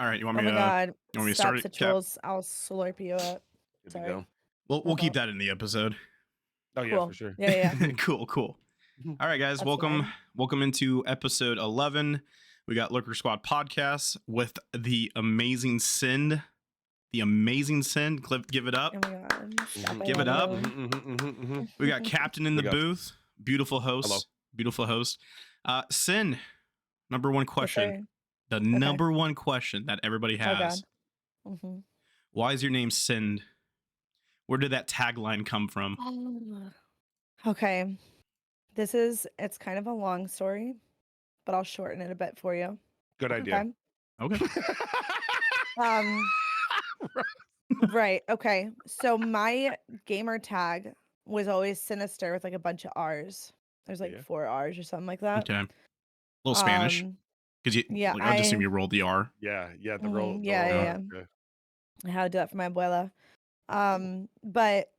All right, you want Oh me my god. you want me to Stop start it, the Cap? trolls. I'll slurp you up. Good to Sorry. go. We'll keep that in the episode. Oh yeah, Cool. for sure. Yeah. Cool. All right, guys, That's welcome fine. into episode 11. We got Lurker Squad podcast with the amazing Sin. The amazing Sin. Clip, give it up. Oh my god. Stop, I Give it love up. you. We got Captain in the booth. Beautiful host. Hello. Beautiful host. Sin, number one question. Yes, The number one question that everybody has. Oh god. Why is your name Sin? Where did that tagline come from? Okay. It's kind of a long story, but I'll shorten it a bit for you. Good idea. Okay. Right. Okay. So my gamer tag was always Sinister with like a bunch of R's. There's like 4 R's or something like that. Okay. A little Spanish. Because I just assume you rolled the R. Yeah. The roll. Yeah. I had to do that for my abuela. But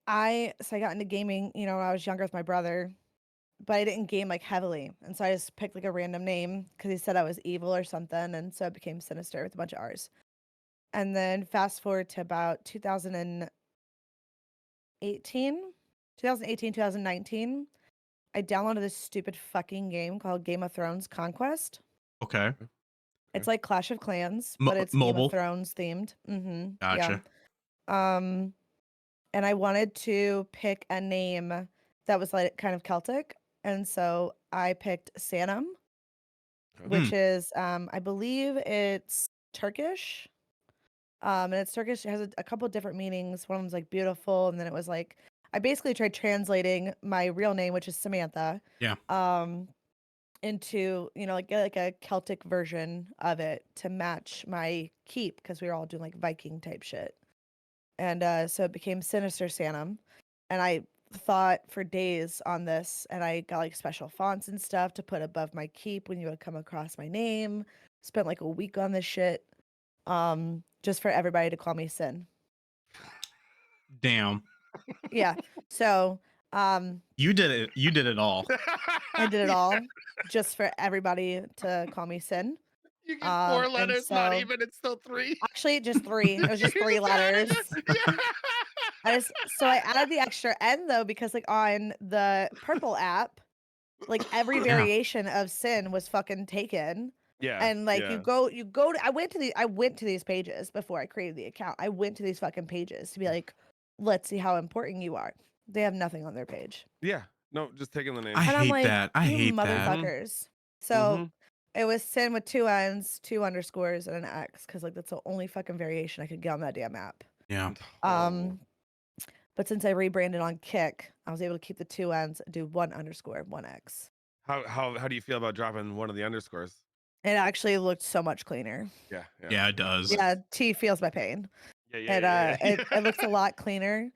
I got into gaming, when I was younger with my brother, but I didn't game like heavily. And so I just picked like a random name because he said I was evil or something. And so it became Sinister with a bunch of R's. And then fast forward to about 2019, 2019, I downloaded this stupid fucking game called Game of Thrones Conquest. Okay. It's like Clash of Clans, but it's mobile. Game of Thrones themed. Gotcha. Yeah. And I wanted to pick a name that was like kind of Celtic. And so I picked Sanum, which is, I believe it's Turkish. And it's Turkish. It has a couple different meanings. One of them's like beautiful. And then it was like, I basically tried translating my real name, which is Samantha. Yeah. Into, like a Celtic version of it to match my keep, because we were all doing like Viking type shit. And so it became Sinister Sanum. And I thought for days on this, and I got like special fonts and stuff to put above my keep when you would come across my name. Spent like a week on this shit. Just for everybody to call me Sin. Damn. Yeah. So you did it all. I did it all just for everybody to call me Sin. You get 4 letters, not even, it's still 3. Actually, just 3. It was just 3 letters. So I added the extra N though, because like on the purple app, like every variation of Sin was fucking taken. Yeah. And like you go to, I went to these pages before I created the account. I went to these fucking pages to be like, let's see how important you are. They have nothing on their page. Yeah. No, just taking the name. I hate that. I hate motherfuckers. So it was Sin with 2 N's, 2 underscores, and an X, because like that's the only fucking variation I could get on that damn app. Yeah. But since I rebranded on Kick, I was able to keep the 2 N's, do 1 underscore, 1 X. How do you feel about dropping one of the underscores? It actually looked so much cleaner. Yeah, it does. Yeah, T feels my pain. It looks a lot cleaner.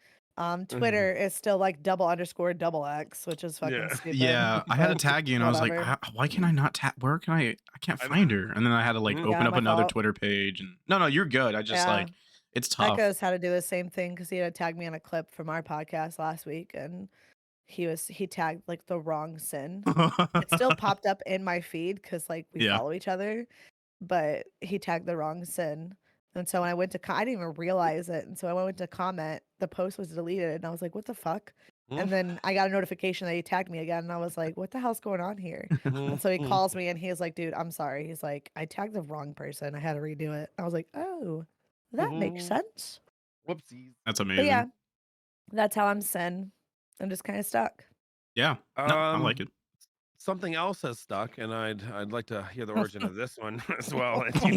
Twitter is still like __X, which is fucking stupid. Yeah, I had to tag you, and I was like, why can I not tag? Where can I can't find her. And then I had to like open up another Twitter page. And no, you're good. I just like, it's tough. Echoes had to do the same thing because he had to tag me on a clip from our podcast last week, and he tagged like the wrong Sin. It still popped up in my feed because like we follow each other, but he tagged the wrong Sin. And so when I went to I didn't even realize it. And so I went to comment, the post was deleted, and I was like, what the fuck? And then I got a notification that he tagged me again, and I was like, what the hell's going on here? And so he calls me, and he's like, dude, I'm sorry. He's like, I tagged the wrong person. I had to redo it. I was like, oh, that makes sense. Whoopsies. That's amazing. But yeah, that's how I'm Sin. I'm just kind of stuck. Yeah, I like it. Something else has stuck, and I'd like to hear the origin of this one as well. What do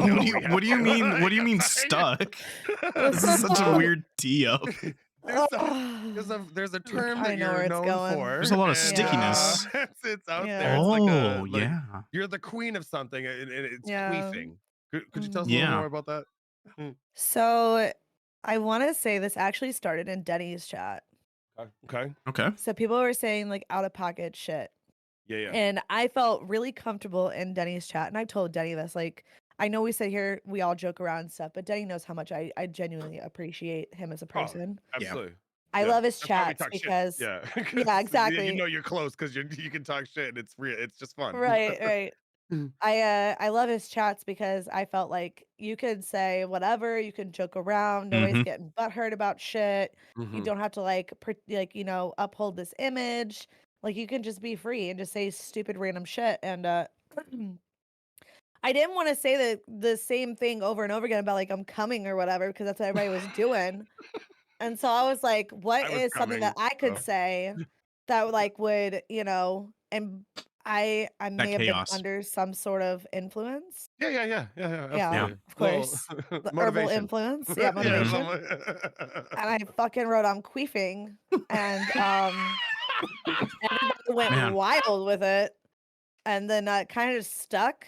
you mean? What do you mean stuck? This is such a weird tee-up. There's a term that you're known for. There's a lot of stickiness. It's out there. Oh, it's like you're the queen of something, and it's queefing. Could you tell us a little more about that? So I want to say this actually started in Denny's chat. Okay. So people were saying like out of pocket shit. Yeah. And I felt really comfortable in Denny's chat. And I told Denny this, like, I know we sit here, we all joke around and stuff, but Denny knows how much I genuinely appreciate him as a person. Absolutely. I love his chats because yeah, exactly. You know you're close because you can talk shit and it's real. It's just fun. Right. I love his chats because I felt like you could say whatever, you can joke around, nobody's Mm-hmm. getting butthurt about shit. You don't have to like uphold this image. Like you can just be free and just say stupid random shit. And I didn't want to say the same thing over and over again about like I'm coming or whatever because that's what everybody was doing. And so I was like, I what was is something that coming. I could say that like would, and I That may have been chaos. under some sort of influence. Yeah. Yeah, Absolutely. of Little course. The herbal motivation. influence. Yeah, Yeah. motivation. And I fucking wrote I'm queefing. And everybody went Man. wild with it. And then it kind of stuck.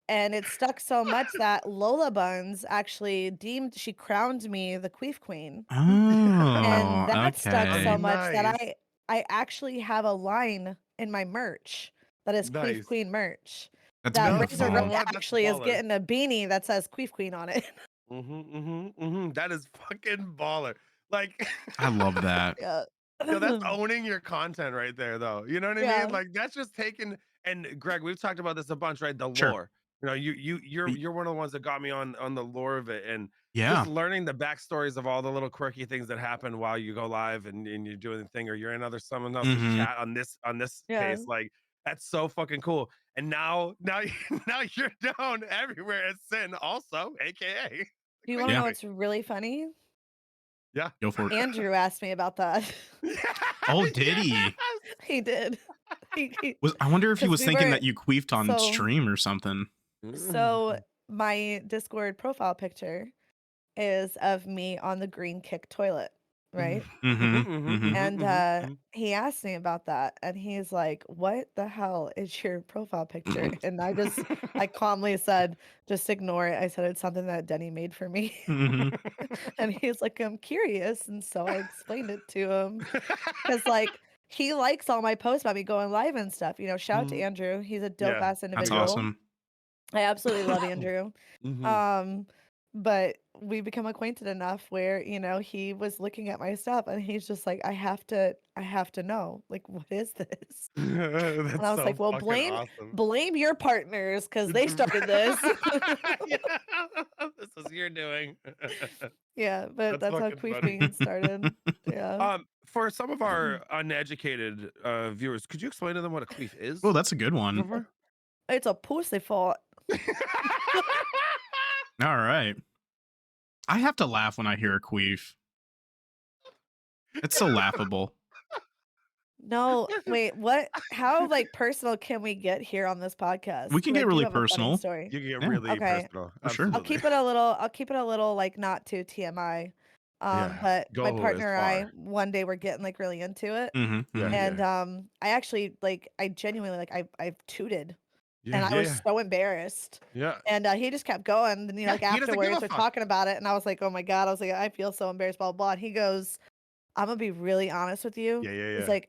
And it stuck so much that Lola Buns actually she crowned me the queef queen. And Oh, that stuck so okay. much that Nice. I actually have a line in my merch that is Queef Nice. Queen merch. That's That No, Razor you know Red beautiful. what? That's actually is baller. getting a beanie that says Queef Queen on it. That is fucking baller. Like, I love that. Yeah. yo, that's owning your content right there, though. You know what I Yeah. mean? Like, that's just taking. And Greg, we've talked about this a bunch, right? The Sure. lore. You know, you're one of the ones that got me on the lore of it, and Yeah. just learning the backstories of all the little quirky things that happen while you go live and you're doing the thing, or you're in someone else's chat on this Yeah. case. Like, that's so fucking cool. And now now you're down everywhere as Sin, also, aka. Do you want to know what's really funny? Yeah. Go for it. Andrew asked me about that. Oh, did he? Yes! He did. I wonder if he 'Cause was we thinking were- that you queefed on so- stream or something. So my Discord profile picture is of me on the green kick toilet, right? And he asked me about that, and he's like, "What the hell is your profile picture?" And I calmly said, "Just ignore it." I said it's something that Denny made for me. And he's like, "I'm curious," and so I explained it to him because like he likes all my posts about me going live and stuff. Shout out to Andrew. He's a dope ass individual. That's awesome. I absolutely love Andrew. But we become acquainted enough where, he was looking at my stuff and he's just like, I have to know, like, what is this? And I was like, well, blame your partners because they started this. This is your doing. Yeah, but that's how queefing started. Yeah. For some of our uneducated viewers, could you explain to them what a queef is? Oh, that's a good one. It's a pussy fart. All right. I have to laugh when I hear a queef. It's so laughable. No, wait, what? How like personal can we get here on this podcast? We can get really personal. Story. You can get really personal. For sure. I'll keep it a little like not too TMI. But my partner and I one day were getting like really into it. And I actually I genuinely I've tooted. And I was so embarrassed. Yeah. And he just kept going. And like afterwards we're talking about it. And I was like, oh my God. I was like, I feel so embarrassed, blah, blah, blah. And he goes, I'm gonna be really honest with you. He's like,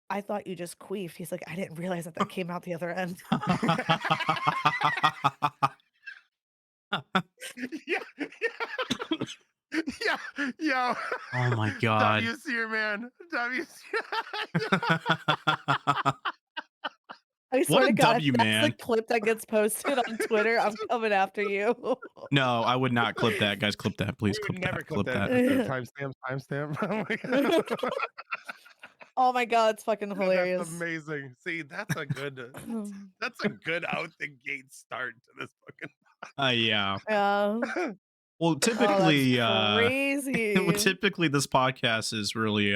I thought you just queefed. He's like, I didn't realize that came out the other end. Yeah. Oh my God. WC, man. WC. I swear to God, W, man. that's the clip that gets posted on Twitter. I'm coming after you. No, I would not clip that. Guys, clip that. Please clip that. Clip that. Timestamp. Oh my God. Oh my God, it's fucking hilarious. That's amazing. See, that's a good out the gate start to this fucking. Yeah. Well, typically, crazy. Typically, this podcast is really,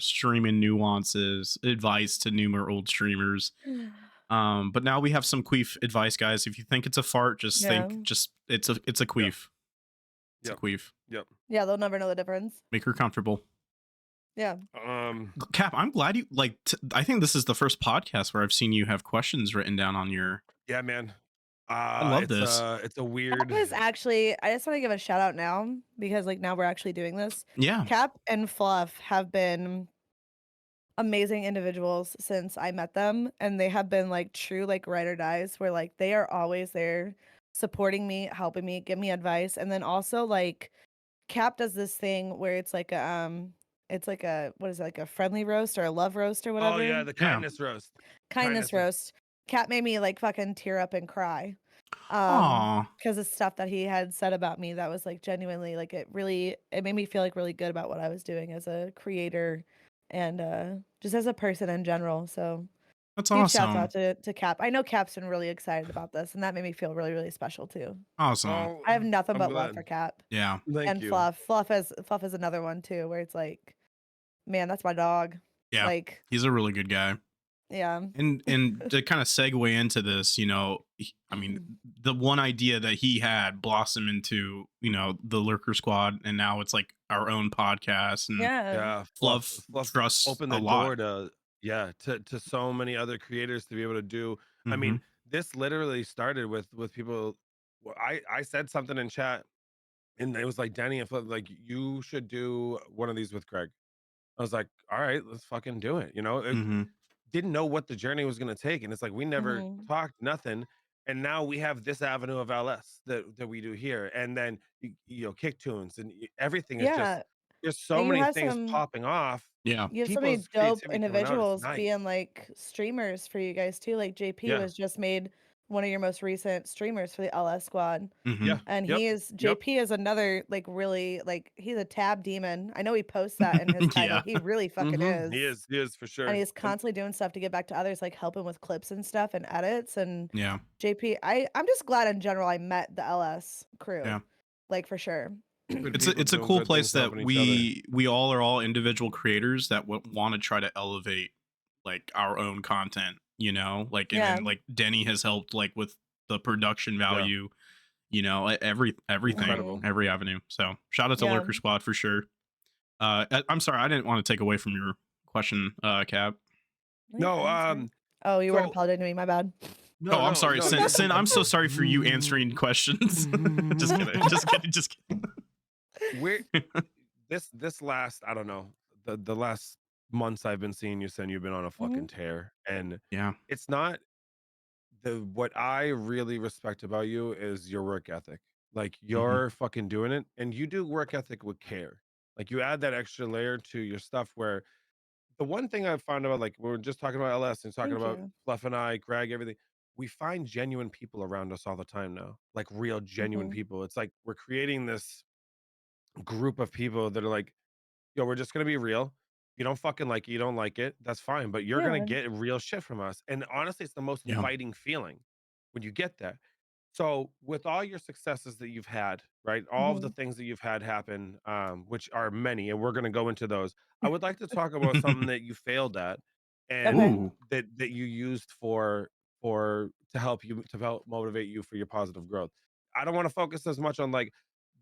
streaming nuances, advice to newer old streamers. But now we have some queef advice, guys. If you think it's a fart, just think, it's a queef. It's a queef. Yep. Yeah, they'll never know the difference. Make her comfortable. Yeah. Cap, I'm glad you I think this is the first podcast where I've seen you have questions written down on your. Yeah, man. I love this. It's a weird. That was actually, I just want to give a shout out now because now we're actually doing this. Yeah. Cap and Fluff have been amazing individuals since I met them, and they have been true ride or dies where they are always there supporting me, helping me, give me advice. And then also Cap does this thing where it's like a what is it, like a friendly roast or a love roast or whatever. Oh yeah, the kindness roast. Kindness roast. Cap made me like fucking tear up and cry. Aw. Because of stuff that he had said about me that was like genuinely like it made me feel like really good about what I was doing as a creator and just as a person in general. So That's huge shouts out awesome. to Cap. I know Cap's been really excited about this, and that made me feel really, really special too. Awesome. Oh, I have nothing I'm but love glad. for Cap Yeah. Thank and you. Fluff. Fluff is another one too, where it's like, man, that's my dog. Yeah. Like, He's a really good guy. yeah. And to kind of segue into this, I mean, the one idea that he had blossomed into, the Lurker Squad, and now it's like our own podcast, and Yeah. Yeah, Fluff Fluff trusts opened a the lot. door to to so many other creators to be able to do. I Hmm. mean, this literally started with people. Well, I said something in chat, and it was like Denny and Fluff, like you should do one of these with Greg. I was like, all right, let's fucking do it. Hmm. Didn't know what the journey was gonna take, and it's like we never Mhm. talked nothing, and now we have this avenue of LS that we do here, and then kick tunes and everything is just Yeah. there's so And many things popping off. Yeah. you have so many People's dope creativity coming out. It's individuals nice. being like streamers for you guys too. Like JP Yeah, was just made one of your most recent streamers for the LS squad. Hmm. yeah, And yep, yep. JP is another like really like he's a tab demon. I know he posts that in his title. Yeah. He really fucking He is. is for And sure. he's constantly doing stuff to get back to others, like helping with clips and stuff and edits. And Yeah. JP, I'm just glad in general I met the LS crew. Yeah. Like for sure. Good It's people a doing cool good place things, that helping each other. we all are all individual creators that want to try to elevate like our own content, like, and Yeah. then like Denny has helped like with the production Yeah, value, everything, incredible. Mhm. every avenue. So shout out to Yeah. Lurker Squad for sure. I'm sorry, I didn't want to take away from your question, Cap. No, you're No, fine, sorry. Oh, you weren't so apologizing to me, my bad. no, Oh, I'm no, sorry, no. Sin. I'm so sorry for you answering questions. Just kidding. Just kidding. Just We're kidding. this last, I don't know, the last months I've been seeing you, Sin, you've been on a Mhm. fucking tear, and Yeah. it's not the what I really respect about you is your work ethic. Like Hmm. you're fucking doing it, and you do work ethic with care. Like you add that extra layer to your stuff. Where the one thing I've found about, like we are just talking about LS and talking Thank about you. Fluff and I, Greg, everything. We find genuine people around us all the time now, like real genuine Mhm. people. It's like we're creating this group of people that are like, yo, we're just gonna be real. If you don't fucking like it, you don't like it. That's fine. But you're gonna Yeah. get real shit from us. And honestly, it's the most Yeah. inviting feeling when you get that. So with all your successes that you've had, right? All of the Mhm. things that you've had happen, which are many, and we're gonna go into those. I would like to talk about something that you failed at Okay. and Ooh. that you used for to help you to help motivate you for your positive growth. I don't want to focus as much on like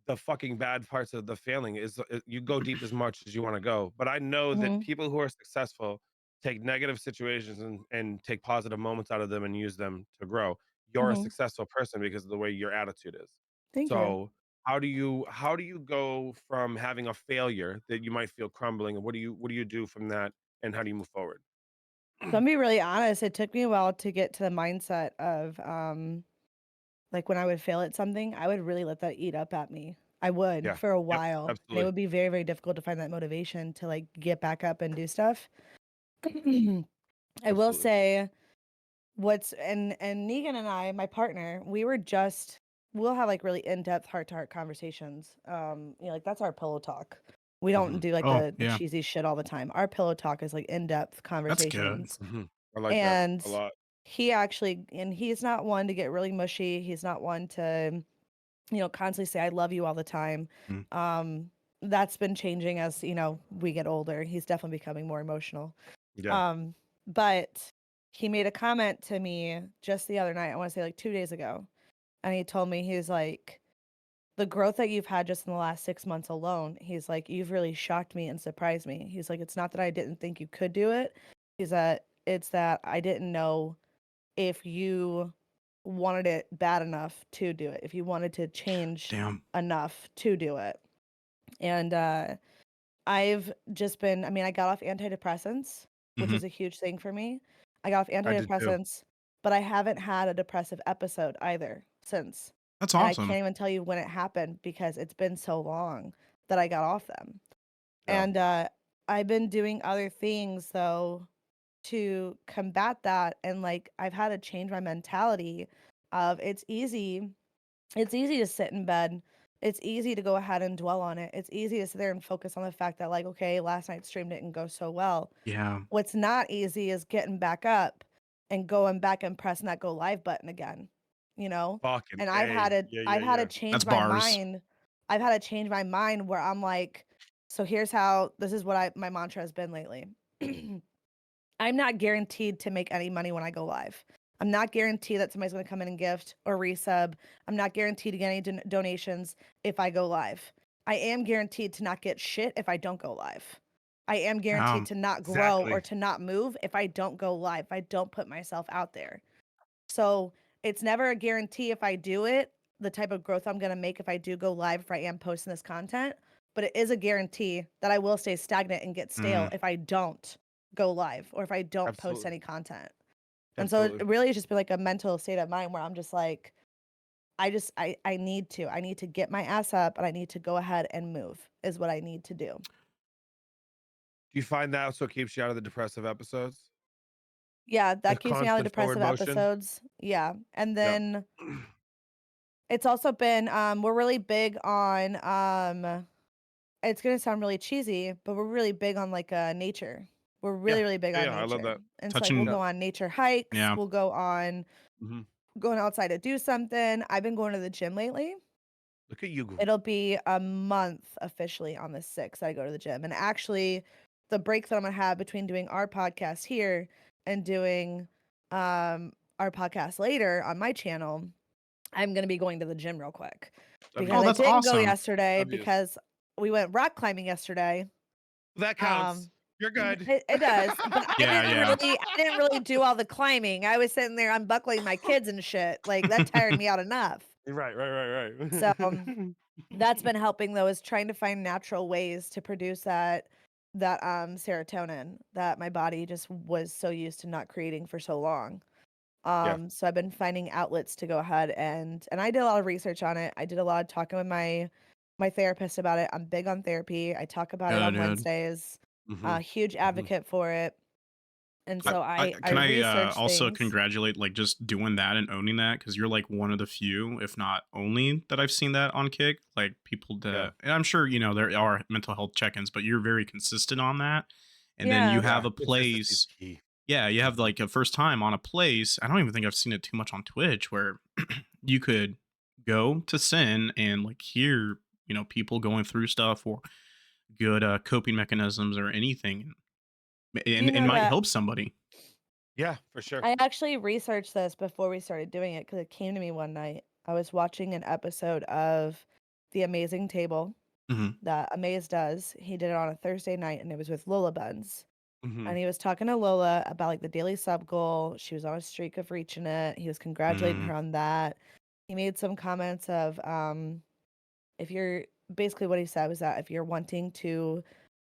the fucking bad parts of the failing is you go deep as much as you want to go. But I know that Mhm. people who are successful take negative situations and take positive moments out of them and use them to grow. You're a Mhm. successful person because of the way your attitude is. Thank you. So how do you go from having a failure that you might feel crumbling, and what do you do from that, and how do you move forward? So I'm be really honest, it took me a while to get to the mindset of like when I would fail at something, I would really let that eat up at me. I would Yeah. for a Yep. while. And it Absolutely. would be very, very difficult to find that motivation to like get back up and do stuff. I will Absolutely. say what's and Negan and I, my partner, we'll have like really in-depth heart-to-heart conversations. Like that's our pillow talk. We don't Hmm. do like Oh, the yeah. cheesy shit all the time. Our pillow talk is like in-depth That's good. conversations. Hmm. I like that And a lot. he's not one to get really mushy. He's not one to, constantly say I love you all the time. Mm. Um that's been changing as, we get older. He's definitely becoming more emotional. Yeah. Um, but he made a comment to me just the other night, I want to say like 2 days ago. And he told me, he's like, the growth that you've had just in the last 6 months alone, he's like, you've really shocked me and surprised me. He's like, it's not that I didn't think you could do it. It's that I didn't know if you wanted it bad enough to do it, if you wanted to change Damn. enough to do it. And I've just been, I mean, I got off antidepressants, which Hmm. is a huge thing for me. I got off I did too. antidepressants, but I haven't had a depressive episode either since. That's And I can't awesome. even tell you when it happened because it's been so long that I got off them. Yeah. And I've been doing other things though to combat that, and like I've had to change my mentality of it's easy to sit in bed. It's easy to go ahead and dwell on it. It's easy to sit there and focus on the fact that like, okay, last night's stream didn't go so well. Yeah. What's not easy is getting back up and going back and pressing that go live button again, you know? Fucking And yeah, I've had to That's change my bars. mind. I've had to change my mind where I'm like, so here's how, this is what my mantra has been lately. I'm not guaranteed to make any money when I go live. I'm not guaranteed that somebody's going to come in and gift or resub. I'm not guaranteed to get any donations if I go live. I am guaranteed to not get shit if I don't go live. I am guaranteed to not grow or to not move if I don't go live, if I don't put myself out there. So it's never a guarantee if I do it, the type of growth I'm going to make if I do go live, if I am posting this content. But it is a guarantee that I will stay stagnant and get stale if I don't go live or if I don't post any content. And so it really has just been like a mental state of mind where I'm just like, I need to get my ass up and I need to go ahead and move is what I need to do. Do you find that also keeps you out of the depressive episodes? Yeah, that keeps me out of depressive episodes. Yeah. And then it's also been, we're really big on, it's going to sound really cheesy, but we're really big on like nature. We're really big on nature. I love that. And so like, we'll go on nature hikes. Yeah. We'll go on going outside to do something. I've been going to the gym lately. Look at you. It'll be a month officially on the 6th that I go to the gym. And actually, the break that I'm going to have between doing our podcast here and doing our podcast later on my channel, I'm going to be going to the gym real quick. Because I didn't go yesterday because we went rock climbing yesterday. That counts. You're good. It does. But I didn't really do all the climbing. I was sitting there unbuckling my kids and shit. Like that tired me out enough. Right. So that's been helping though, is trying to find natural ways to produce that serotonin that my body just was so used to not creating for so long. So I've been finding outlets to go ahead and I did a lot of research on it. I did a lot of talking with my therapist about it. I'm big on therapy. I talk about it on Wednesdays. Huge advocate for it. And so I also things. congratulate like just doing that and owning that, because you're like one of the few, if not only, that I've seen that on Kick. Like people that, and I'm sure there are mental health check-ins, but you're very consistent on that. And then you have a place. Yeah, you have like a first time on a place. I don't even think I've seen it too much on Twitch where you could go to Sin and like hear people going through stuff or good coping mechanisms or anything. And might help somebody. Yeah, for sure. I actually researched this before we started doing it because it came to me one night. I was watching an episode of The Amazing Table that Amaze does. He did it on a Thursday night and it was with Lola Buns. And he was talking to Lola about like the daily sub goal. She was on a streak of reaching it. He was congratulating her on that. He made some comments of if you're basically what he said was that if you're wanting to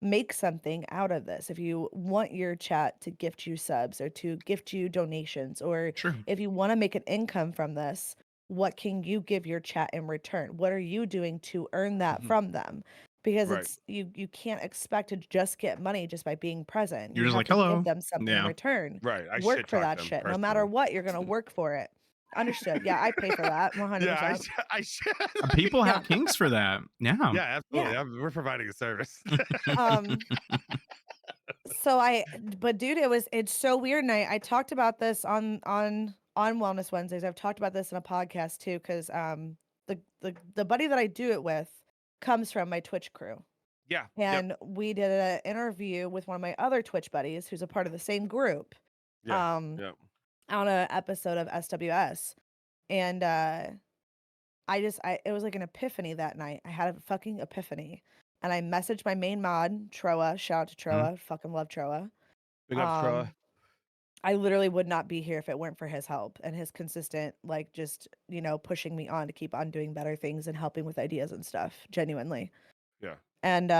make something out of this, if you want your chat to gift you subs or to gift you donations, or if you want to make an income from this, what can you give your chat in return? What are you doing to earn that from them? Because it's you can't expect to just get money just by being present. You're just have like, to hello. give them something in return. Right. I work for that shit. No matter what, you're gonna work for it. Understood. Yeah, I pay for that 100%. Yeah, I should. People have kinks for that. Yeah. Yeah, absolutely. Yeah. We're providing a service. But dude, it's so weird. And I talked about this on Wellness Wednesdays. I've talked about this in a podcast too, because the buddy that I do it with comes from my Twitch crew. Yeah. And we did an interview with one of my other Twitch buddies who's a part of the same group. On an episode of SWS. And it was like an epiphany that night. I had a fucking epiphany. And I messaged my main mod, Troa. Shout out to Troa. Fucking love Troa. Big up Troa. I literally would not be here if it weren't for his help and his consistent, like, just, pushing me on to keep on doing better things and helping with ideas and stuff. Genuinely. Yeah. And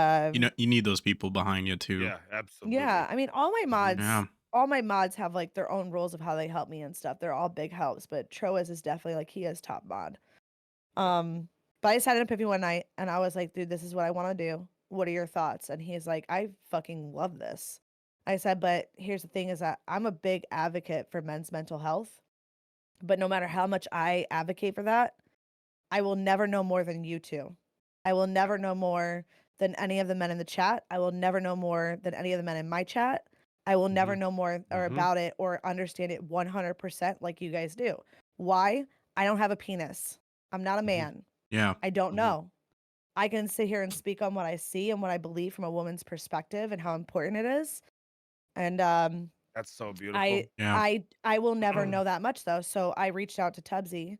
you need those people behind you too. Yeah, absolutely. Yeah, I mean, all my mods have like their own rules of how they help me and stuff. They're all big helps, but Troas is definitely like, he is top mod. But I just had an epiphany one night and I was like, dude, this is what I want to do. What are your thoughts? And he's like, I fucking love this. I said, but here's the thing is that I'm a big advocate for men's mental health, but no matter how much I advocate for that, I will never know more than you two. I will never know more than any of the men in the chat. I will never know more than any of the men in my chat. I will never know more or about it or understand it 100% like you guys do. Why? I don't have a penis. I'm not a man. Yeah. I don't know. I can sit here and speak on what I see and what I believe from a woman's perspective and how important it is. And that's so beautiful. I will never know that much though. So I reached out to Tubbsy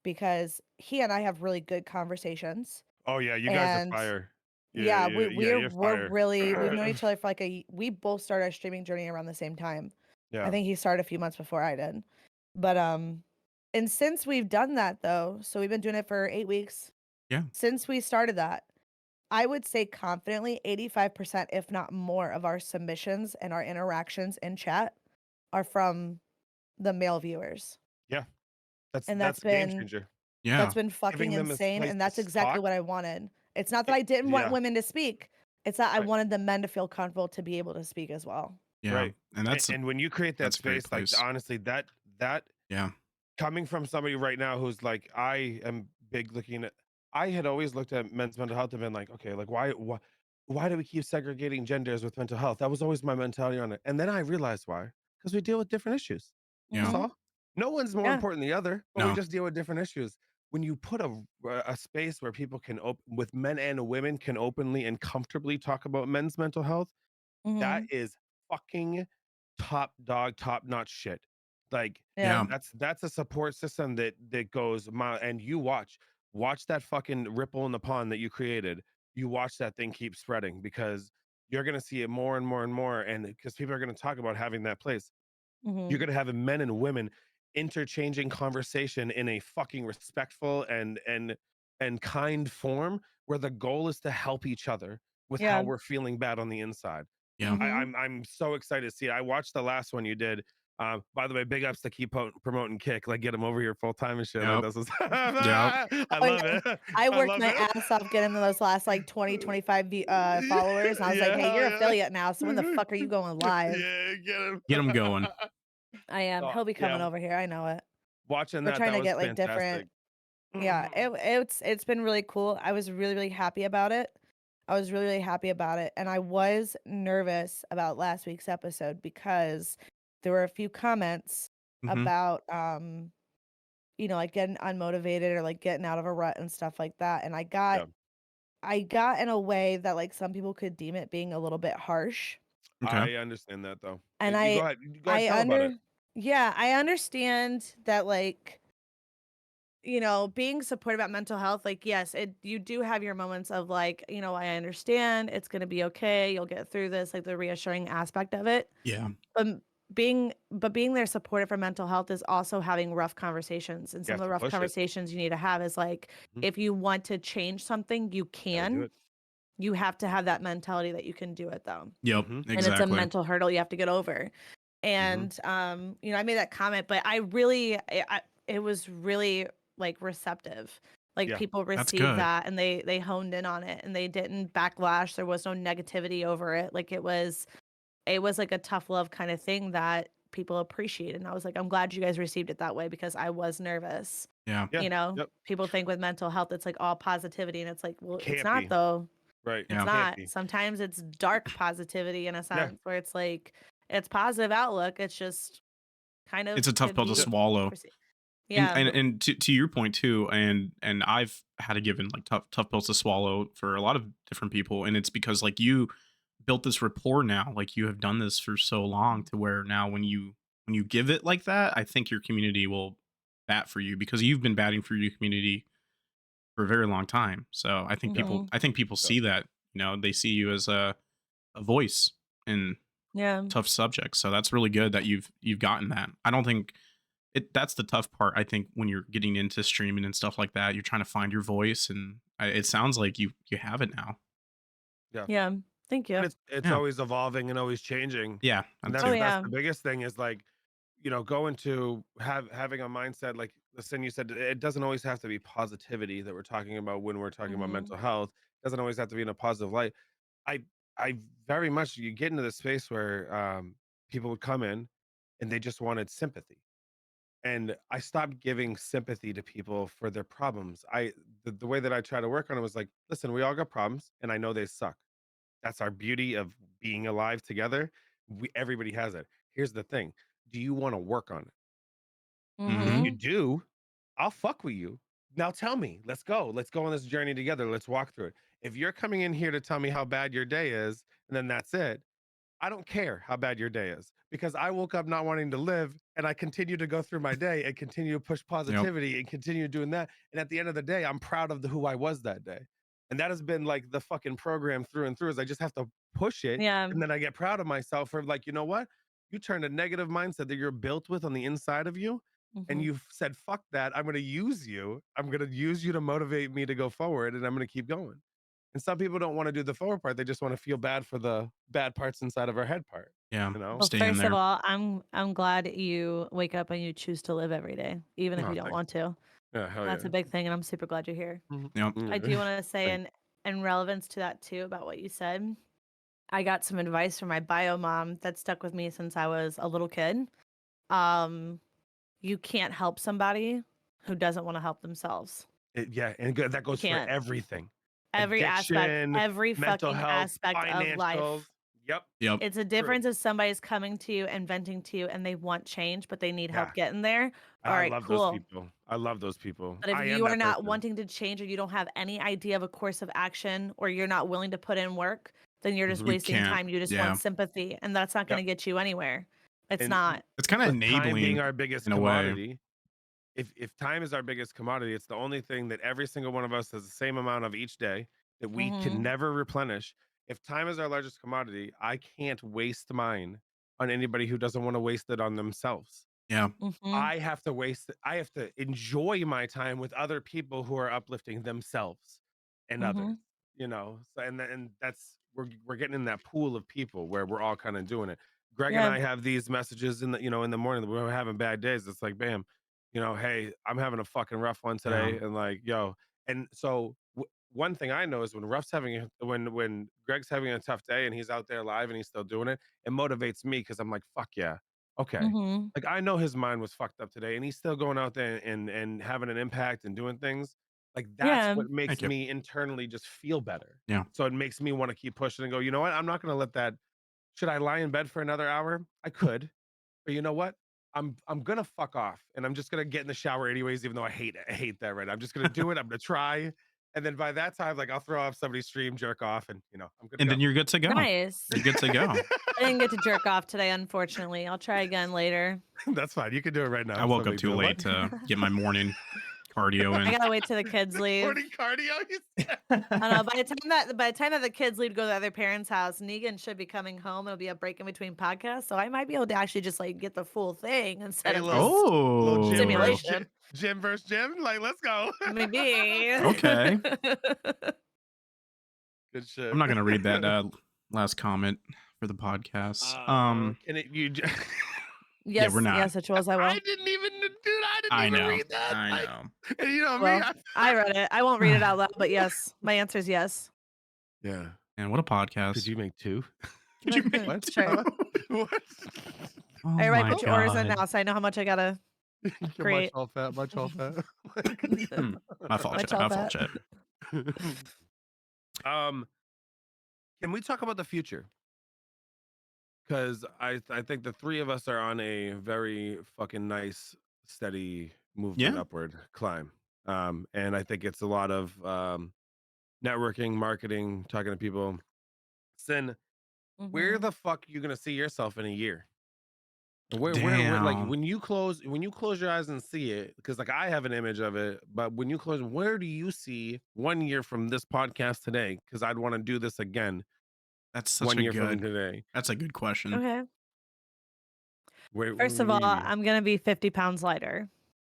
because he and I have really good conversations. Oh yeah, you guys are And fire. yeah, You're fire. we've known each other for like we both started our streaming journey around the same time. Yeah. I think he started a few months before I did. But and since we've done that though, so we've been doing it for 8 weeks. Yeah. Since we started that, I would say confidently 85%, if not more, of our submissions and our interactions in chat are from the male viewers. Yeah. That's a game changer. Yeah. That's been fucking Giving them a insane, place and to that's exactly talk. what I wanted. It's not that I didn't want Yeah. women to speak. It's that I Right. wanted the men to feel comfortable to be able to speak as well. Yeah. Right. And that's and when you create that that's a great space, like place. honestly, that Yeah. coming from somebody right now who's like, I am big looking at, I had always looked at men's mental health and been like, okay, like why do we keep segregating genders with mental health? That was always my mentality on it. And then I realized why. Because we deal with different issues. Yeah. That's all. No one's more Yeah. important than the other, but we No. just deal with different issues. When you put a space where people can with men and women can openly and comfortably talk about men's mental health, that is fucking top dog, top notch shit. Like Yeah. that's a support system that goes and you watch that fucking ripple in the pond that you created. You watch that thing keep spreading because you're gonna see it more and more and more, and because people are gonna talk about having that place. You're gonna have men and women interchanging conversation in a fucking respectful and kind form where the goal is to help each other with how we're feeling bad on the inside. Yeah. I'm so excited to see it. I watched the last one you did. By the way, big ups to keep promoting Kick, like get him over here full time and shit. Like Yep. this is Yep. I love it. I worked love my it. ass off getting those last like 20, 25 followers. And I was like, hey, you're affiliate now. So when the fuck are you going live? Yeah, Get him going. I am. He'll be coming over here. I know it. Watching We're that, trying that to was get like fantastic. different. Yeah, it's been really cool. I was really, really happy about it. I was really, really happy about it. And I was nervous about last week's episode because there were a few comments about you know, like getting unmotivated or like getting out of a rut and stuff like that. And I got in a way that like some people could deem it being a little bit harsh. Okay. I understand that though. And You go ahead. Go ahead, tell about it. Yeah, I understand that like, you know, being supportive about mental health, like, yes, you do have your moments of like, you know, I understand it's gonna be okay, you'll get through this, like the reassuring aspect of it. Yeah. Being there supportive for mental health is also having rough conversations. And some of the rough conversations you need to have is like, if you want to change something, you can. You have to have that mentality that you can do it though. Yep. Exactly. And it's a mental hurdle you have to get over. And you know, I made that comment, but it was really like receptive. Like people received that and they honed in on it and they didn't backlash. There was no negativity over it. Like it was like a tough love kind of thing that people appreciated. And I was like, I'm glad you guys received it that way because I was nervous. Yeah. You know, people think with mental health it's like all positivity and it's like, well, it's not though. Right. It's not. Sometimes it's dark positivity in a sense where it's like it's positive outlook. It's just kind of it's a tough pill to swallow. Yeah. And to your point too, and I've had to give in like tough pills to swallow for a lot of different people, and it's because like you built this rapport now, like you have done this for so long to where now when you give it like that, I think your community will bat for you because you've been batting for your community for a very long time. So I think people see that, you know, they see you as a voice in tough subjects. So that's really good that you've gotten that. I don't think that's the tough part. I think when you're getting into streaming and stuff like that, you're trying to find your voice, and it sounds like you have it now. Yeah. Thank you. And it's always evolving and always changing. Yeah. And that's the biggest thing is like, you know, going to having a mindset like listen, you said it doesn't always have to be positivity that we're talking about when we're talking about mental health. It doesn't always have to be in a positive light. I I very much you get into the space where people would come in and they just wanted sympathy. And I stopped giving sympathy to people for their problems. The way that I try to work on it was like, listen, we all got problems and I know they suck. That's our beauty of being alive together. Everybody has it. Here's the thing. Do you want to work on it? If Mm-hmm. you Mm-hmm. do, I'll fuck with you. Now tell me, let's go. Let's go on this journey together. Let's walk through it. If you're coming in here to tell me how bad your day is, and then that's it, I don't care how bad your day is because I woke up not wanting to live and I continue to go through my day and continue to push Yep. positivity and continue doing that. And at the end of the day, I'm proud of who I was that day. And that has been like the fucking program through and through is I just have to push it. Yeah. And then I get proud of myself for like, you know what? You turned a negative mindset that you're built with on the inside of you. And Mm-hmm. you've said, fuck that. I'm going to use you. I'm going to use you to motivate me to go forward. And I'm going to keep going. And some people don't want to do the forward part. They just want to feel bad for the bad parts inside of our head part. Yeah. You know? Well, Staying first of there. all, I'm glad you wake up and you choose to live every day, even if Oh, you don't thanks. want to. Yeah, hell That's yeah. a big thing, and I'm super glad you're here. Yep. I do want to say, Thanks. in relevance to that too, about what you said, I got some advice from my bio mom that stuck with me since I was a little kid. You can't help somebody who doesn't want to help themselves. Yeah, and that You goes for can't. everything. Every aspect, Addiction, every mental fucking health, aspect of financials. life. Yep. Yep. It's a True. difference if somebody's coming to you and venting to you and they want change, but they need Yeah. help getting there. All I right, love those cool. people. I love those people. But if I am you are that not person. wanting to change or you don't have any idea of a course of action or you're not willing to put in work, then you're just Mhm. You wasting can't. time. You just Yeah. want sympathy, and that's not going to Yep. get you anywhere. It's And not. It's kind of with time being enabling our biggest in a way. commodity, if time is our biggest commodity, it's the only thing that every single one of us has the same amount of each day that we can Mhm. never replenish. If time is our largest commodity, I can't waste mine on anybody who doesn't want to waste it on themselves. Yeah. Mhm. I have to waste it. I have to enjoy my time with other people who are uplifting themselves and others, Mhm. you know. So and that's we're getting in that pool of people where we're all kind of doing it. Greg and Yeah. I have these messages in the in the morning that we're having bad days. It's like, bam, hey, I'm having a fucking rough one Yeah. today, and like, yo, and so one thing I know is when when Greg's having a tough day and he's out there live and he's still doing it, it motivates me because I'm like, fuck yeah, okay. Mhm. Like I know his mind was fucked up today, and he's still going out there and having an impact and doing things. Like that's Yeah. what makes Thank you. me internally just feel better. Yeah. So it makes me want to keep pushing and go. You know what? I'm not going to let that. Should I lie in bed for another hour? I could, but you know what? I'm gonna fuck off, and I'm just gonna get in the shower anyways, even though I hate that right now. I'm just gonna do it. I'm gonna try, and then by that time, like I'll throw off somebody's stream, jerk off, and I'm good to And go. then you're good to go. Nice. You're good to go. I didn't get to jerk off today, unfortunately. I'll try again later. That's fine. You can do it right now. I It's woke no up big too deal. late to get my morning cardio I in. gotta wait till the kids leave. Morning cardio. I don't know. By the time that the kids leave to go to their parents' house, Negan should be coming home. It'll be a break in between podcasts, so I might be able to actually just like get the full thing instead Hey, of little just little Oh. simulation. gym versus gym. Like, let's go. Maybe. Okay. Good shit. I'm not gonna read that last comment for the podcast. Can it you? Yeah, we're Yes, not. yes, it was. I will. I didn't even, dude. I didn't I even know. read that. I Like, know. and you know me. Well, I read it. I won't read it out loud, but yes, my answer is yes. Yeah. And what a podcast. Could you make two? Could you make What? Sure. Huh? What? Oh All right, my put your orders in god. now, so I know how much I gotta Much create. all fat. Much all fat. My fault, My Chet. My fault, fat. Chet. Can we talk about the future? Because I think the three of us are on a very fucking nice, steady movement Yeah. upward climb. And I think it's a lot of networking, marketing, talking to people. Sin, where Mhm. the fuck are you gonna see yourself in a year? Where like Damn. when you close your eyes and see it, because like I have an image of it, but when you close, where do you see 1 year from this podcast today? Because I'd want to do this again That's such 1 a year from good today. that's a good question. Okay. Where First of all, do you- I'm gonna be 50 pounds lighter.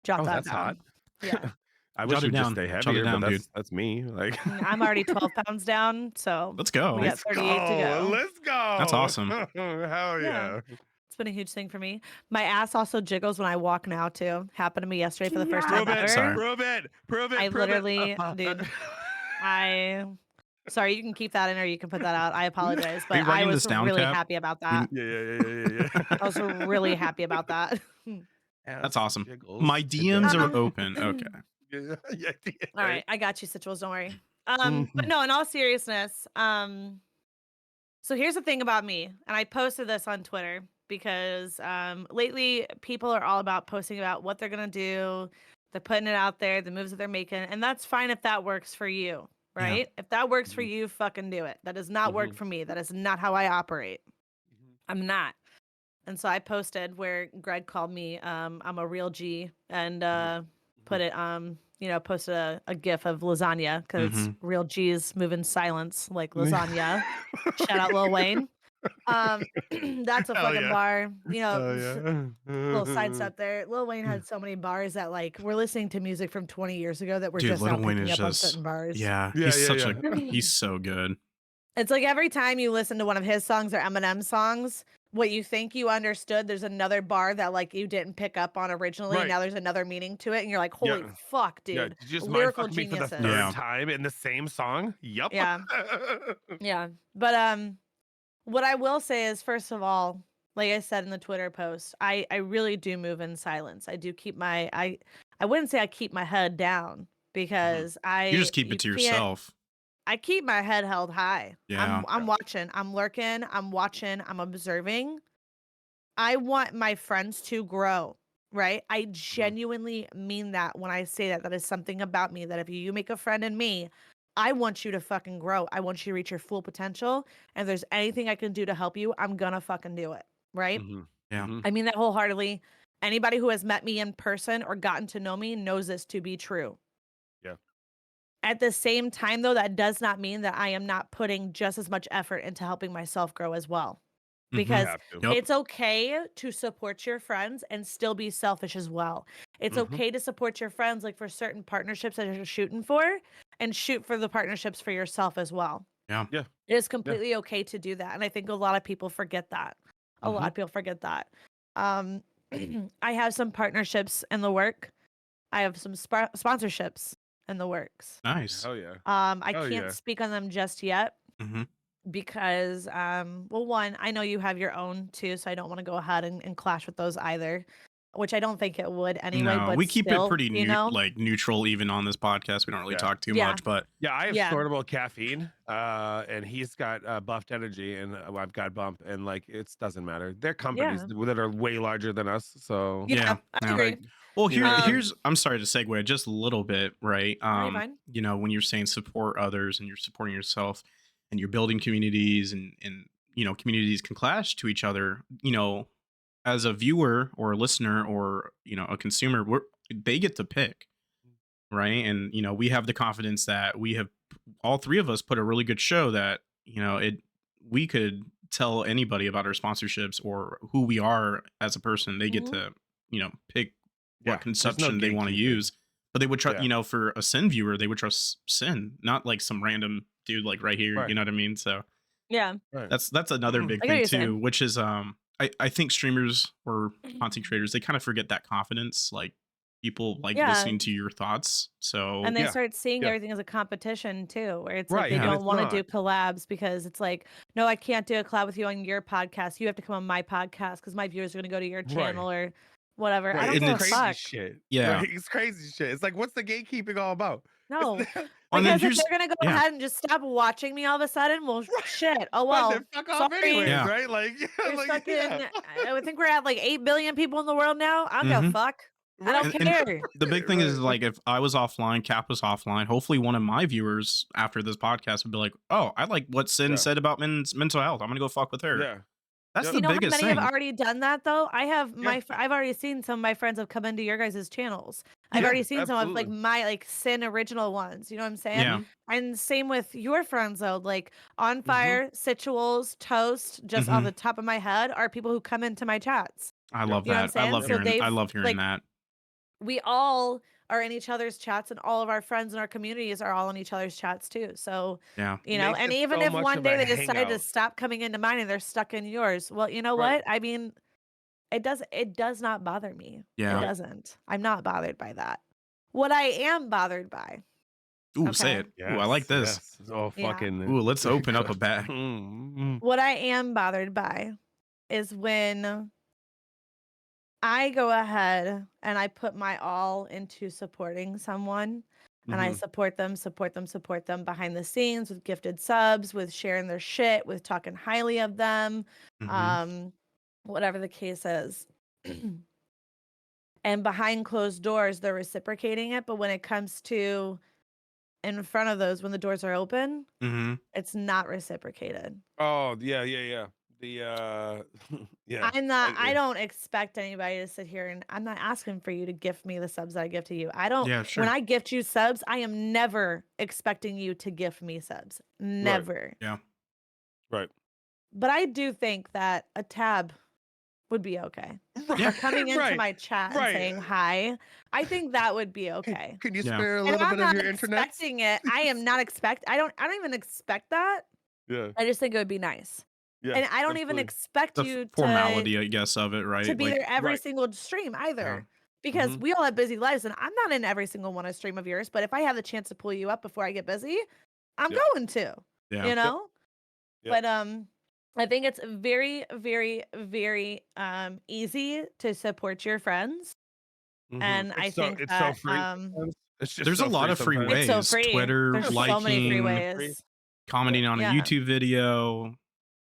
Jot Oh, that that's hot. down. Yeah. I wish Jot it you'd just down. stay Jot it heavier, but down, dude. that's me. Like I'm already 12 pounds down, so Let's go. we got let's 38 to go. go. Let's go. That's awesome. Hell Yeah. yeah. It's been a huge thing for me. My ass also jiggles when I walk now too. Happened to me yesterday for the first time Prove it. ever. Sorry. Prove it. Prove it. I Prove it. literally, dude, I Sorry, you can keep that in or you can put that out. I apologize, Are but you I writing was this down, really Cap? happy about We, that. Yeah. I was really happy about that. that's Ask awesome. Jiggles My DMs today. are open. Okay. Yeah, All right, I got you, Citrals. Don't worry. But no, in all seriousness, so here's the thing about me, and I posted this on Twitter because lately people are all about posting about what they're gonna do. They're putting it out there, the moves that they're making, and that's fine if that works for you, Yeah. right? If that works for you, fucking do it. That does not work for me. That is not how I operate. I'm not. And so I posted where Greg called me I'm a real G and put it posted a gif of lasagna because real G's move in silence like lasagna. Shout out Lil Wayne. That's a fucking bar. Little side step there. Lil Wayne had so many bars that like we're listening to music from 20 years ago that we're Dude, just now Little Wayne picking is up on just certain bars. he's so good. It's like every time you listen to one of his songs or Eminem songs, what you think you understood, there's another bar that like you didn't pick up on originally. And now there's another meaning to it, and you're like, "Holy fuck, dude!" Yeah, did you just Lyrical mindfuck me for the geniuses. third time in the same song? Yup. Yeah. But what I will say is, first of all, like I said in the Twitter post, I really do move in silence. I do keep my I wouldn't say I keep my head down because You just keep it to yourself. I keep my head held high. Yeah. I'm watching. I'm lurking. I'm watching. I'm observing. I want my friends to grow, right? I genuinely mean that when I say that. That is something about me that if you make a friend in me, I want you to fucking grow. I want you to reach your full potential. And if there's anything I can do to help you, I'm gonna fucking do it, right? Yeah. I mean that wholeheartedly. Anybody who has met me in person or gotten to know me knows this to be true. Yeah. At the same time, though, that does not mean that I am not putting just as much effort into helping myself grow as well. Because it's okay to support your friends and still be selfish as well. It's okay to support your friends, like for certain partnerships that you're shooting for, and shoot for the partnerships for yourself as well. Yeah. Yeah. It is completely okay to do that. And I think a lot of people forget that. A lot of people forget that. I have some partnerships in the work. I have some sponsorships in the works. Nice. Oh yeah. I can't speak on them just yet because well, one, I know you have your own too, so I don't want to go ahead and clash with those either, which I don't think it would anyway. No, But we keep still, it pretty neutral even on this podcast. We don't really talk too much, but I have sortable caffeine, and he's got buffed energy, and I've got bump, and like it doesn't matter. They're companies that are way larger than us, so I agree. Well, here's I'm sorry to segue just a little bit, right? Fine. When you're saying support others and you're supporting yourself and you're building communities and communities can clash to each other, as a viewer or a listener or, a consumer, they get to pick, right? And, we have the confidence that we have all three of us put a really good show that, we could tell anybody about our sponsorships or who we are as a person. They get to, pick what consumption they want to use, but they would trust, for a Sin viewer, they would trust Sin, not like some random dude like right here. You know what I mean? So that's another big thing too, which is I think streamers or content creators, they kind of forget that confidence. Like people like listening to your thoughts. So and they start seeing everything as a competition too, where it's like they and don't want to do collabs because it's like, no, I can't do a collab with you on your podcast. You have to come on my podcast because my viewers are going to go to your channel or whatever. I don't give a fuck. Shit. Yeah, it's crazy shit. It's like, what's the gatekeeping all about? No, because if they're gonna go ahead and just stop watching me all of a sudden, well, shit. Oh well, then fuck off anyways, right? Like, I would think we're at like 8 billion people in the world now. I don't give a fuck. I don't care. And the big thing is like if I was offline, Cap was offline. Hopefully, one of my viewers after this podcast would be like, "Oh, I like what Sin said about men's mental health. I'm gonna go fuck with her." Yeah. That's the biggest thing. Many have already done that though. I have I've already seen some of my friends have come into your guys' channels. I've already seen some of like my like Sin original ones. You know what I'm saying? Yeah. And same with your friends though, like Onfire, Situals, Toast, just off the top of my head, are people who come into my chats. I love that. I love hearing that. We all are in each other's chats, and all of our friends in our communities are all in each other's chats too. So and even if one day they decide to stop coming into mine and they're stuck in yours, well, you know what? I mean, it does not bother me. Yeah. It doesn't. I'm not bothered by that. What I am bothered by Ooh, say Okay. it. Ooh, I like this. Yes. Oh, Yeah. fucking. Ooh, let's open up a good. bag. What I am bothered by is when I go ahead and I put my all into supporting someone and I support them behind the scenes with gifted subs, with sharing their shit, with talking highly of them, whatever the case is. And behind closed doors, they're reciprocating it. But when it comes to in front of those, when the doors are open, it's not reciprocated. Oh, yeah. The yeah. I don't expect anybody to sit here and I'm not asking for you to gift me the subs that I give to you. I don't, Yeah, sure. when I gift you subs, I am never expecting you to gift me subs. Never. Yeah. Right. But I do think that a tab would be okay. Yeah. Or coming into Right. my chat and saying hi. I think that would be okay. Can you Yeah. spare a And little I'm bit of not your internet? expecting it. I am not I don't even expect that. Yeah. I just think it would be nice. Yeah. And I don't even absolutely. expect The you formality, I guess, of it, right? to be Like, there every Right. single stream either. Yeah. Because we all have busy lives and I'm not in every single one a stream of yours, but if I have the chance to pull you up before I get busy, I'm going to. Yeah. You know? Yep. But I think it's very, very, very easy to support your friends. And I think it's that so free. It's just There's so a lot of free sometimes. it's so ways. free. Twitter, There's so many free liking, ways. commenting on a Yeah. YouTube video,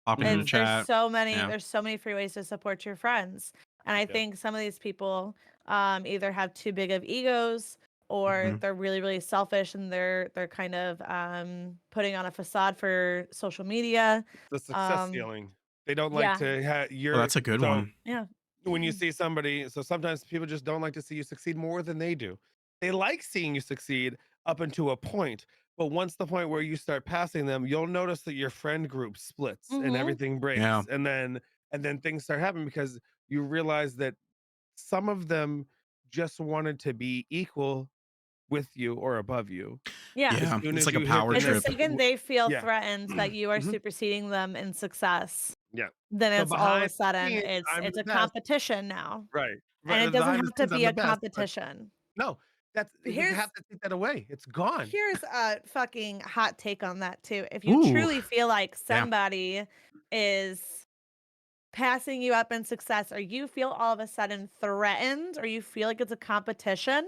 popping in the There's chat. so many Yeah. there's so many free ways to support your friends. And I think some of these people either have too big of egos or they're really, really selfish and they're kind of putting on a facade for social media. The success ceiling. They don't like Yeah. to have your Oh, that's a good one. Yeah. when you see somebody, so sometimes people just don't like to see you succeed more than they do. They like seeing you succeed up until a point, but once the point where you start passing them, you'll notice that your friend group splits and everything breaks. Yeah. And then things start happening because you realize that some of them just wanted to be equal with you or above you. Yeah. As Yeah. soon It's as like a you hit power the It's the trip. second they feel Yeah. threatened that you are superseding them in success, Yeah. then So it's all of behind a sudden the scenes, I'm it's the a best. competition now. Right. And Right. it doesn't Behind the have to scenes, I'm be the a best. But competition. no, you Here's have to take that away. It's gone. Here's a fucking hot take on that too. If you Ooh. truly feel like Yeah. somebody is passing you up in success, or you feel all of a sudden threatened, or you feel like it's a competition,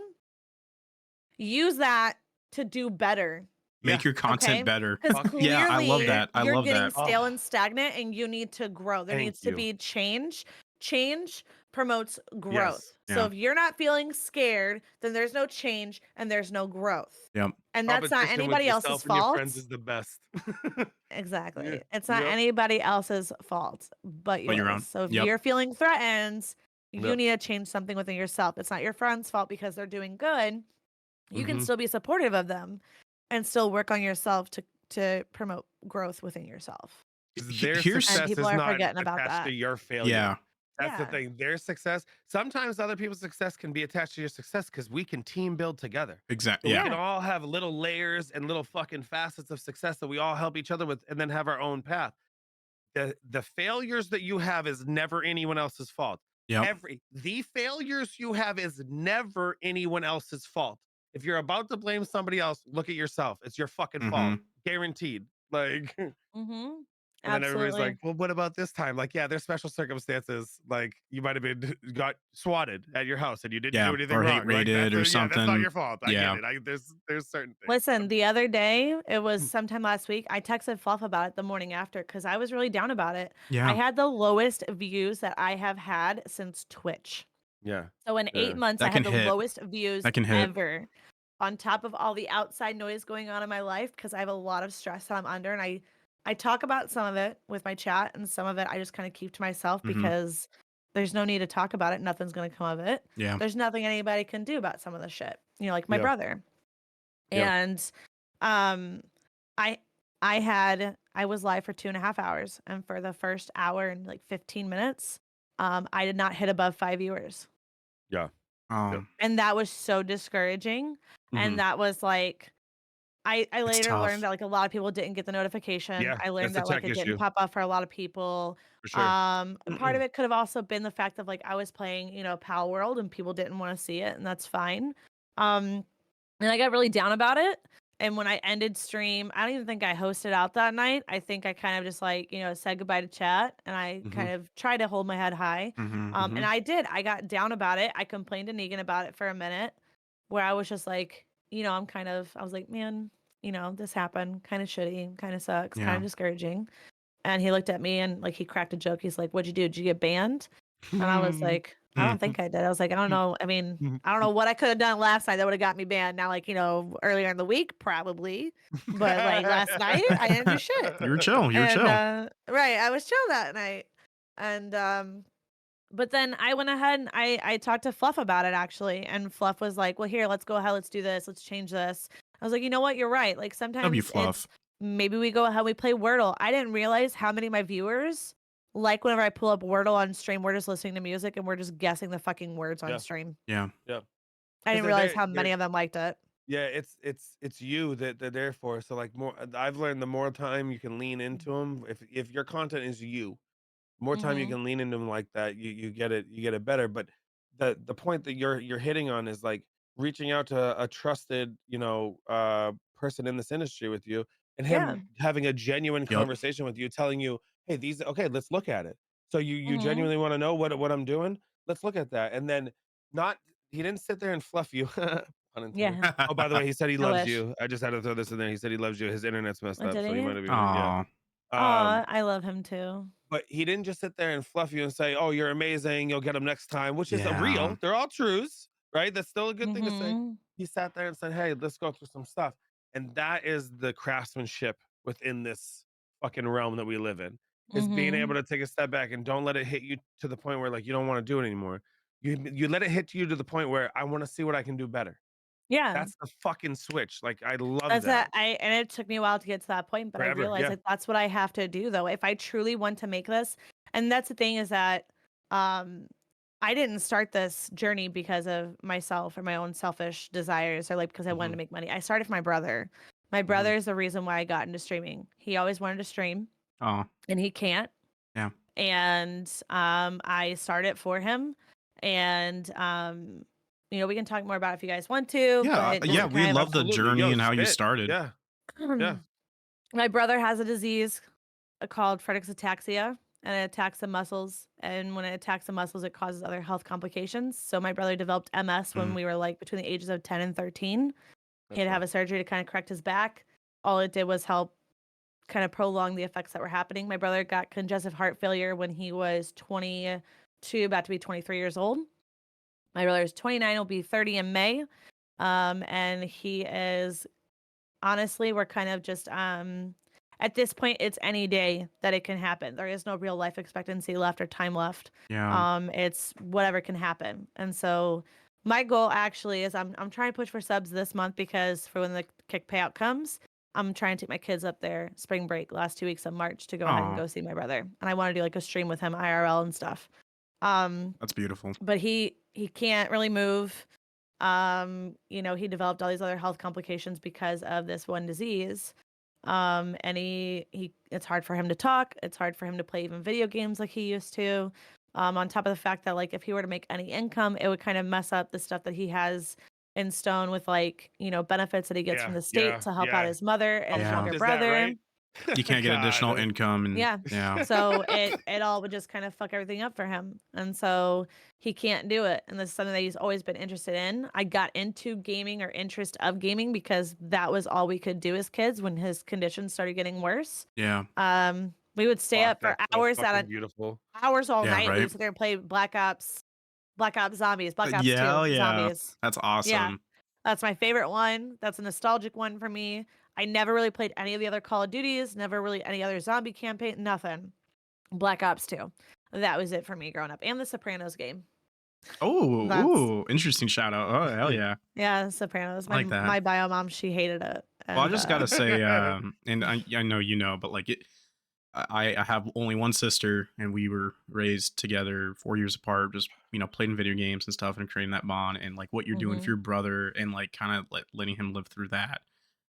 use that to do better. Make your content Okay? better. Because clearly Yeah, I love that. I you're love getting that. stale and stagnant and you need to grow. There needs to be change. Change promotes growth. Yes. So Yeah. if you're not feeling scared, then there's no change and there's no growth. Yep. And that's not Competition with anybody else's yourself and your fault. friends is the best. Exactly. Yeah. It's not Yep. anybody else's fault but But you're yours. on. So if Yep. you're feeling threatened, you Yep. need to change something within yourself. It's not your friend's fault because they're doing good. You can still be supportive of them and still work on yourself to promote growth within yourself. Their Here's success And people is are not forgetting about attached to that. your failure. Yeah. That's the Yeah. thing. Their success, sometimes other people's success can be attached to your success because we can team build together. Exactly. So Yeah. we can all have little layers and little fucking facets of success that we all help each other with and then have our own path. The failures that you have is never anyone else's fault. Yep. The failures you have is never anyone else's fault. If you're about to blame somebody else, look at yourself. It's your fucking fault. Guaranteed. Like and then everybody's Absolutely. like, well, what about this time? Like, yeah, there's special circumstances. Like you might have been got swatted at your house and you didn't do anything or wrong. hate rated or something. That's not your fault. I Yeah. get it. There's certain things. Listen, the other day, it was sometime last week, I texted Fluff about it the morning after because I was really down about it. Yeah. I had the lowest views that I have had since Twitch. Yeah. So in 8 months, That I had can the hit. lowest views That can hit. ever. On top of all the outside noise going on in my life, because I have a lot of stress that I'm under. And I talk about some of it with my chat, and some of it I just kind of keep to myself because there's no need to talk about it. Nothing's going to come of it. Yeah. There's nothing anybody can do about some of the shit, like my Yeah. brother. Yeah. And I was live for 2.5 hours, and for the first hour and like 15 minutes, I did not hit above 5 viewers. Yeah. And that was so discouraging. And that was like, I later learned that like a lot of people didn't get the notification. Yeah, I learned that's a that like tech it didn't issue. pop up for a lot of people. For sure. Part of it could have also been the fact of like I was playing, Pal World and people didn't want to see it, and that's fine. And I got really down about it. And when I ended stream, I don't even think I hosted out that night. I think I kind of just like, said goodbye to chat and I kind of tried to hold my head high. And I did. I got down about it. I complained to Negan about it for a minute where I was just like, I was like, man, this happened. Kind of shitty, kind of sucks, kind of discouraging. And he looked at me and like he cracked a joke. He's like, "What'd you do? Did you get banned?" And I was like, "I don't think I did." I was like, "I don't know. I mean, I don't know what I could have done last night that would have got me banned. Now, like, earlier in the week, probably, but like last night, I didn't do shit." You were chill. You were And chill. right, I was chill that night. And but then I went ahead and I talked to Fluff about it actually, and Fluff was like, "Well, here, let's go ahead, let's do this, let's change this." I was like, "You know what? You're right. Like W sometimes it's Fluff. maybe we go ahead, we play Wordle." I didn't realize how many of my viewers like whenever I pull up Wordle on stream, we're just listening to music and we're just guessing the fucking words on stream. Yeah. Yeah. I didn't Because realize they're how many of them liked it. yeah, it's you that they're there for. So like more, I've learned the more time you can lean into them. If your content is you, more time you Mm-hmm. can lean into them like that, you get it better. But the point that you're hitting on is like reaching out to a trusted person in this industry with you, and Yeah. him having a genuine Yep. conversation with you, telling you, hey, these okay, let's look at it. So you Mm-hmm. genuinely want to know what I'm doing? Let's look at that. And then not he didn't sit there and fluff you. Pun intended. Yeah. Oh, by the way, he said he I loves wish. you. I just had to throw this in there. He said he loves you. His internet's messed What up, did so he he? might have been yeah. Aw. Um, I love him too. but he didn't just sit there and fluff you and say, "Oh, you're amazing. You'll get them next time," which is a Yeah. real. They're all truths, right? That's still a good thing to say. Mm-hmm. He sat there and said, "Hey, let's go through some stuff," and that is the craftsmanship within this fucking realm that we live in. Is being Mm-hmm. able to take a step back and don't let it hit you to the point where like you don't want to do it anymore. You let it hit you to the point where I want to see what I can do better. Yeah. That's the fucking switch. Like I love That's that. that. And it took me a while to get to that point, but I Forever. realized Yeah. like that's what I have to do though. If I truly want to make this, and that's the thing is that um I didn't start this journey because of myself or my own selfish desires or like because I wanted to Mhm. make money. I started for my brother. My brother Mhm. is the reason why I got into streaming. He always wanted to stream Oh. and he can't. Yeah. And I started for him. And we can talk more about it if you guys want to, Yeah. but just Yeah. to We kind love the Absolutely. journey Yo, and how you spit. started. Yeah. of Yeah. my brother has a disease called Friedreich's ataxia, and it attacks the muscles. And when it attacks the muscles, it causes other health complications. So my brother developed MS when Mm. we were like between the ages of 10 and 13. He had That's to have rough. a surgery to kind of correct his back. All it did was help kind of prolong the effects that were happening. My brother got congestive heart failure when he was 22, about to be 23 years old. My brother is 29, will be 30 in May. And he is honestly, we're kind of just at this point it's any day that it can happen. There is no real life expectancy left or time left. Yeah. It's whatever can happen. And so my goal actually is I'm trying to push for subs this month because for when the kick payout comes, I'm trying to take my kids up there spring break last 2 weeks of March to go ahead and Aw. go see my brother. And I want to do like a stream with him IRL and stuff. That's beautiful. But he can't really move. He developed all these other health complications because of this one disease. And he it's hard for him to talk. It's hard for him to play even video games like he used to. On top of the fact that like if he were to make any income, it would kind of mess up the stuff that he has in stone with like, benefits that he gets from Yeah. the state Yeah. to help out Yeah. his mother and How his Yeah. younger fucked is that, brother. right? You can't get additional God. income and Yeah. yeah. So it all would just kind of fuck everything up for him. And so he can't do it. And this is something that he's always been interested in. I got into gaming or interest of gaming because that was all we could do as kids when his conditions started getting worse. Yeah. We would stay Fuck, up for that's so hours fucking beautiful. hours all Yeah, night. We right? would sit there and play Black Ops Zombies, Black Ops Yeah, 2 oh yeah. Zombies. That's Yeah. awesome. That's my favorite one. That's a nostalgic one for me. I never really played any of the other Call of Duties, never really any other zombie campaign, nothing. Black Ops 2. That was it for me growing up. And the Sopranos game. Oh, That's ooh, interesting shout out. Oh, hell yeah. yeah, Sopranos. I like that. My bio mom, she hated it. Well, I And just gotta say, and I know you know, but like I have only one sister, and we were raised together 4 years apart. Just playing video games and stuff, and creating that bond, and like what you're doing for mhm. your brother, and like kind of like letting him live through that.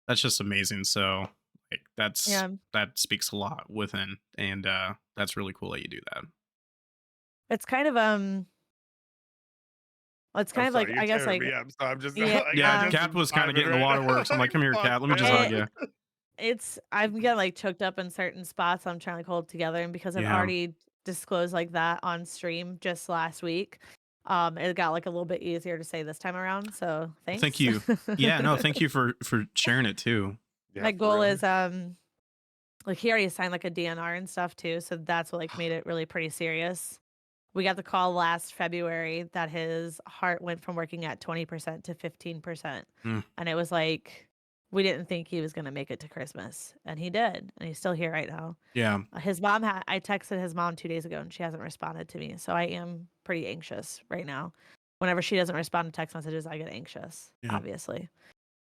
That's just amazing. So like Yeah. that speaks a lot within, and that's really cool that you do that. It's kind of it's I'm kind of like, sorry, you're I guess, tearing like, me up. So I'm just yeah, like I'm Yeah, just Cap was kind of vibing getting the right now. waterworks. I'm like, come here, Fuck, Cap. Let me just hug man. you. I'm getting like choked up in certain spots. I'm trying to hold together, and because I've Yeah. already disclosed like that on stream just last week, it got like a little bit easier to say this time around. So thanks. Thank you. Yeah, no, thank you for sharing it too. Yeah, My for goal real. is like he already signed like a DNR and stuff too, so that's what like made it really pretty serious. We got the call last February that his heart went from working at 20% to 15%. Mm. And it was like, we didn't think he was going to make it to Christmas. And he did. And he's still here right now. Yeah. His mom, I texted his mom 2 days ago and she hasn't responded to me. So I am pretty anxious right now. Whenever she doesn't respond to text messages, I get anxious, obviously.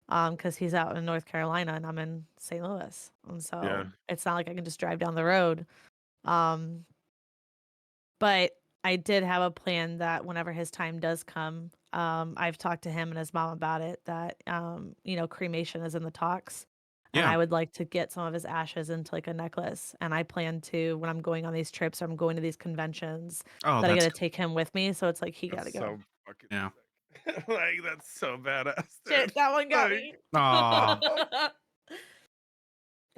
Because he's out in North Carolina and I'm in St. Louis. And so it's not like I can just drive down the road. But I did have a plan that whenever his time does come, I've talked to him and his mom about it, that, cremation is in the talks. And I would like to get some of his ashes into like a necklace. And I plan to, when I'm going on these trips or I'm going to these conventions, Oh, that I got that's to take him with me. So it's like, he got to That's go. so fucking yeah. sick. Like that's so badass. Shit, Dude. that one got Like, me. Aw.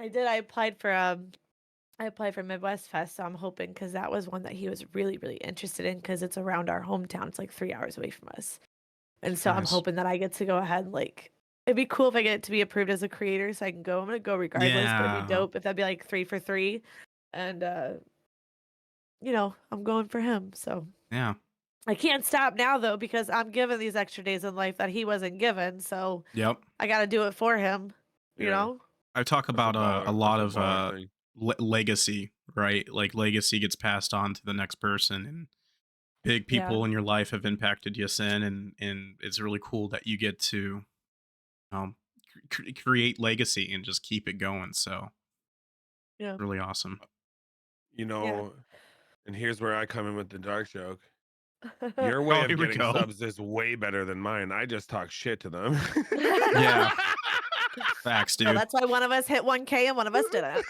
I did. I applied for Midwest Fest, so I'm hoping, because that was one that he was really, really interested in, because it's around our hometown. It's like 3 hours away from us. And so I'm Nice. hoping that I get to go ahead. Like, it'd be cool if I get it to be approved as a creator so I can go. I'm going to go regardless, but it'd be Yeah. dope if that'd be like 3 for 3. And, I'm going for him. So Yeah. I can't stop now, though, because I'm given these extra days in life that he wasn't given. So Yep. I got to do it for him, you know? I talk about a lot of thing. legacy, right? Like legacy gets passed on to the next person, and big people in your life have impacted you sin, and it's really cool that you get to create legacy and just keep it going. So Yeah. really awesome. You Yeah. know, and here's where I come in with the dark joke. Your way Oh, of here we getting go. subs is way better than mine. I just talk shit to them. Yeah. Facts, So dude. that's why one of us hit 1K and one of us didn't.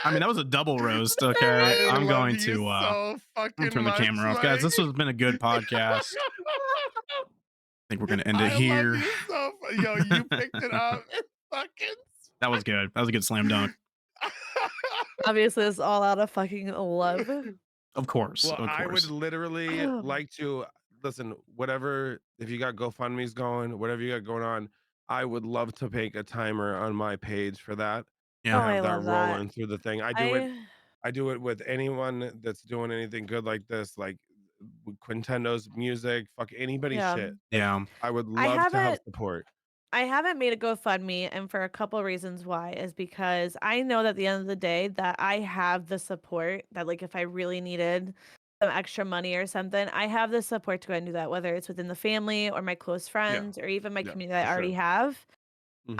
I mean, that was a double roast. Okay, I I'm love going you to so fucking turn the much, camera off, guys. This has been a good podcast. I think we're gonna end it I here. love you so yo, you picked it up. Fucking That was good. That was a good slam dunk. Obviously, it's all out of fucking love. Of course. Well, Of I would course. literally like to listen, whatever, if you got GoFundMe's going, whatever you got going on, I would love to make a timer on my page for that. Yeah. Oh, Have I that love that. rolling through the thing. I do it with anyone that's doing anything good like this, like with Quintendo's music, fuck anybody's Yeah. shit. Like, Yeah. I would I love to help haven't support. I haven't made a GoFundMe, and for a couple of reasons why is because I know that at the end of the day that I have the support that, like, if I really needed some extra money or something, I have the support to go and do that, whether it's within the family or my close friends or even my community that I for already sure. have.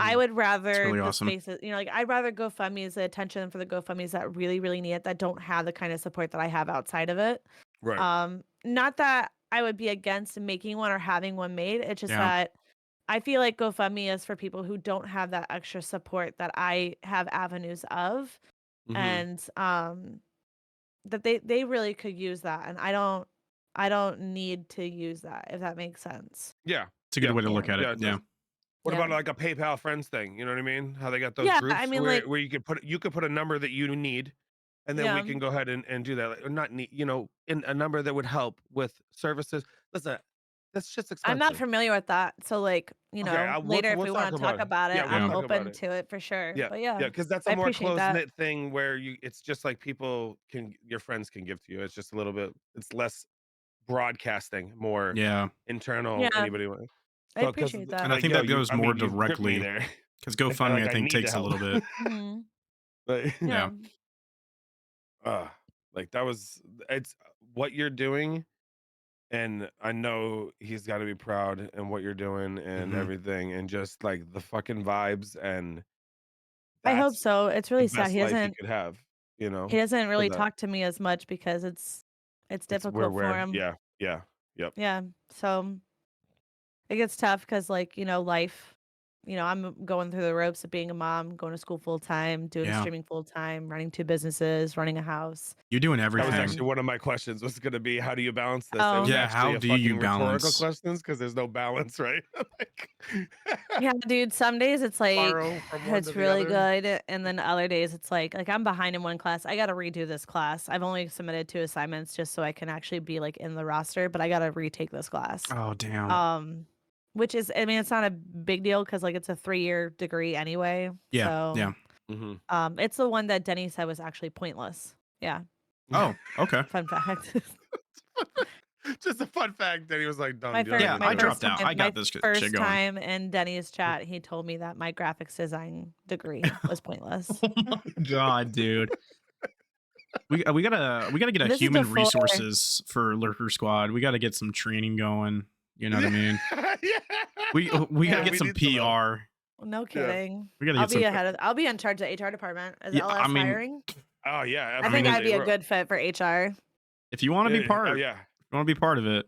I would rather really the awesome. spaces, like, I'd rather GoFundMe's the attention for the GoFundMe's that really, really need it, that don't have the kind of support that I have outside of it. Right. Not that I would be against making one or having one made. It's just Yeah. that I feel like GoFundMe is for people who don't have that extra support that I have avenues of, and that they really could use that, and I don't need to use that, if that makes sense. Yeah. It's a good way to look Yeah. at it. Yeah, it Yeah. does. What Yeah. about like a PayPal friends thing? You know what I mean? How they got those Yeah, groups I mean, where like, you could put a number that you need, and then we yeah. can go ahead and do that. Like, or not need, in a number that would help with services. Listen, that's just I'm not expensive. familiar with that, so, like, Okay, later if we'll we talk wanna talk about it. about it, Yeah, we'll I'm talk about open it. to it for sure, Yeah, but yeah, yeah, because that's I a more appreciate close that. knit thing where it's just like your friends can give to you. It's just a little bit, it's less broadcasting, more Yeah. internal. Yeah, Anybody, I so because appreciate that. And I like think yo, that goes I more mean, you gripped me directly there. because Like I, GoFundMe, like I I think, need the takes a help. little bit. Mhm. Like, Yeah. Yeah. like that was it's what you're doing, and I know he's got to be proud in what you're doing and Mhm. everything, and just like the fucking vibes, and I hope that's so. It's the really sad. best life you could have, He doesn't for really that. talk to me as much because it's It's where difficult for we're him. yeah, yep. Yeah. So it gets tough because, like, life I'm going through the ropes of being a mom, going to school full time, doing streaming full time, running 2 businesses, running a house. You're doing That was everything. actually one of my questions was going to be, how do you balance this? It Oh. was Yeah, actually how a do you fucking rhetorical balance? questions because there's no balance, right? Like, Yeah, dude, some days it's like borrow from one to it's the really other. good, and then other days it's like I'm behind in one class. I got to redo this class. I've only submitted 2 assignments just so I can actually be like in the roster, but I got to retake this class. Oh, damn. Which is, I mean, it's not a big deal because like it's a 3-year degree anyway. Yeah, So, yeah. it's the one that Denny said was actually pointless. Yeah. Oh, okay. Fun fact. Just a fun fact that he was like, done. My first, Yeah, my I first dropped out. time, I got my this shit first going. time in Denny's chat, he told me that my graphics design degree was pointless. Oh my god, dude. We gotta get a This is human before- resources for Lurker Squad. We gotta get some training going. You know what I mean? Yeah. We gotta get we some need some help. PR. No kidding. We gotta I'll get be some. ahead of. I'll be in charge of the HR department. Is Yeah, LS I mean, hiring? Oh yeah, I think I'd be a absolutely. good fit for HR. If you want to be part, Oh yeah. if you want to be part of it.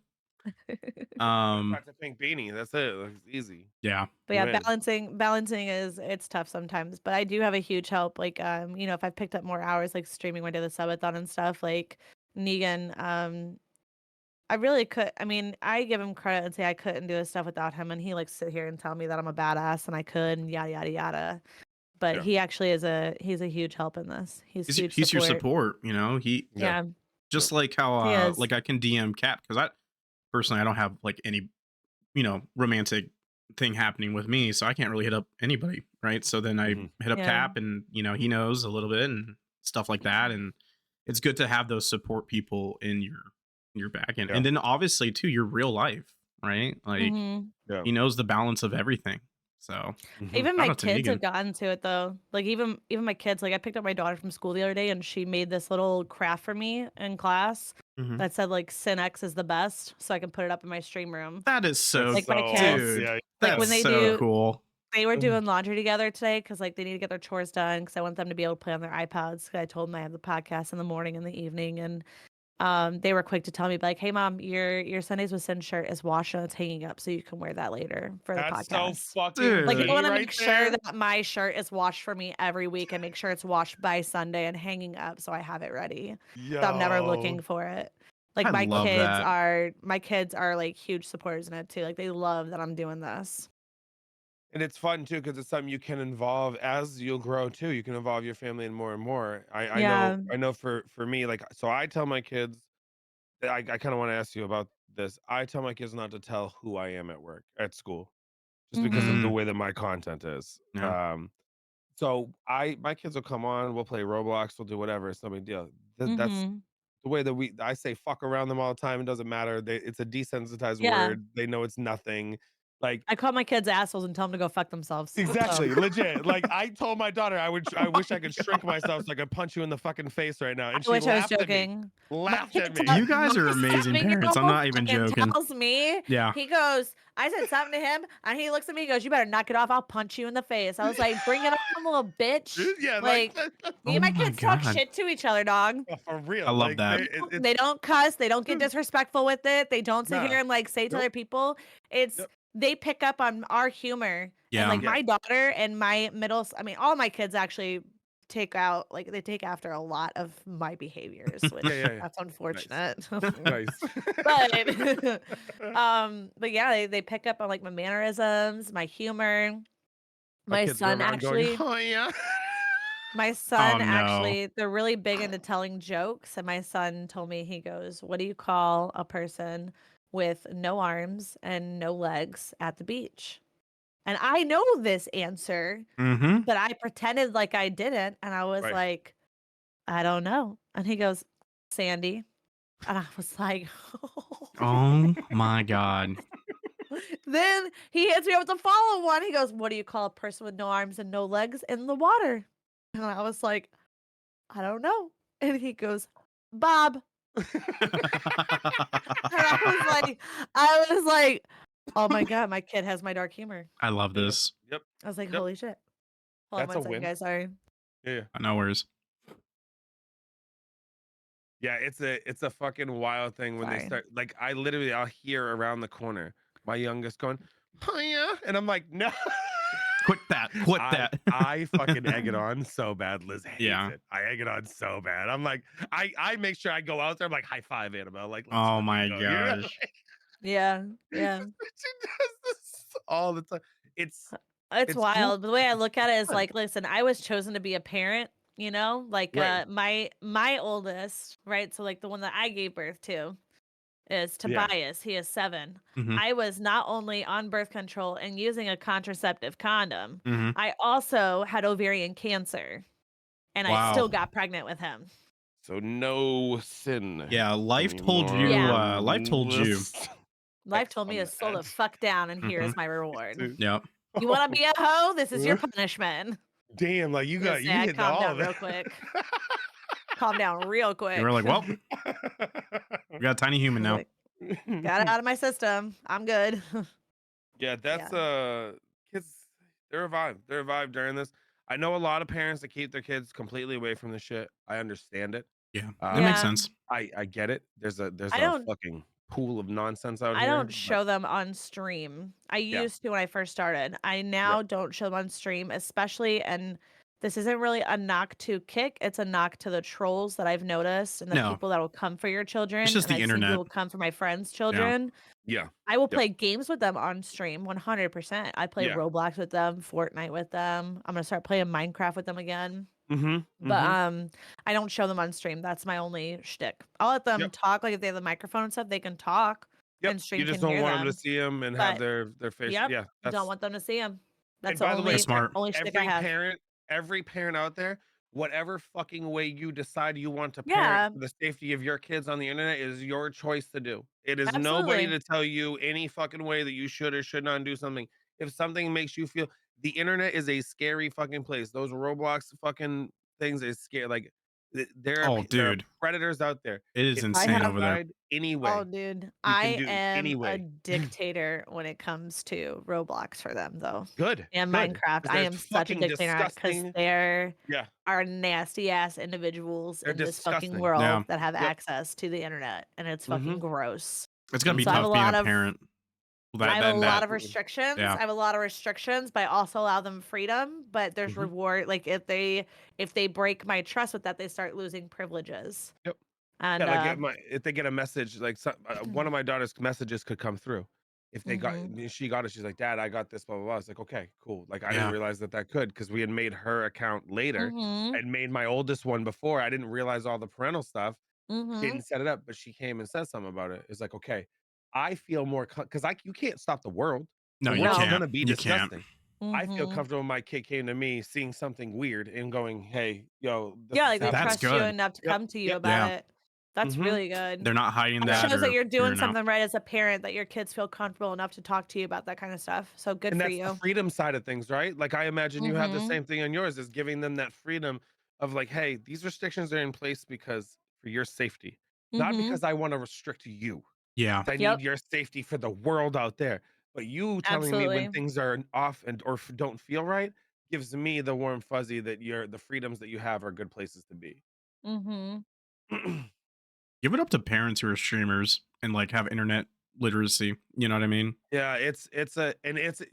Talk to Pink Beanie. That's it. It's easy. Yeah. But yeah, Man. balancing it's tough sometimes. But I do have a huge help. Like if I've picked up more hours like streaming when I do the subathon and stuff, like Negan, I really could. I mean, I give him credit and say I couldn't do this stuff without him, and he like sit here and tell me that I'm a badass and I could and yada yada yada. But he actually he's a huge help in this. He's your support. You know, yeah. Just like how like I can DM Cap because I personally I don't have like any romantic thing happening with me, so I can't really hit up anybody, right? So then I hit up Cap, and he knows a little bit and stuff like that, and it's good to have those support people in your back end. And then obviously too your real life, right? Like he knows the balance of everything. So even my kids have gotten to it though. Like even my kids, like I picked up my daughter from school the other day and she made this little craft for me in class that said like Sin X is the best, so I can put it up in my stream room. That is so like my kids, dude. like That's when they so cool. They were doing laundry together today because like they need to get their chores done because I want them to be able to play on their iPods. I told them I have the podcast in the morning and the evening, and they were quick to tell me like, "Hey mom, your Sundays with Sin shirt is washed and it's hanging up, so you can wear that later for the podcast." That's so fucking like I want to right make sure that my shirt is washed for me every week and make sure it's washed by Sunday and hanging up so I have it ready. So I'm never looking for it. Like my kids are like huge supporters in it too. Like they love that I'm doing this. And it's fun too because it's something you can involve as you'll grow too. You can involve your family in more and more. I know for me, like, so I tell my kids, I kind of want to ask you about this. I tell my kids not to tell who I am at school, just because of the way that my content is. So my kids will come on, we'll play Roblox, we'll do whatever. It's no big deal. That's the way that I say fuck around them all the time. It doesn't matter. It's a desensitized word. They know it's nothing. Like I call my kids assholes and tell them to go fuck themselves. Exactly, legit. Like I told my daughter, I wish I could shrink myself so I could punch you in the fucking face right now. And she laughed at me. Laughed at me. You guys are amazing parents. I'm not even joking. Tells me, yeah. He goes, I said something to him, and he looks at me. He goes, "You better knock it off. I'll punch you in the face." I was like, "Bring it on, little bitch." Yeah, like me and my kids talk shit to each other, dog. For real, I love that. They don't cuss. They don't get disrespectful with it. They don't sit here and like say to other people. It's they pick up on our humor. Yeah. And like my daughter and my all my kids actually take after a lot of my behaviors, which that's unfortunate. Nice. But yeah, they pick up on like my mannerisms, my humor. My son actually my son actually, they're really big into telling jokes. And my son told me, he goes, "What do you call a person with no arms and no legs at the beach?" And I know this answer, but I pretended like I didn't. And I was like, "I don't know." And he goes, "Sandy." And I was like, oh my God. Then he hits me up with the follow one. He goes, "What do you call a person with no arms and no legs in the water?" And I was like, "I don't know." And he goes, "Bob." And I was like, oh my God, my kid has my dark humor. I love this. Yep. I was like, holy shit. Hold on That's one second, guys. Sorry. Yeah. No worries. Yeah, it's a fucking wild thing when they start. Like I'll hear around the corner my youngest going, "Oh yeah," and I'm like, "No." Quit that. Quit that. I fucking egg it on so bad. Liz hates Yeah. it. I egg it on so bad. I'm like, I make sure I go out there. I'm like, high five, Annabelle. Like, let's Oh fucking my go. You know? gosh. Yeah. Yeah. She does this all the time. It's It's cool. wild. The way I look at it is like, listen, I was chosen to be a parent, you know, like Right. my oldest, right? So like the one that I gave birth to is Yeah. Tobias. He is 7. Mhm. I was not only on birth control and using a contraceptive condom, Mhm. I also had ovarian cancer, and I still Wow. got pregnant with him. So no sin. Yeah, life told you. Yeah. Life told you. Life told me to slow the fuck down, and here is Mhm. my reward. Yep. You want to be a hoe? This is your punishment. Damn, like you Just got say, you I hit calmed all down of it. real quick. Calm down real quick. You were like, well, we got a tiny human now. Like, got it out of my system. I'm good. Yeah, that's kids. They revive. They revive during this. I know a lot of parents that keep their kids completely away from the shit. I understand it. Yeah, that makes Yeah. sense. I get it. There's a I don't fucking pool of nonsense out I here. don't But show them on stream. I yeah, used to when I first started. I yeah, now don't show them on stream, especially, and this isn't really a knock to Kick. It's a knock to the trolls that I've noticed and the No, people that will come for your children. it's just And the I've seen internet. people come for my friends' Yeah. children. yeah, I will yep, play games with them on stream 100%. I play yeah. Roblox with them, Fortnite with them. I'm gonna start playing Minecraft with them again. Mm-hmm. But Mm-hmm. I don't show them on stream. That's my only shtick. I'll let them Yep. talk, like if they have the microphone and stuff, they can talk Yep. and You stream just can don't hear want them to them. see them and have But their face. yep, Yeah, don't that's. want them to see them. That's And the by the way, That's smart. only shtick I have. every parent out there, whatever fucking way you decide you want to parent Yeah, for the safety of your kids on the internet is your choice to do. It is nobody absolutely. to tell you any fucking way that you should or should not do something. If something makes you feel the internet is a scary fucking place. Those Roblox fucking things is scary. Like Oh, there are dude, predators out there. it is If I you insane have over there. decide Oh, anyway, dude, you can I do am a anyway. dictator when it comes to Roblox for them, though. Good, And good. Minecraft, 'Cause I there's am such a fucking dictator because disgusting. there Yeah, are nasty ass individuals they're in this fucking disgusting. world Yeah, that have Yep. access to the internet, and it's Mm-hmm. fucking gross. it's gonna be So I have a tough being lot a of parent. Yeah, I have a lot of absolutely. restrictions. Yeah. I have a lot of restrictions, but I also allow them freedom. But there's Mhm. reward. Like if they break my trust with that, they start losing privileges. Yep. And Yeah, like if they get a message, like one of my daughter's messages could come through. If they got, mhm, she got it. She's like, "Dad, I got this." Blah blah blah. It's like, okay, cool. Like I didn't Yeah. realize that could because we had made her account later. mhm, I'd made my oldest one before. I didn't realize all the parental stuff. mhm. Didn't set it up, but she came and said something about it. It's like, okay, I feel more because you can't stop the world. No, The you world's No. can't. gonna be You can't. disgusting. I feel Mhm. comfortable when my kid came to me seeing something weird and going, "Hey, yo, this Yeah, is like they That's happening." trust you good. enough to Yep, come to you yep. about Yeah. it. That's Mhm. really good. They're not hiding That Yeah. that shows that or you're doing figuring out. something right as a parent, that your kids feel comfortable enough to talk to you about that kind of stuff. So good And for that's the you. freedom side of things, right? Like, I imagine you have the Mhm. same thing on yours, is giving them that freedom of like, "Hey, these restrictions are in place because for your safety, not Mhm. because I wanna restrict you. Yeah. I Yep. need your safety for the world out there." But you telling me when Absolutely. things are off and or don't feel right gives me the warm fuzzy that the freedoms that you have are good places to be. Mhm. Give it up to parents who are streamers and like have internet literacy. You know what I mean? Yeah, it's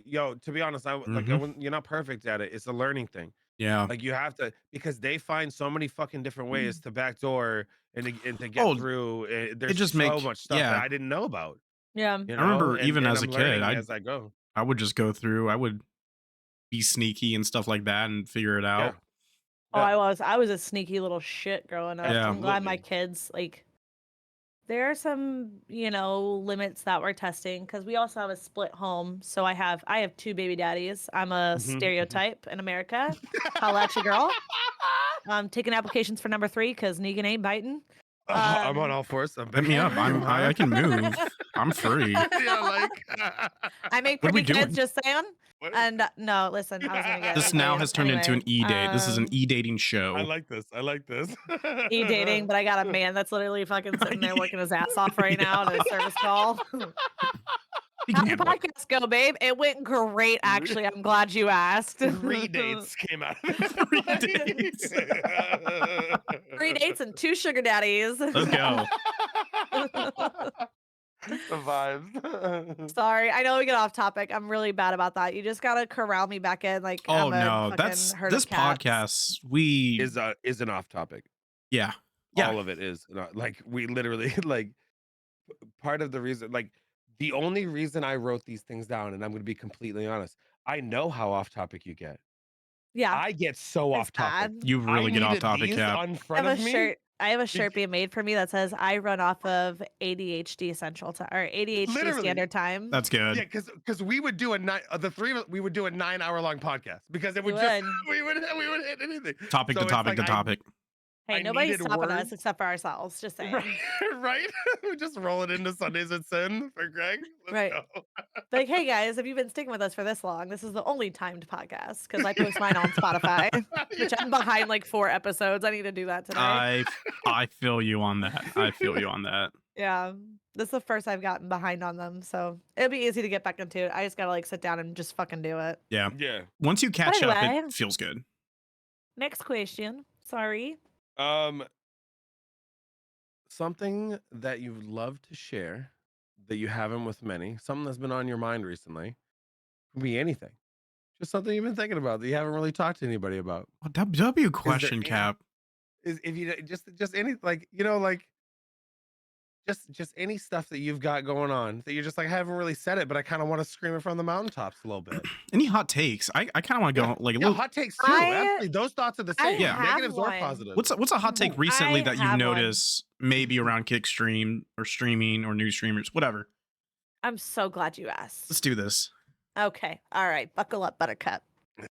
yo, to be honest, I Mm-hmm. wouldn't, you're not perfect at it. It's a learning thing. Yeah. Like you have to because they find so many fucking different ways to backdoor and to get Oh, through. it There's just so make much stuff that yeah. I didn't know about, Yeah. you I know, remember even and as a I'm kid, learning as I go. I would just go through. I would be sneaky and stuff like that and figure it Yeah, out. Oh, yeah, I was a sneaky little shit growing up. Yeah. I'm glad my absolutely. kids like there are some, limits that we're testing because we also have a split home. So I have two baby daddies. I'm a Mhm, mhm. stereotype in America. Holla at your girl. I'm taking applications for number 3 because Negan ain't biting. I'm on Um, all fours. Hit me up. I'm I high. can move. I'm free. Yeah, like I make What are we pretty kids, doing? just saying. what? And no, listen, I was gonna get This like now way has turned into anyway. an e-date. This is an e-dating I show. like this. I like this. E-dating, but I got a man that's literally fucking sitting there working his ass off right Yeah. now on a service call. He can How'd your handle it. podcast go, babe? It went great, actually. I'm glad you asked. 3 dates came out of 3 days. it. 3 dates and 2 sugar daddies. Let's go. The vibes. Sorry, I know we get off topic. I'm really bad about that. You just gotta corral me back in, like Oh I'm a no, fucking that's herd this of cats. podcast. We Is an off topic. yeah. All of it is like we literally like part of the reason, like the only reason I wrote these things down, and I'm going to be completely honest, I know how off topic you get. Yeah, I get so it's off topic. bad. You I really get off needed topic, these Cap. on I front have of a me. shirt. I have a shirt being made for me that says I run off of ADHD Central Time or ADHD Literally. Standard Time. That's good. Yeah, because we would do the three of us, we would do a 9-hour long podcast because it would We just would. we would hit anything. Topic So to it's topic like to topic. Hey, I nobody's needed stopping us words. except for ourselves. Just saying. Right? We just roll it into Sundays at Sin for Greg. Let's go. Like, hey guys, if you've been sticking with us for this long, this is the only timed podcast because I post mine on Spotify, which I'm behind like 4 episodes. I need to do that today. I feel you on that. I feel you on that. Yeah, this is the first I've gotten behind on them, so it'll be easy to get back into it. I just gotta like sit down and just fucking do it. Yeah. Yeah. Once you catch up, Anyway. it feels good. Next question. Sorry. Something that you'd love to share that you haven't with many, something that's been on your mind recently, could be anything. Just something you've been thinking about that you haven't really talked to anybody about. That'd be a question, Cap. Is if you just any like like just any stuff that you've got going on that you're just like I haven't really said it, but I kind of want to scream it from the mountaintops a little bit. Any hot takes? I kind of want to go like hot takes too. Actually, those thoughts are the same. Yeah. Negatives or positives. What's a hot take recently that you've have noticed maybe around kick stream or streaming or new streamers, whatever? I'm so glad you asked. Let's do this. Okay. All right. Buckle up, Buttercup. I'm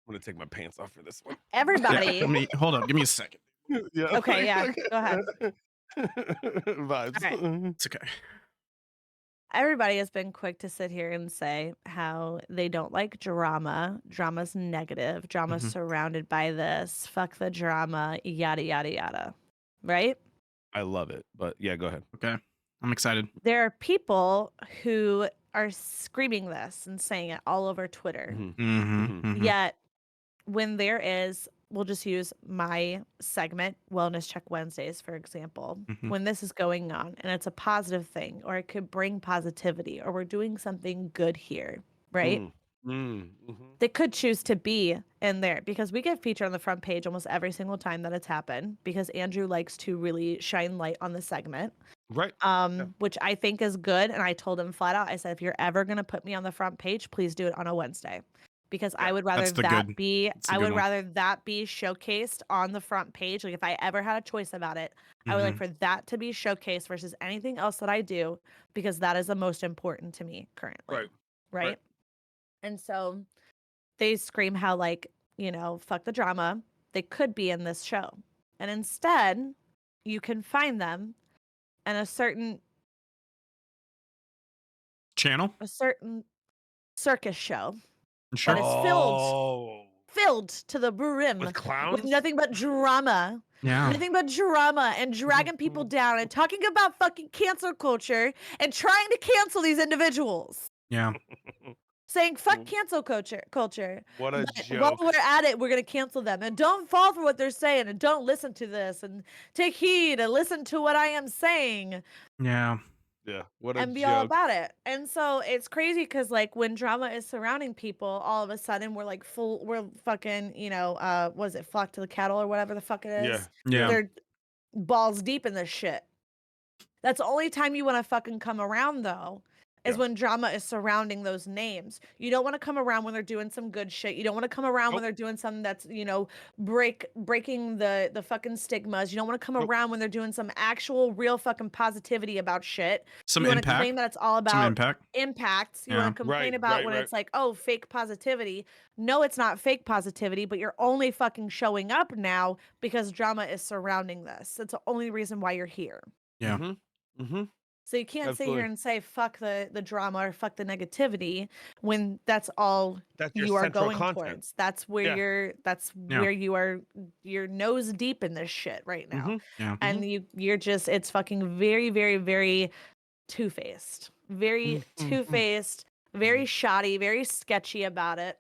gonna take my pants off for this one. Everybody. Yeah, hold up. Give me a second. Yeah. Okay. Yeah. Go ahead. Vibes. All right. It's okay. Everybody has been quick to sit here and say how they don't like drama. Drama's negative. Drama's surrounded by this. Fuck the drama. Yada, yada, yada. Right? I love it. But yeah, go ahead. Okay. I'm excited. There are people who are screaming this and saying it all over Twitter. Yet, when there is, we'll just use my segment, Wellness Check Wednesdays, for example. When this is going on and it's a positive thing, or it could bring positivity, or we're doing something good here, right? They could choose to be in there because we get featured on the front page almost every single time that it's happened because Andrew likes to really shine light on the segment. Right. Which I think is good. And I told him flat out, I said, if you're ever going to put me on the front page, please do it on a Wednesday. Because I would rather that be showcased on the front page. Like if I ever had a choice about it, I would like for that to be showcased versus anything else that I do, because that is the most important to me currently. Right. And so they scream how like, fuck the drama. They could be in this show. And instead, you can find them in a certain channel, a certain circus show. Sure. That is filled to the brim with clowns, with nothing but drama. Yeah. Nothing but drama and dragging people down and talking about fucking cancel culture and trying to cancel these individuals. Yeah. Saying fuck cancel culture. What a joke. While we're at it, we're gonna cancel them and don't fall for what they're saying and don't listen to this and take heed and listen to what I am saying. Yeah. Yeah. What a and be joke. all about it. And so it's crazy because like when drama is surrounding people, all of a sudden we're like we're fucking, was it flock to the cattle or whatever the fuck it is? Yeah. They're balls deep in this shit. That's the only time you want to fucking come around though. Is when drama is surrounding those names. You don't want to come around when they're doing some good shit. You don't want to come around when they're doing something that's, breaking the fucking stigmas. You don't want to come around when they're doing some actual real fucking positivity about shit. Some you want impact. to complain that it's all about impacts. You want to complain about when it's like, oh, fake positivity. No, it's not fake positivity, but you're only fucking showing up now because drama is surrounding this. That's the only reason why you're here. Yeah. So you can't sit here and say fuck the drama or fuck the negativity when that's all you are going towards. That's where where you're nose deep in this shit right now. And you're just it's fucking very, very, very two-faced. Very two-faced, very shoddy, very sketchy about it.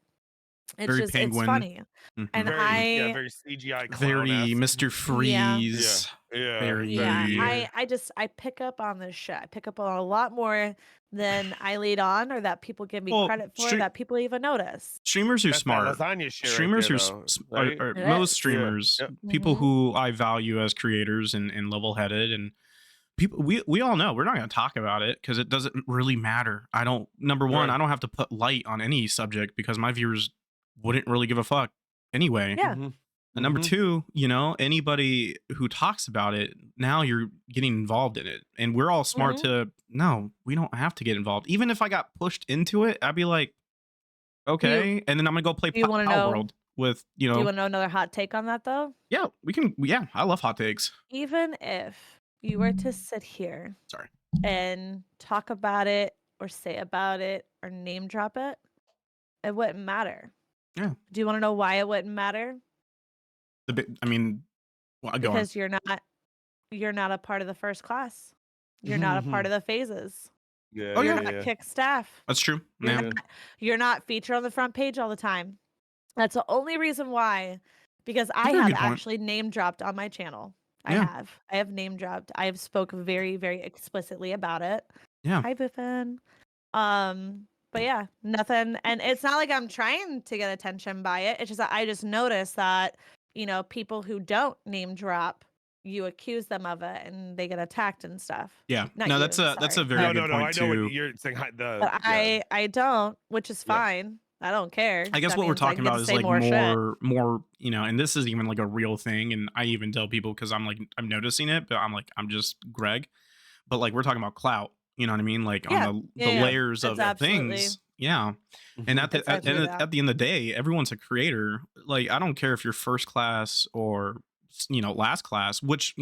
It's Very just it's penguin. funny. And Mhm. Very, yeah, very CGI Very clown-esque. Mr. Yeah. Yeah, Freeze. yeah, very, Yeah, Very yeah. I pick up on this shit. I pick up on a lot more than I lead on or that people give me well, credit for that people even notice. streamers are That's that smart. lasagna shit right Streamers there, are, though, right? are It most is. Yeah, streamers, yep. people Mhm. who I value as creators and level-headed, and people we all know we're not going to talk about it because it doesn't really matter. I don't number one, Right. I don't have to put light on any subject because my viewers wouldn't really give a fuck anyway. Yeah. Mhm. And number Mhm. two, anybody who talks about it, now you're getting involved in it. And we're all smart Mhm. to no, we don't have to get involved. Even if I got pushed into it, I'd be like, Do you okay. And then I'm gonna go play do you wanna Power know World with, do you wanna know another hot take on that though? yeah, yeah, I love hot takes. Even if you were to sit here Sorry. and talk about it or say about it or name drop it, it wouldn't matter. Yeah. Do you wanna know why it wouldn't matter? I mean, well, go on. Because you're not a part of the first class. You're not a part of the phases. Yeah, Oh You're yeah, yeah, not yeah. kick staff. that's true. You're Yeah. not Yeah. you're not featured on the front page all the time. That's the only reason why, because That's I a very have good point. actually name dropped on my channel. I Yeah. have. I have name dropped. I have spoke very, very explicitly about it. Yeah. Hi, Biffin. But yeah, nothing. And it's not like I'm trying to get attention by it. It's just that I just noticed that, people who don't name drop, you accuse them of it and they get attacked and stuff. Yeah. Not No, you, that's a sorry. very No, But no, good no. point I know what too. you're saying. but Yeah, I don't, which is yeah. fine. I don't care. I guess That what we're means I talking can get about to is say like more shit. more, and this is even like a real thing. And I even tell people because I'm noticing it, but I'm like, I'm just Greg. But like we're talking about clout, you know what I mean? Like on Yeah. the Yeah, yeah. layers It's of absolutely things. Yeah. And Mhm. at it's the actually that. at the end of the day, everyone's a creator. Like I don't care if you're first class or last class, which,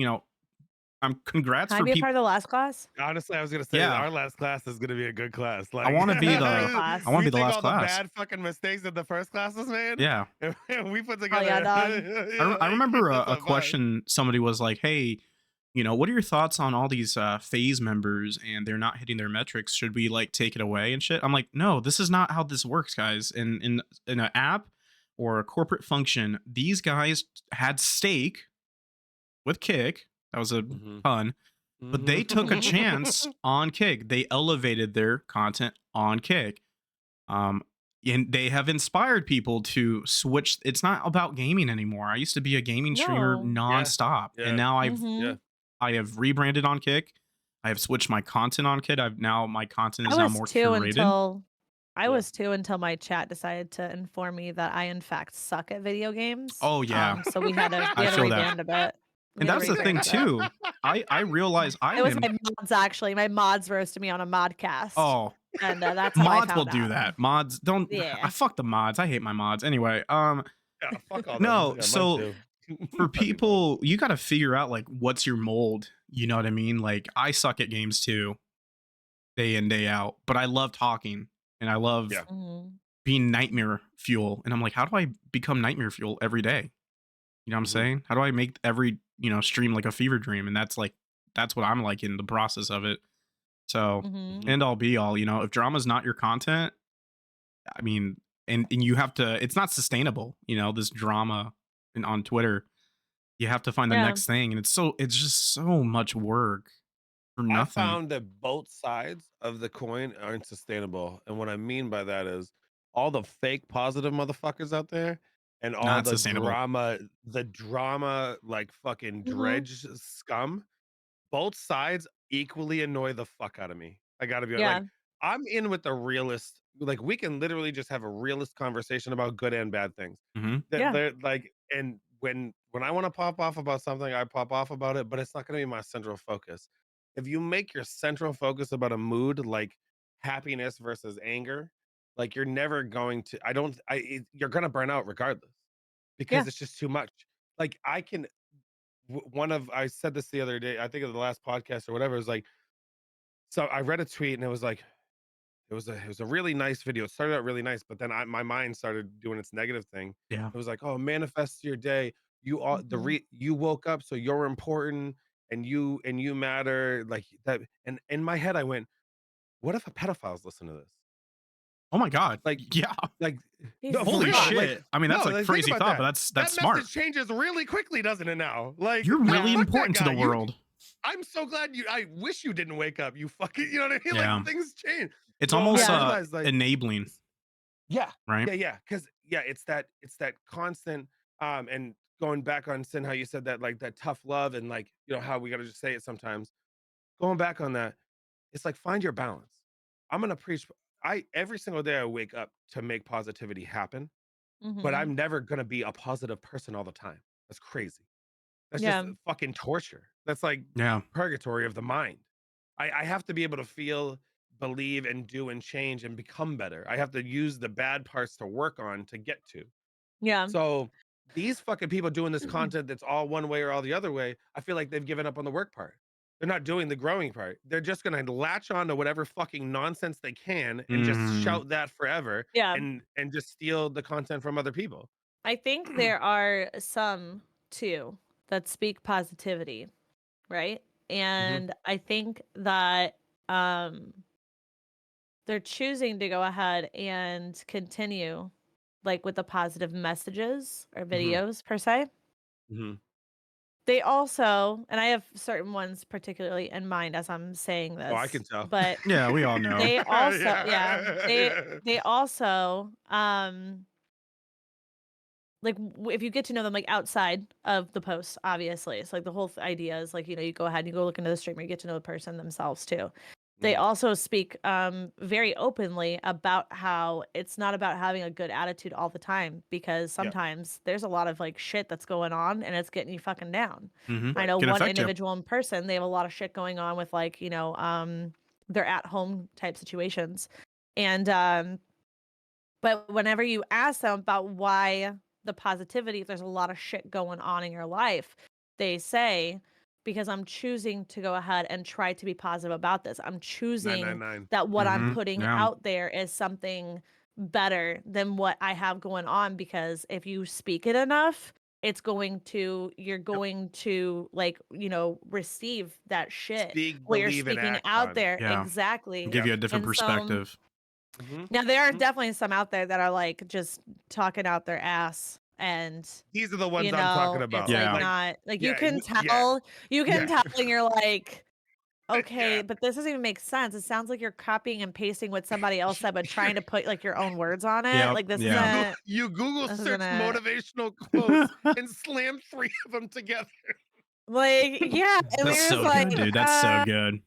I'm congrats Can I for be a people. part of the last class? Honestly, I was gonna say Yeah. our last class is gonna be a good class. I Like, want to be It's a great the I class. want to we be the take last all the class. bad fucking mistakes of the first classes, man, Yeah. and we put Oh yeah, together. dog. Yeah, I like remember that's a a vibe. question somebody was like, "Hey, what are your thoughts on all these phase members and they're not hitting their metrics? Should we like take it away and shit?" I'm like, "No, this is not how this works, guys. In an app or a corporate function, these guys had stake with Kick. That was a Mhm. pun, but they took a chance Mhm. on Kick. They elevated their content on Kick. Um, and they have inspired people to switch. It's not about gaming anymore. I used to be a gaming streamer No. Yeah, nonstop, and yeah, now yeah. Mhm. I have rebranded on Kick. I have switched my content on Kick. My content I is now was more 2 curated. until I Yeah. was 2 until my chat decided to inform me that I in fact suck at video games. Oh yeah, So we had to I feel that, rebrand a bit. We and had to that's the thing rebrand a bit. too. I realize I It was am. my mods actually. My mods roasted me on a modcast, Oh, and that's how I mods will found do out. that. Mods don't. I Yeah. fuck the mods. I hate my mods. Anyway, Yeah, fuck all them. no. Yeah, mine So too. for Fucking mods. people, you got to figure out like what's your mold. You know what I mean? Like I suck at games too, day in day out, but I love talking and I Yeah. love Mhm. being nightmare fuel. And I'm like, how do I become nightmare fuel every day? You know what I'm Mhm. saying? How do I make every stream like a fever dream? And that's what I'm like in the process of it. So Mhm. Mhm. end all be all. If drama's not your content, I mean, and you have to. It's not sustainable. This drama on Twitter. You have to find the Yeah. next thing, and it's just so much work for I nothing. found that both sides of the coin aren't sustainable. And what I mean by that is all the fake positive motherfuckers out there and all Not sustainable. the drama like fucking Mhm. dredge scum, both sides equally annoy the fuck out of me. I gotta be like, Yeah. I'm in with the realist. Like, we can literally just have a realist conversation about good and bad things. Hmm. That Yeah. they're like, and when I want to pop off about something, I pop off about it, but it's not gonna be my central focus. If you make your central focus about a mood like happiness versus anger, like you're never going to, I don't, you're gonna burn out regardless because Yeah. it's just too much. Like I can one of I said this the other day, I think of the last podcast or whatever. It was like, so I read a tweet and it was like, it was a really nice video. It started out really nice, but then my mind started doing its negative thing. Yeah. It was like, oh, manifest your day. Mhm. You woke up, so you're important and you matter like that. And in my head, I went, what if a pedophile's listen to this? Oh my god. Like, Yeah. like, He's no, for Holy real. smart. Like, shit. I mean, that's no, a like, think crazy about thought, but that. that's That smart. message changes really quickly, doesn't it now? Like, You're really fuck that important to guy. the world. I'm so glad I wish you didn't wake up. You fucking, you know what I mean? Yeah. Like, things change. It's So almost I realized, like, enabling, yeah, right? yeah. Because it's that constant, and going back on Sin, how you said that, like that tough love, and like, how we gotta just say it sometimes. Going back on that, it's like, find your balance. I'm gonna preach. I Every single day I wake up to make positivity happen, but Mhm. I'm never gonna be a positive person all the time. That's crazy. That's just Yeah. fucking torture. That's like Yeah. purgatory of the mind. I have to be able to feel, believe, and do and change and become better. I have to use the bad parts to work on to get to. Yeah. So these fucking people doing this content that's all one way or all the other way, I feel like they've given up on the work part. They're not doing the growing part. They're just gonna latch on to whatever fucking nonsense they can and just Mhm. shout that forever, Yeah. and just steal the content from other people. I think there are some too that speak positivity, right? Mhm. And I think that um they're choosing to go ahead and continue like with the positive messages or Mhm. videos per se. Mhm. They also, and I have certain ones particularly in mind as I'm saying Oh, I can this, tell. but Yeah, we all know. they also, yeah, Yeah, they yeah. they also like if you get to know them like outside of the post, obviously it's like the whole idea is like, you go ahead and you go look into the streamer, you get to know the person themselves too. They Mhm. also speak very openly about how it's not about having a good attitude all the time, because Yep. sometimes there's a lot of like shit that's going on and it's getting you fucking down. Mhm. I Right. know Can one affect you. individual in person, they have a lot of shit going on with like, their at home type situations. And but whenever you ask them about why the positivity, if there's a lot of shit going on in your life, they say, because I'm choosing to go ahead and try to be positive about this. I'm choosing 999. that what I'm Mhm. putting Yeah. out there is something better than what I have going on, because if you speak it enough, you're Yep. going to like, receive that shit, Speak, what you're believe, and speaking act out on. there. Yeah. Exactly. Give Yep. you a different And so perspective. Mhm. now there are Mhm. definitely some out there that are like just talking out their ass, and These are the ones I'm talking it's about. like Yeah. Like, not like yeah, yeah, you can yeah, tell and you're like, yeah. okay, but this doesn't even make sense. It sounds like you're copying and pasting what somebody else said, but trying to put like your own words on it. Yep. Like this Yeah. isn't You Google this isn't search it. motivational quotes and slam 3 of them together. Like, yeah, and That's we're just so like, good, dude. That's so good.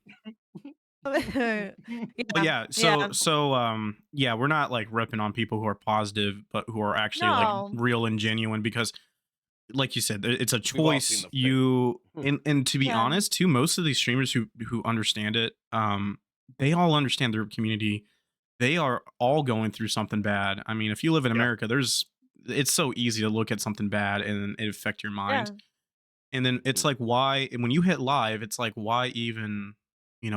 But yeah, yeah, yeah. yeah, we're not like ripping on people who are positive, but who are actually like No. real and genuine, because like you said, it's a We've all seen choice. the fake. You and to be Yeah. honest, too, most of these streamers who understand it, they all understand their community. They are all going through something bad. I mean, if you live in Yep. America, it's so easy to look at something bad and it affect your mind. Yeah. And then it's Mhm. like, why, when you hit live, it's like, why even,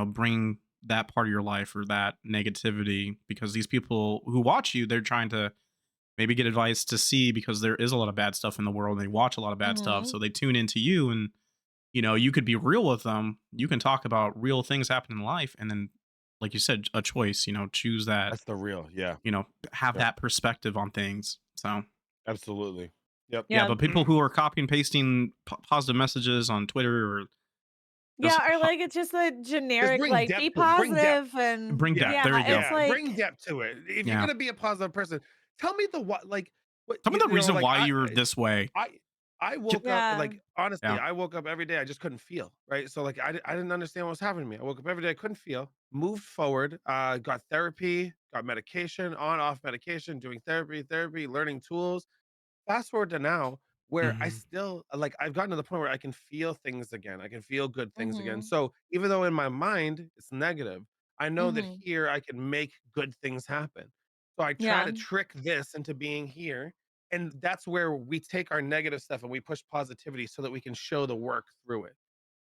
bring that part of your life or that negativity? Because these people who watch you, they're trying to maybe get advice to see, because there is a lot of bad stuff in the world. And they watch a lot of bad stuff. Hmm. So they tune into you, and, you could be real with them. You can talk about real things happening in life. And then, like you said, a choice, choose that, That's the real. Yeah. you know, have Yep. that perspective on things. So, Absolutely. Yep. yeah, Yeah. but people who are copying and pasting positive messages on Twitter, or just Yeah, or like it's just a Just generic bring like be depth to it. Bring depth. positive, and bring depth. Yeah. There you yeah, go. it's Yeah. Bring like depth to it. If you're Yeah. gonna be a positive person, tell me the what, like, what, Tell me the reason like, why you're this way. I I woke up, yeah. like, honestly, Yeah. I woke up every day, I just couldn't feel, right? So, like, I didn't understand what was happening to me. I woke up every day, I couldn't feel, moved forward, got therapy, got medication, on, off medication, doing therapy, learning tools. Fast forward to now, where I Mhm. still, like, I've gotten to the point where I can feel things again. I can feel good things again. Mhm. So even though in my mind it's negative, I know that Mhm. here I can make good things happen. So I try Yeah. to trick this into being here. And that's where we take our negative stuff and we push positivity so that we can show the work through it.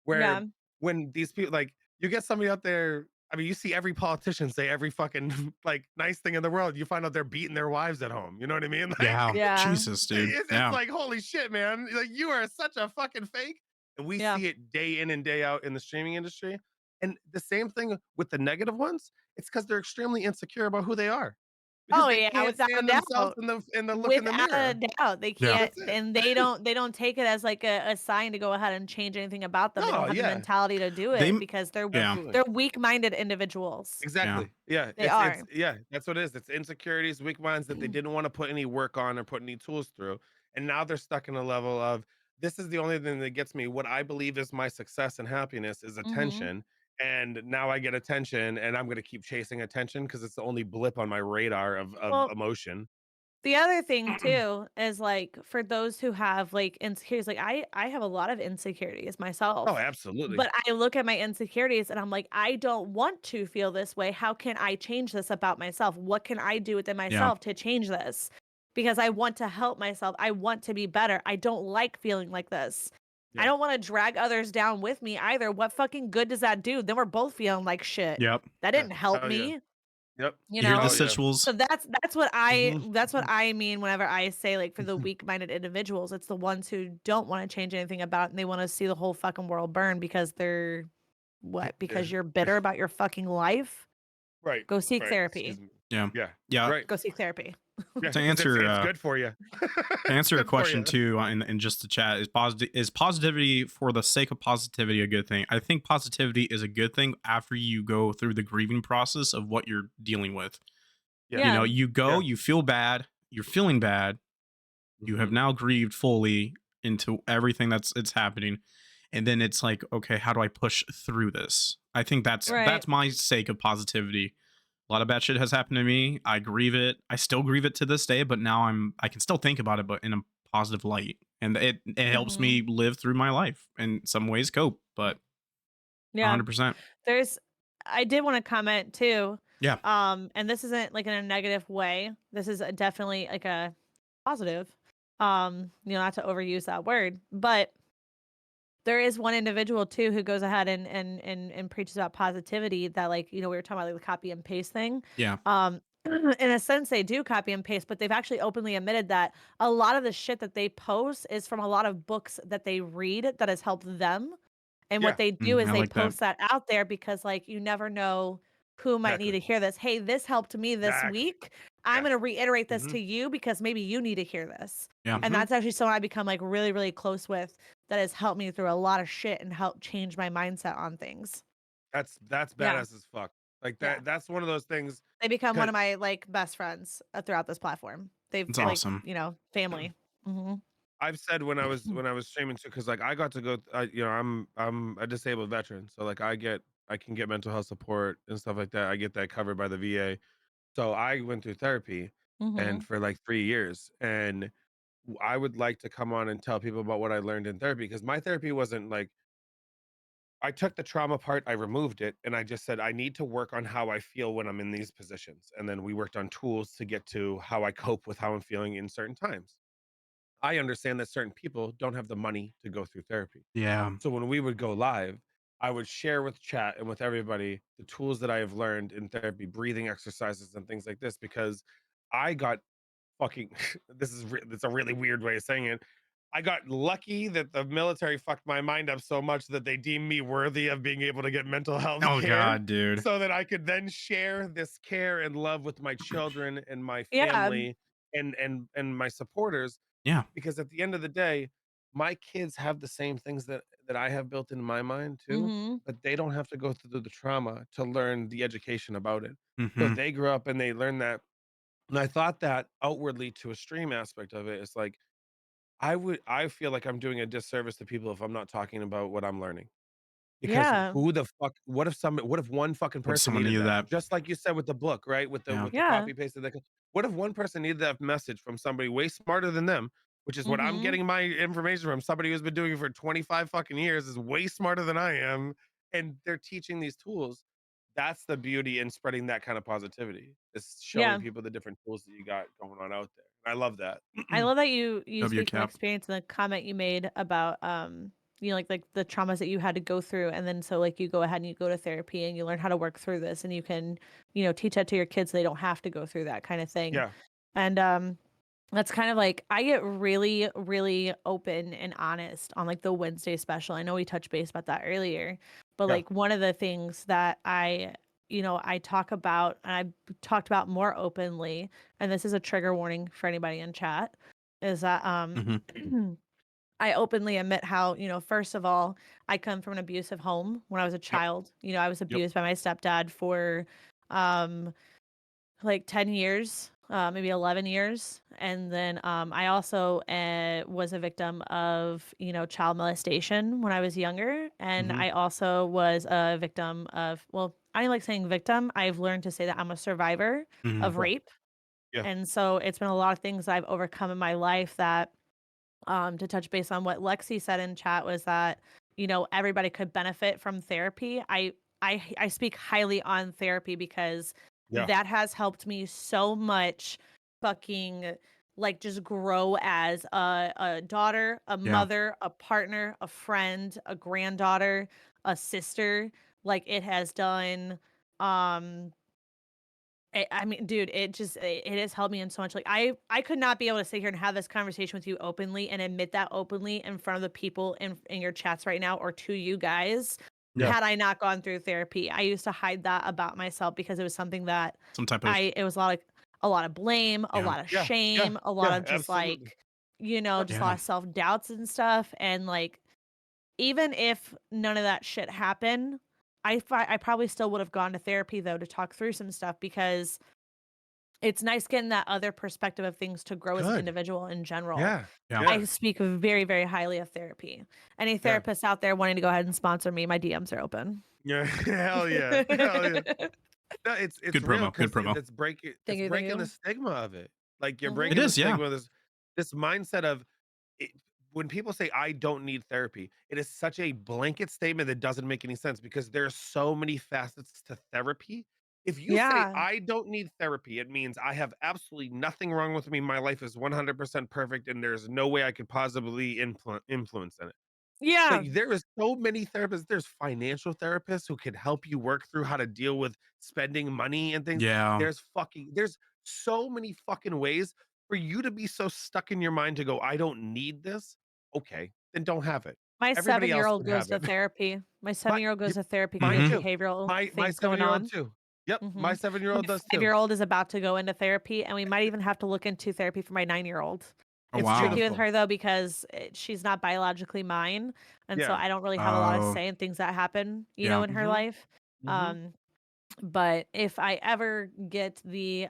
Where Yeah. when these people, like, you get somebody out there, I mean, you see every politician say every fucking like nice thing in the world. You find out they're beating their wives at home. You know what I mean? Like, Yeah. Yeah. Jesus, dude. it's Yeah. like, holy shit, man. Like, you are such a fucking fake. And we Yeah. see it day in and day out in the streaming industry. And the same thing with the negative ones. It's because they're extremely insecure about who they are. because Oh they yeah, can't without a stand themselves doubt. in the look in the Without a mirror. doubt, they Yeah. can't, That's it. and they don't take it as like a sign to go ahead and change anything about them. They don't No, have the yeah, mentality to do They it because yeah. absolutely. they're weak-minded individuals. Yeah. Exactly. Yeah. They are. Yeah, that's what it is. It's insecurities, weak minds that they didn't want to put any work on or put any tools through. And now they're stuck in a level of this is the only thing that gets me. What I believe is my success and happiness is Mhm. attention. And now I get attention and I'm gonna keep chasing attention because it's the only blip on my radar of Well, emotion. the other thing too is like for those who have like insecurities, like I have a lot of insecurities Oh, myself. absolutely. But I look at my insecurities and I'm like, I don't want to feel this way. How can I change this about myself? What can I do within Yeah. myself to change this? Because I want to help myself. I want to be better. I don't like feeling like this. I Yeah. don't want to drag others down with me either. What fucking good does that do? Then we're both feeling like shit. Yep. That Yeah. didn't help Oh yeah. me, Yep. you You hear the know? Oh yeah. situals? So that's what I hmm that's what I mean whenever I say like for the weak-minded individuals, it's the ones who don't want to change anything about it and they want to see the whole fucking world burn because they're what? Yeah. Because you're bitter about your fucking life? Right. Go seek Right. therapy. Excuse me. Yeah. Yeah. Yeah. Right. Go seek therapy. Yeah. To Because answer it's good for you. to It's answer a good for question you. too in just the chat, is positivity for the sake of positivity a good thing? I think positivity is a good thing after you go through the grieving process of what you're dealing with. Yeah. You Yeah. know, you go, Yeah. you feel bad, you're feeling bad, you have hmm now grieved fully into everything it's happening, and then it's like, okay, how do I push through this? I think Yeah. Right. that's my sake of positivity. A lot of bad shit has happened to me. I grieve it. I still grieve it to this day, but now I can still think about it, but in a positive light, and it helps Mhm. me live through my life in some ways cope. But Yeah. 100%, There's I did want to comment too. yeah, And this isn't like in a negative way. This is definitely like a positive. Not to overuse that word, but there is one individual too who goes ahead and preaches about positivity that like, we were talking about like the copy and paste thing. yeah, In a sense they do copy and paste, but they've actually openly admitted that a lot of the shit that they post is from a lot of books that they read that has helped them. And what Yeah. they do is I they like that. post that out there because like you never know who might need Exactly. to hear this. Hey, this helped me this Exactly. week. I'm Yeah. going to reiterate this hmm to you because maybe you need to hear this. Yeah, And hmm that's actually someone I become like really, really close with that has helped me through a lot of shit and helped change my mindset on things. That's Yeah. badass as fuck. Like Yeah. that's one of those things. They become one Cause of my like best friends throughout this platform. They've it's yeah, like, awesome. family. Hmm. I've said when I was streaming too, because like I got to go. I'm a disabled veteran, so like I can get mental health support and stuff like that. I get that covered by the VA. So I went through therapy, and Hmm. for like 3 years, and I would like to come on and tell people about what I learned in therapy because my therapy wasn't like I took the trauma part, I removed it, and I just said, I need to work on how I feel when I'm in these positions. And then we worked on tools to get to how I cope with how I'm feeling in certain times. I understand that certain people don't have the money to go through therapy. Yeah, So when we would go live, I would share with chat and with everybody the tools that I have learned in therapy, breathing exercises and things like this, because I got fucking it's a really weird way of saying it. I got lucky that the military fucked my mind up so much that they deemed me worthy of being able to get mental health oh care god, dude, so that I could then share this care and love with my children and my Yeah. family and my supporters yeah, because at the end of the day my kids have the same things that I have built in my mind too, Hmm. but they don't have to go through the trauma to learn the education about it. So hmm they grew up and they learn that, and I thought that outwardly to a stream aspect of it, it's like I feel like I'm doing a disservice to people if I'm not talking about what I'm learning. Because Yeah. who the fuck what if one fucking what if person someone needed needed that? that? Just like you said with the book, right? Yeah, With the Yeah. copy paste what if one person needed that message from somebody way smarter than them, which is what I'm Hmm. getting my information from. Somebody who's been doing it for 25 fucking years is way smarter than I am, and they're teaching these tools. That's the beauty in spreading that kind of positivity. Is showing Yeah. people the different tools that you got going on out there. I love that. I love that you W speak from cap. experience and the comment you made about like the traumas that you had to go through and then so like you go ahead and you go to therapy and you learn how to work through this and you can teach that to your kids so they don't have to go through that kind of thing. Yeah, And that's kind of like I get really really open and honest on like the Wednesday special. I know we touched base about that earlier, but yeah, like one of the things that I talk about, and I've talked about more openly, and this is a trigger warning for anybody in chat, is that I openly admit how, first of all, I come from an abusive home when I was a child. I was abused by my stepdad for like 10 years, maybe 11 years. And then I also was a victim of, child molestation when I was younger. And I also was a victim of, well, I don't like saying victim. I've learned to say that I'm a survivor of rape. Yeah. And so it's been a lot of things I've overcome in my life that, to touch base on what Lexi said in chat, was that, everybody could benefit from therapy. I speak highly on therapy because that has helped me so much fucking like just grow as a daughter, a mother, a partner, a friend, a granddaughter, a sister. Like it has done I mean, dude, it has helped me in so much. Like I could not be able to sit here and have this conversation with you openly and admit that openly in front of the people in your chats right now, or to you guys, had I not gone through therapy. I used to hide that about myself because it was something that it was a lot of blame, a lot of shame, a lot of just absolutely. like, just a lot of self-doubts and stuff. And like, even if none of that shit happened, I probably still would have gone to therapy though to talk through some stuff, because it's nice getting that other perspective of things to grow as an individual in general. I speak very, very highly of therapy. Any therapists out there wanting to go ahead and sponsor me, my DMs are open. Yeah, hell yeah, hell yeah. No, it's good real, promo. Good promo. It's breaking Thank you. the stigma of it. Like you're breaking It the is, stigma of this mindset of it, when people say I don't need therapy, it is such a blanket statement that doesn't make any sense, because there are so many facets to therapy. If you say I don't need therapy, it means I have absolutely nothing wrong with me. My life is 100% perfect, and there's no way I could possibly influence in it. Yeah. Like there is so many therapists. There's financial therapists who can help you work through how to deal with spending money and things. There's so many fucking ways for you to be so stuck in your mind to go, I don't need this. Okay, then don't have it. My Everybody else 7-year-old can goes have to it. therapy. My 7-year-old goes to therapy because Mine he has too. behavioral My things going 7-year-old on. too. Yep, my 7-year-old My does too. 5-year-old is about to go into therapy, and we might even have to look into therapy for my 9-year-old. Oh, It's wow. tricky with her though, because she's not biologically mine, and so I don't really have a lot of say in things that happen, in her life. But if I ever get the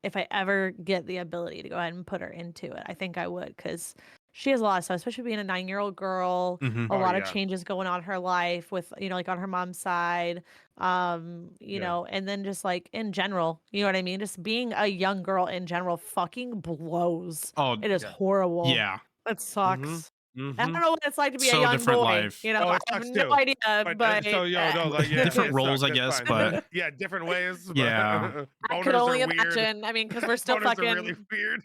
ability to go ahead and put her into it, I think I would, because she has a lot of stuff, especially being a 9-year-old girl, a lot of changes going on in her life with, like on her mom's side, and then just like in general, you know what I mean? Just being a young girl in general fucking blows. Oh, it is horrible. Yeah. It sucks. I don't know what it's like to be a So young different boy. life. Oh, it I have sucks no too. idea, But so like different it roles, sucks, I guess, it's fine. but yeah, different ways. Yeah. I could Boners only are weird. imagine. I mean, because we're still Boners fucking. are really weird.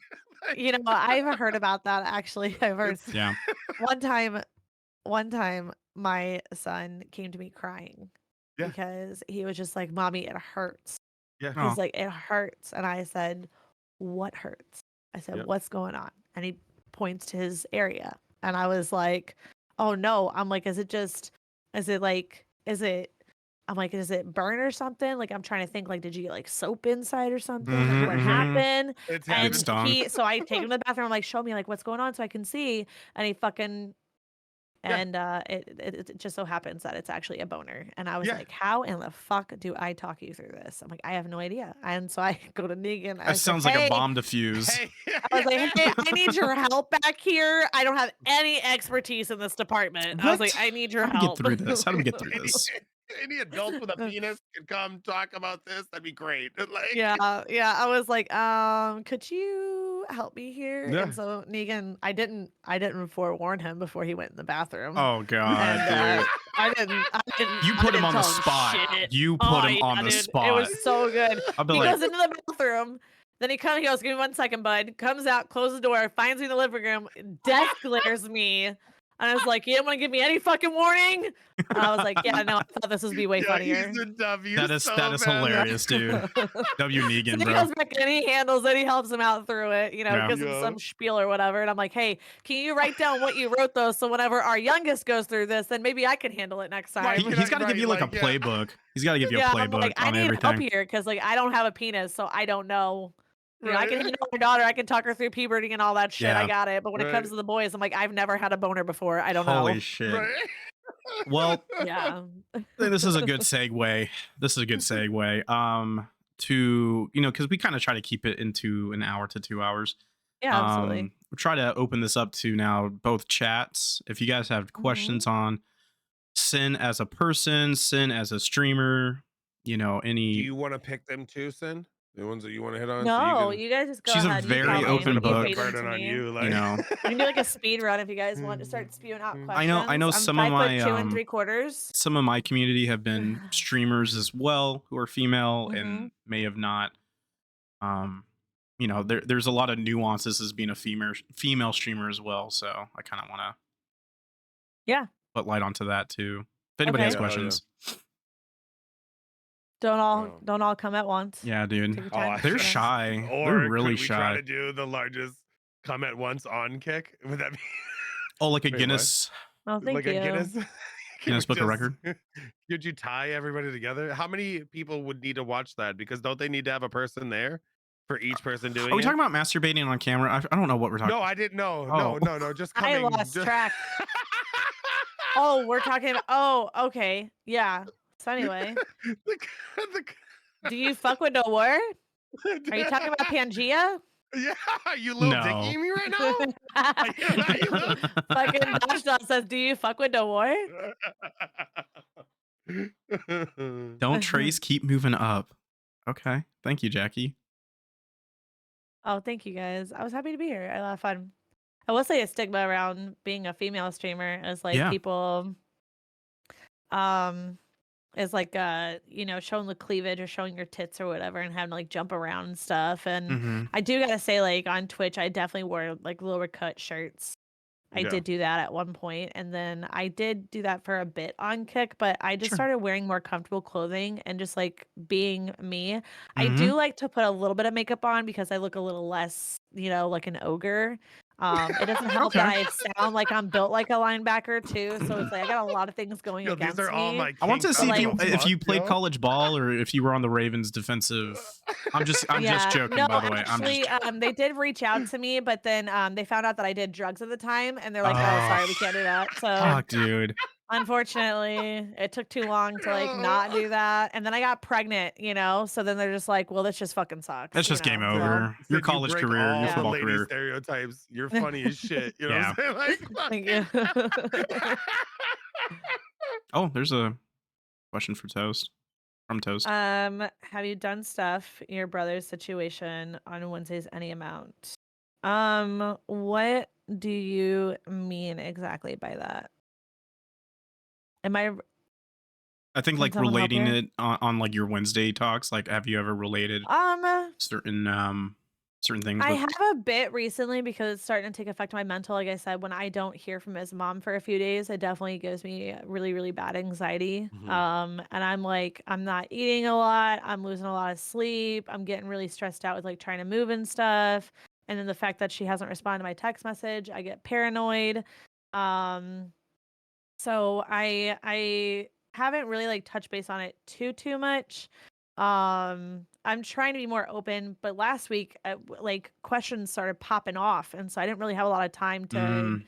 I've heard about that actually. I've heard. Yeah. One time, my son came to me crying because he was just like, "Mommy, it hurts." Yeah. He's like, "It hurts," and I said, "What hurts?" I said, "What's going on?" And he points to his area, and I was like, "Oh no!" I'm like, I'm like, is it burn or something? Like, I'm trying to think, like, did you get like soap inside or something? Like, what happened? It's And happened. so I take him to the bathroom. I'm like, show me like what's going on so I can see. And he fucking, and it just so happens that it's actually a boner. And I was like, how in the fuck do I talk you through this? I'm like, I have no idea. And so I go to Negan. That sounds like a bomb diffuse. I was like, hey, I need your help back here. I don't have any expertise in this department. I was like, I need your help. How do we get through this? How do we get through this? Any adult with a penis can come talk about this. That'd be great. Like, yeah. I was like, could you help me here? Yeah. And so Negan, I didn't forewarn him before he went in the bathroom. Oh god, and, dude. I didn't. You put him on the tell him spot. shit. You put him on the dude, spot. It was so good. I'll be He like, goes into the bathroom. Then he goes, give me 1 second, bud. Comes out, closes the door, finds me in the living room, death glares me. And I was like, you don't want to give me any fucking warning? And I was like, yeah, no, I thought this would be way funnier. He's a W. That is hilarious, dude. W Negan, so bro. He goes back and he handles it. He helps him out through it. You know, gives him some spiel or whatever. And I'm like, hey, can you write down what you wrote though? So whenever our youngest goes through this, then maybe I can handle it next time. He's got to give you like a playbook. He's got to give you a playbook like, on I need everything. help here because like I don't have a penis, so I don't know. You know, I can handle my daughter. I can talk her through puberty and all that shit. I got it. But when it comes to the boys, I'm like, I've never had a boner before. I don't know. Holy shit. Well, yeah. This is a good segue. To, you know, because we kind of try to keep it into an hour to 2 hours. Yeah, absolutely. We'll try to open this up to now both chats. If you guys have questions on Sin as a person, Sin as a streamer, you know, any. Do you want to pick them too, Sin? The ones that you want to hit on? No, you guys just go ahead. She's a very open book. Burden on you, like. You know. You can do like a speed run if you guys want to start spewing out questions. I know some of my 5'2" 3/4. Some of my community have been streamers as well who are female and may have not. You know, there's a lot of nuances as being a female streamer as well. So I kind of want to put light onto that too. If anybody has questions. Don't all come at once. Yeah, dude. They're shy. They're really shy. Try to do the largest come at once on kick. Would that be? Oh, like a Guinness. Oh, thank you. A Guinness Book of Record. Could you tie everybody together? How many people would need to watch that? Because don't they need to have a person there for each person doing it? Are we talking about masturbating on camera? I don't know what we're talking. No, I didn't know. Oh. No. Just coming. I lost track. Oh, we're talking about. Oh, okay. Yeah. So anyway, do you fuck with no word? Are you talking about Pangea? Yeah, you little dickie me right now. Fucking Dashdot says, "Do you fuck with no word?" Don't Trace keep moving up. Okay, thank you, Jackie. Oh, thank you guys. I was happy to be here. I had a lot of fun. I will say a stigma around being a female streamer is like people, is like you know, showing the cleavage or showing your tits or whatever and having to like jump around and stuff. And I do gotta say, like on Twitch I definitely wore like lower cut shirts. I did do that at one point, and then I did do that for a bit on Kick, but I just started wearing more comfortable clothing and just like being me. I do like to put a little bit of makeup on because I look a little less, you know, like an ogre. It doesn't help that I sound like I'm built like a linebacker too, so it's like I got a lot of things going against these are all me. my I want to see if you played yo. college ball or if you were on the Ravens defensive. I'm just joking, no, by the way. Actually, they did reach out to me, but then they found out that I did drugs at the time, and they're like, "Oh, sorry, we can't do that." So, fuck, dude. Unfortunately, it took too long to like not do that, and then I got pregnant, you know. So then they're just like, "Well, this just fucking sucks." That's just game over. So, your college career, your football career. Stereotypes. You're funny as shit. You know what I'm saying? Like, thank you. Oh, there's a question for Toast. From Toast. Have you done stuff in your brother's situation on Wednesdays any amount? What do you mean exactly by that? I think like relating it on like your Wednesday talks. Like, have you ever related certain things? I have a bit recently because it's starting to take effect on my mental. Like I said, when I don't hear from his mom for a few days, it definitely gives me really, really bad anxiety. And I'm like, I'm not eating a lot. I'm losing a lot of sleep. I'm getting really stressed out with like trying to move and stuff. And then the fact that she hasn't responded to my text message, I get paranoid. So I haven't really like touched base on it too much. I'm trying to be more open, but last week like questions started popping off, and so I didn't really have a lot of time to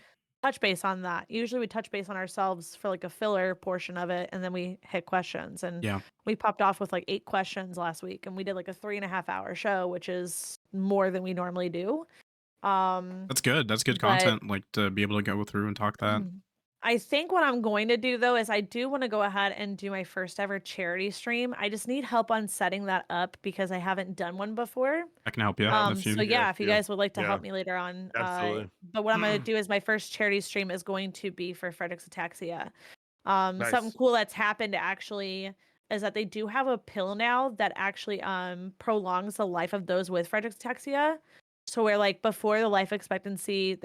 touch base on that. Usually we touch base on ourselves for like a filler portion of it, and then we hit questions. And we popped off with like 8 questions last week, and we did like a 3.5 hour show, which is more than we normally do. That's good. That's good content, like to be able to go through and talk that. I think what I'm going to do though is I do want to go ahead and do my first ever charity stream. I just need help on setting that up because I haven't done one before. I can help you out in the future. So yeah, if you guys would like to help me later on. Absolutely. But what I'm going to do is my first charity stream is going to be for Frederick's ataxia. Something cool that's happened actually is that they do have a pill now that actually prolongs the life of those with Frederick's ataxia. So where like before the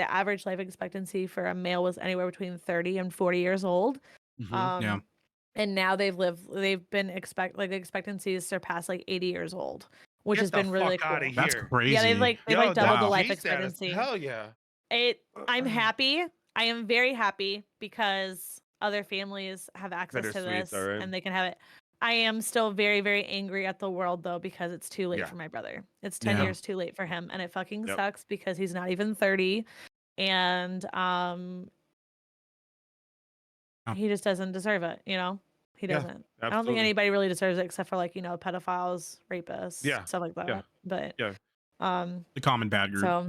average life expectancy for a male was anywhere between 30 and 40 years old. Yeah. And now the expectancies surpass like 80 years old, which Get has the been really fuck cool. out of That's here. crazy. Yeah, they've like Yo, doubled the that's life G status. expectancy. Hell yeah. I'm happy. I am very happy because other families have access to Bittersweet, this all right. and they can have it. I am still very, very angry at the world though because it's too late Yeah. for my brother. It's 10 Yeah. years too late for him, and it fucking Yep. sucks because he's not even 30, and he just doesn't deserve it. You know, he Yeah, doesn't. I don't think absolutely. anybody really deserves it except for like pedophiles, rapists, Yeah. stuff like that. Yeah. But Yeah. The common bad group. So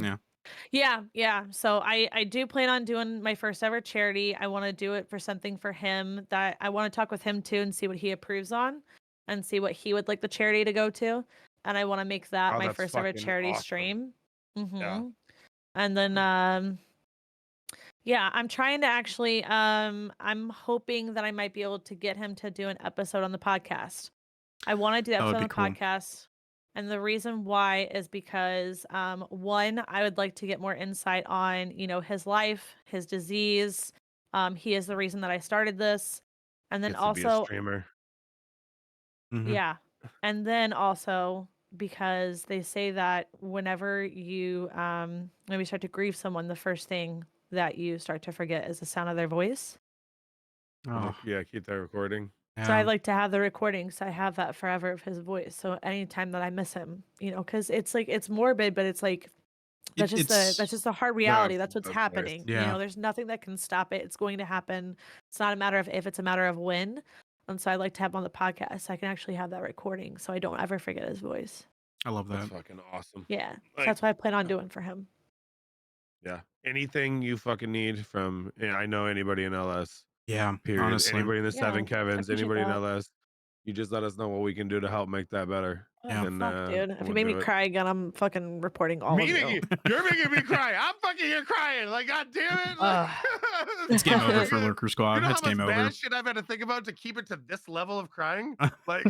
Yeah. yeah. So I do plan on doing my first ever charity. I want to do it for something for him that I want to talk with him too and see what he approves on and see what he would like the charity to go to. And I want to make that Oh, my that's first ever fucking charity awesome. stream. Yeah. And then yeah, I'm trying to actually I'm hoping that I might be able to get him to do an episode on the podcast. I want to do that That would on be the cool. podcast. And the reason why is because one, I would like to get more insight on, his life, his disease. He is the reason that I started this. And then Gets to be a also, streamer. yeah. And then also because they say that whenever you maybe start to grieve someone, the first thing that you start to forget is the sound of their voice. Oh, Yeah, keep that recording. So yeah. I'd like to have the recording, so I have that forever of his voice. So anytime that I miss him, because it's like it's morbid, but it's like that's just the hard reality. That's what's That's happening. nice. Yeah. There's nothing that can stop it. It's going to happen. It's not a matter of if, it's a matter of when. And so I'd like to have him on the podcast so I can actually have that recording so I don't ever forget his voice. I love that. That's fucking awesome. Yeah. So Like, that's what I plan on doing for him. Yeah. Anything you fucking need from, I know anybody in LS. Yeah. Period. Honestly. Anybody in the Yeah, Seven I Kevins, appreciate anybody in that. LS, you just let us know what we can do to help make that better. Yeah. And Fuck, dude. If you we'll make me do it. cry again, I'm fucking reporting all of you. You're making me cry. I'm fucking here crying. Like, god damn it. Like, it's game over for Lurker Squad. You know It's how much game over. bad shit I've had to think about to keep it to this level of crying? Like,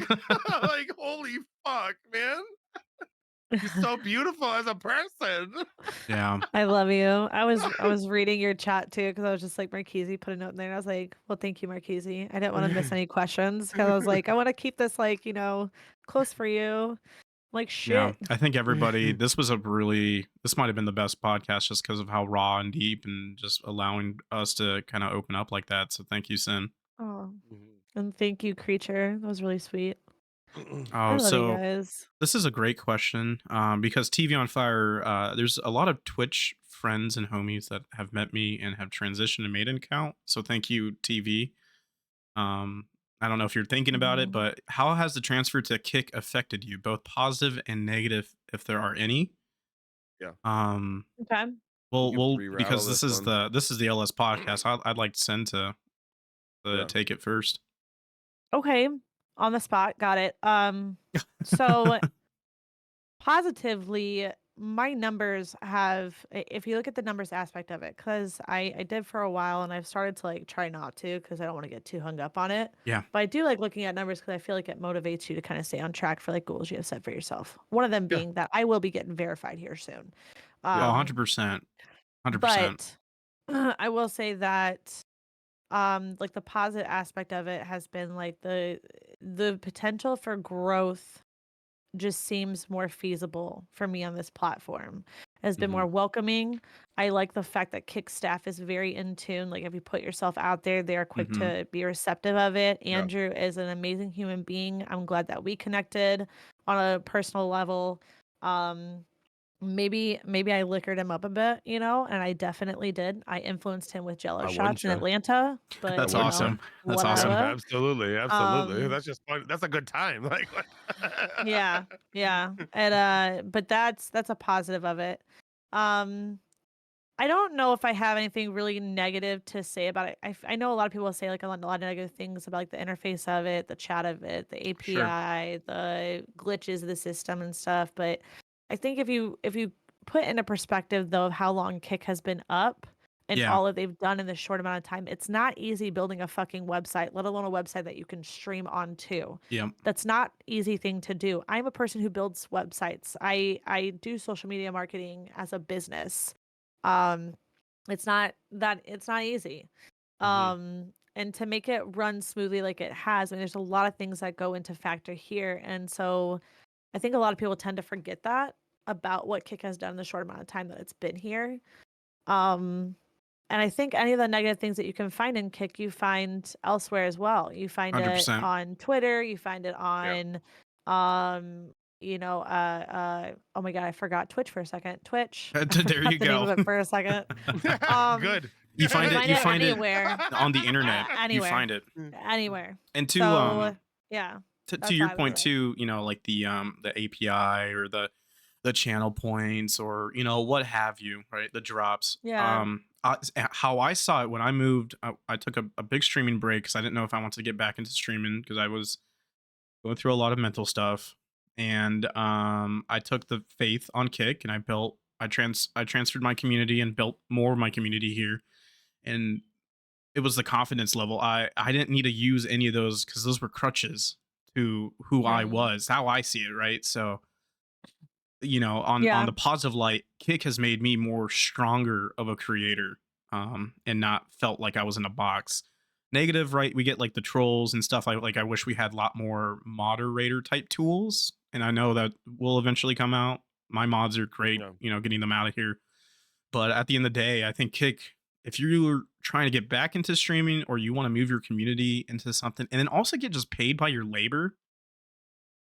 like holy fuck, man. You're so beautiful as a person. Yeah. I love you. I was reading your chat too because I was just like, Marquise put a note in there and I was like, well, thank you, Marquise. I didn't want to miss any questions because I was like, I want to keep this like, close for you. Like shit. Yeah. I think everybody, this might have been the best podcast just because of how raw and deep and just allowing us to kind of open up like that. So thank you, Sin. Oh, and thank you, Creature. That was really sweet. I Oh, love you so guys. this is a great question because TV on Fire, there's a lot of Twitch friends and homies that have met me and have transitioned and made an account. So thank you, TV. I don't know if you're thinking about it, but how has the transfer to Kick affected you, both positive and negative, if there are any? Yeah. Okay. Well, because this is the LS podcast, I'd like to send to take it first. Okay. On the spot. Got it. So positively, my numbers have, if you look at the numbers aspect of it, because I did for a while and I've started to like try not to because I don't want to get too hung up on it. Yeah. But I do like looking at numbers because I feel like it motivates you to kind of stay on track for like goals you have set for yourself. One of them being that I will be getting verified here soon. 100%. 100%. But I will say that like the positive aspect of it has been like the potential for growth just seems more feasible for me on this platform. It has been more welcoming. I like the fact that Kick staff is very in tune. Like if you put yourself out there, they are quick to be receptive of it. Andrew is an amazing human being. I'm glad that we connected on a personal level. Maybe I liquored him up a bit, and I definitely did. I influenced him with Jello shots in Atlanta, but that's awesome. That's awesome. Yeah, absolutely. That's just fun. That's a good time. Like, yeah, and but that's a positive of it. I don't know if I have anything really negative to say about it. I know a lot of people say like a lot of negative things about like the interface of it, the chat of it, the API, the glitches of the system and stuff, but I think if you put into perspective though of how long Kick has been up and all that they've done in this short amount of time. It's not easy building a fucking website, let alone a website that you can stream onto. Yeah. That's not easy thing to do. I'm a person who builds websites. I do social media marketing as a business. It's not easy. And to make it run smoothly like it has, and there's a lot of things that go into factor here. And so I think a lot of people tend to forget that about what Kick has done in the short amount of time that it's been here. And I think any of the negative things that you can find in Kick, you find elsewhere as well. You find 100%. it on Twitter. You find it on, oh my God, I forgot Twitch for a second. Twitch. There you the name go. of it for a second. Good. You find it anywhere. on the internet. Anywhere. You find it anywhere. And to So, yeah. To your point too, like the API or the channel points or what have you, right? The drops. Yeah. How I saw it when I moved, I took a big streaming break because I didn't know if I wanted to get back into streaming because I was going through a lot of mental stuff, and I took the faith on Kick and I transferred my community and built more of my community here, and it was the confidence level. I didn't need to use any of those because those were crutches to who I was, how I see it, right? So on the positive light, Kick has made me more stronger of a creator, and not felt like I was in a box. Negative, right? We get like the trolls and stuff. I wish we had a lot more moderator type tools, and I know that will eventually come out. My mods are great, getting them out of here. But at the end of the day, I think Kick, if you're trying to get back into streaming or you want to move your community into something and then also get just paid by your labor,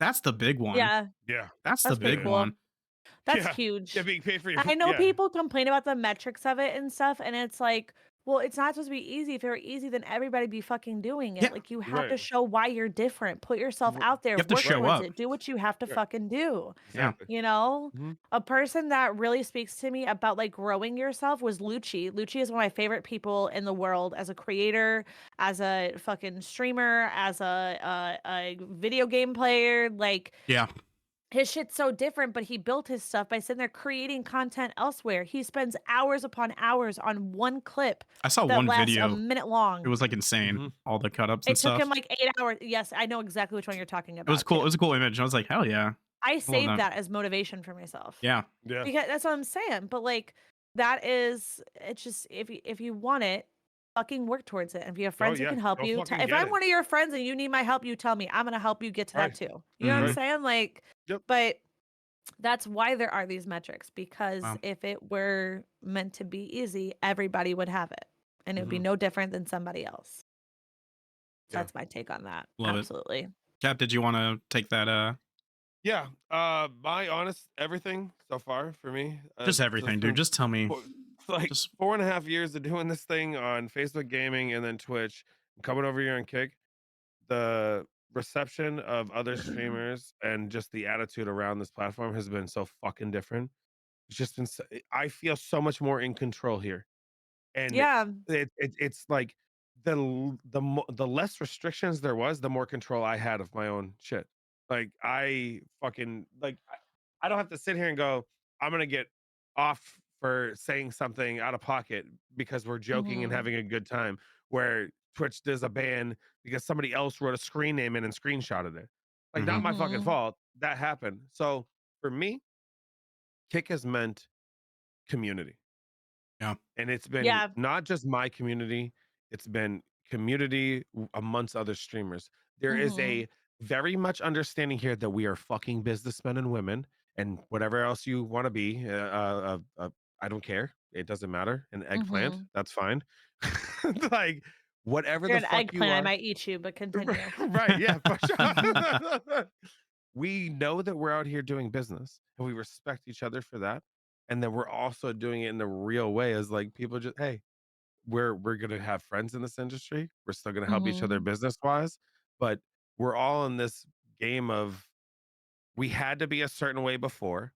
that's the big one. Yeah. That's the big one. That's huge. Yeah, being paid for your. I know people complain about the metrics of it and stuff, and it's like, well, it's not supposed to be easy. If it were easy, then everybody'd be fucking doing it. Like, you have to show why you're different. Put yourself out there. You have to work show towards up. it. Do what you have to fucking do. Exactly. A person that really speaks to me about like growing yourself was Lucci. Lucci is one of my favorite people in the world as a creator, as a fucking streamer, as a video game player. Like, his shit's so different, but he built his stuff by sitting there creating content elsewhere. He spends hours upon hours on one clip. I saw that one lasts video. a minute long. It was like insane. All the cut ups and It stuff. took him like 8 hours. Yes, I know exactly which one you're talking about. It was cool. It was a cool image. I was like, hell yeah. I saved that as motivation for myself. Yeah. Because that's what I'm saying. But like, it's just, if you want it, fucking work towards it. And if you have friends who can help you, if I'm one of your friends and you need my help, you tell me. I'm gonna help you get to that too. You know what I'm saying? Like, but that's why there are these metrics, because if it were meant to be easy, everybody would have it, and it would be no different than somebody else. That's my take on that. Love Absolutely. it. Cap, did you want to take that? Yeah. My honest everything so far for me. Just everything, dude. Just tell me. Like, just 4.5 years of doing this thing on Facebook Gaming and then Twitch, coming over here on Kick. The reception of other streamers and just the attitude around this platform has been so fucking different. It's just been I feel so much more in control here, and it's like the less restrictions there was, the more control I had of my own shit. Like, I fucking I don't have to sit here and go, I'm gonna get off for saying something out of pocket because we're joking and having a good time, where Twitch does a ban because somebody else wrote a screen name in and screenshotted it. Like, not my fucking fault. That happened. So for me, Kick has meant community. Yeah. And it's been not just my community, it's been community amongst other streamers. There is a very much understanding here that we are fucking businessmen and women and whatever else you want to be. I don't care. It doesn't matter. An eggplant, that's fine. Like, whatever You're the an fuck eggplant, you are. I might eat you, but continue. Right, yeah, for sure. We know that we're out here doing business and we respect each other for that. And then we're also doing it in a real way, as like, people just, hey, we're gonna have friends in this industry. We're still gonna help each other business wise, but we're all in this game of, we had to be a certain way before.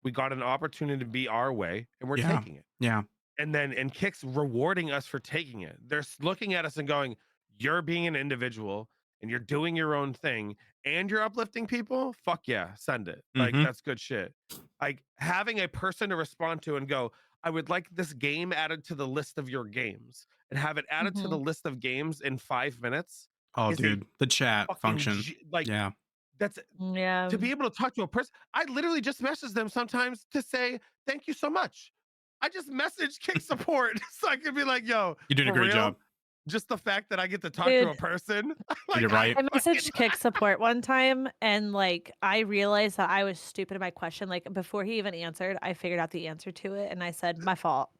We got an opportunity to be our way, and we're taking it. Yeah. And Kick's rewarding us for taking it. They're looking at us and going, you're being an individual and you're doing your own thing and you're uplifting people. Fuck yeah, send it. Like, that's good shit. Like, having a person to respond to and go, I would like this game added to the list of your games, and have it added to the list of games in 5 minutes Oh, is dude, the chat function. like Yeah. that's Yeah. to be able to talk to a person. I literally just message them sometimes to say thank you so much. I just message kick support so I can be like, yo, You're doing a for great real. job. Just the fact that I get to talk to Dude, a person, You're like right. I messaged Kick support one time, and like I realized that I was stupid in my question. Like before he even answered, I figured out the answer to it, and I said, "My fault."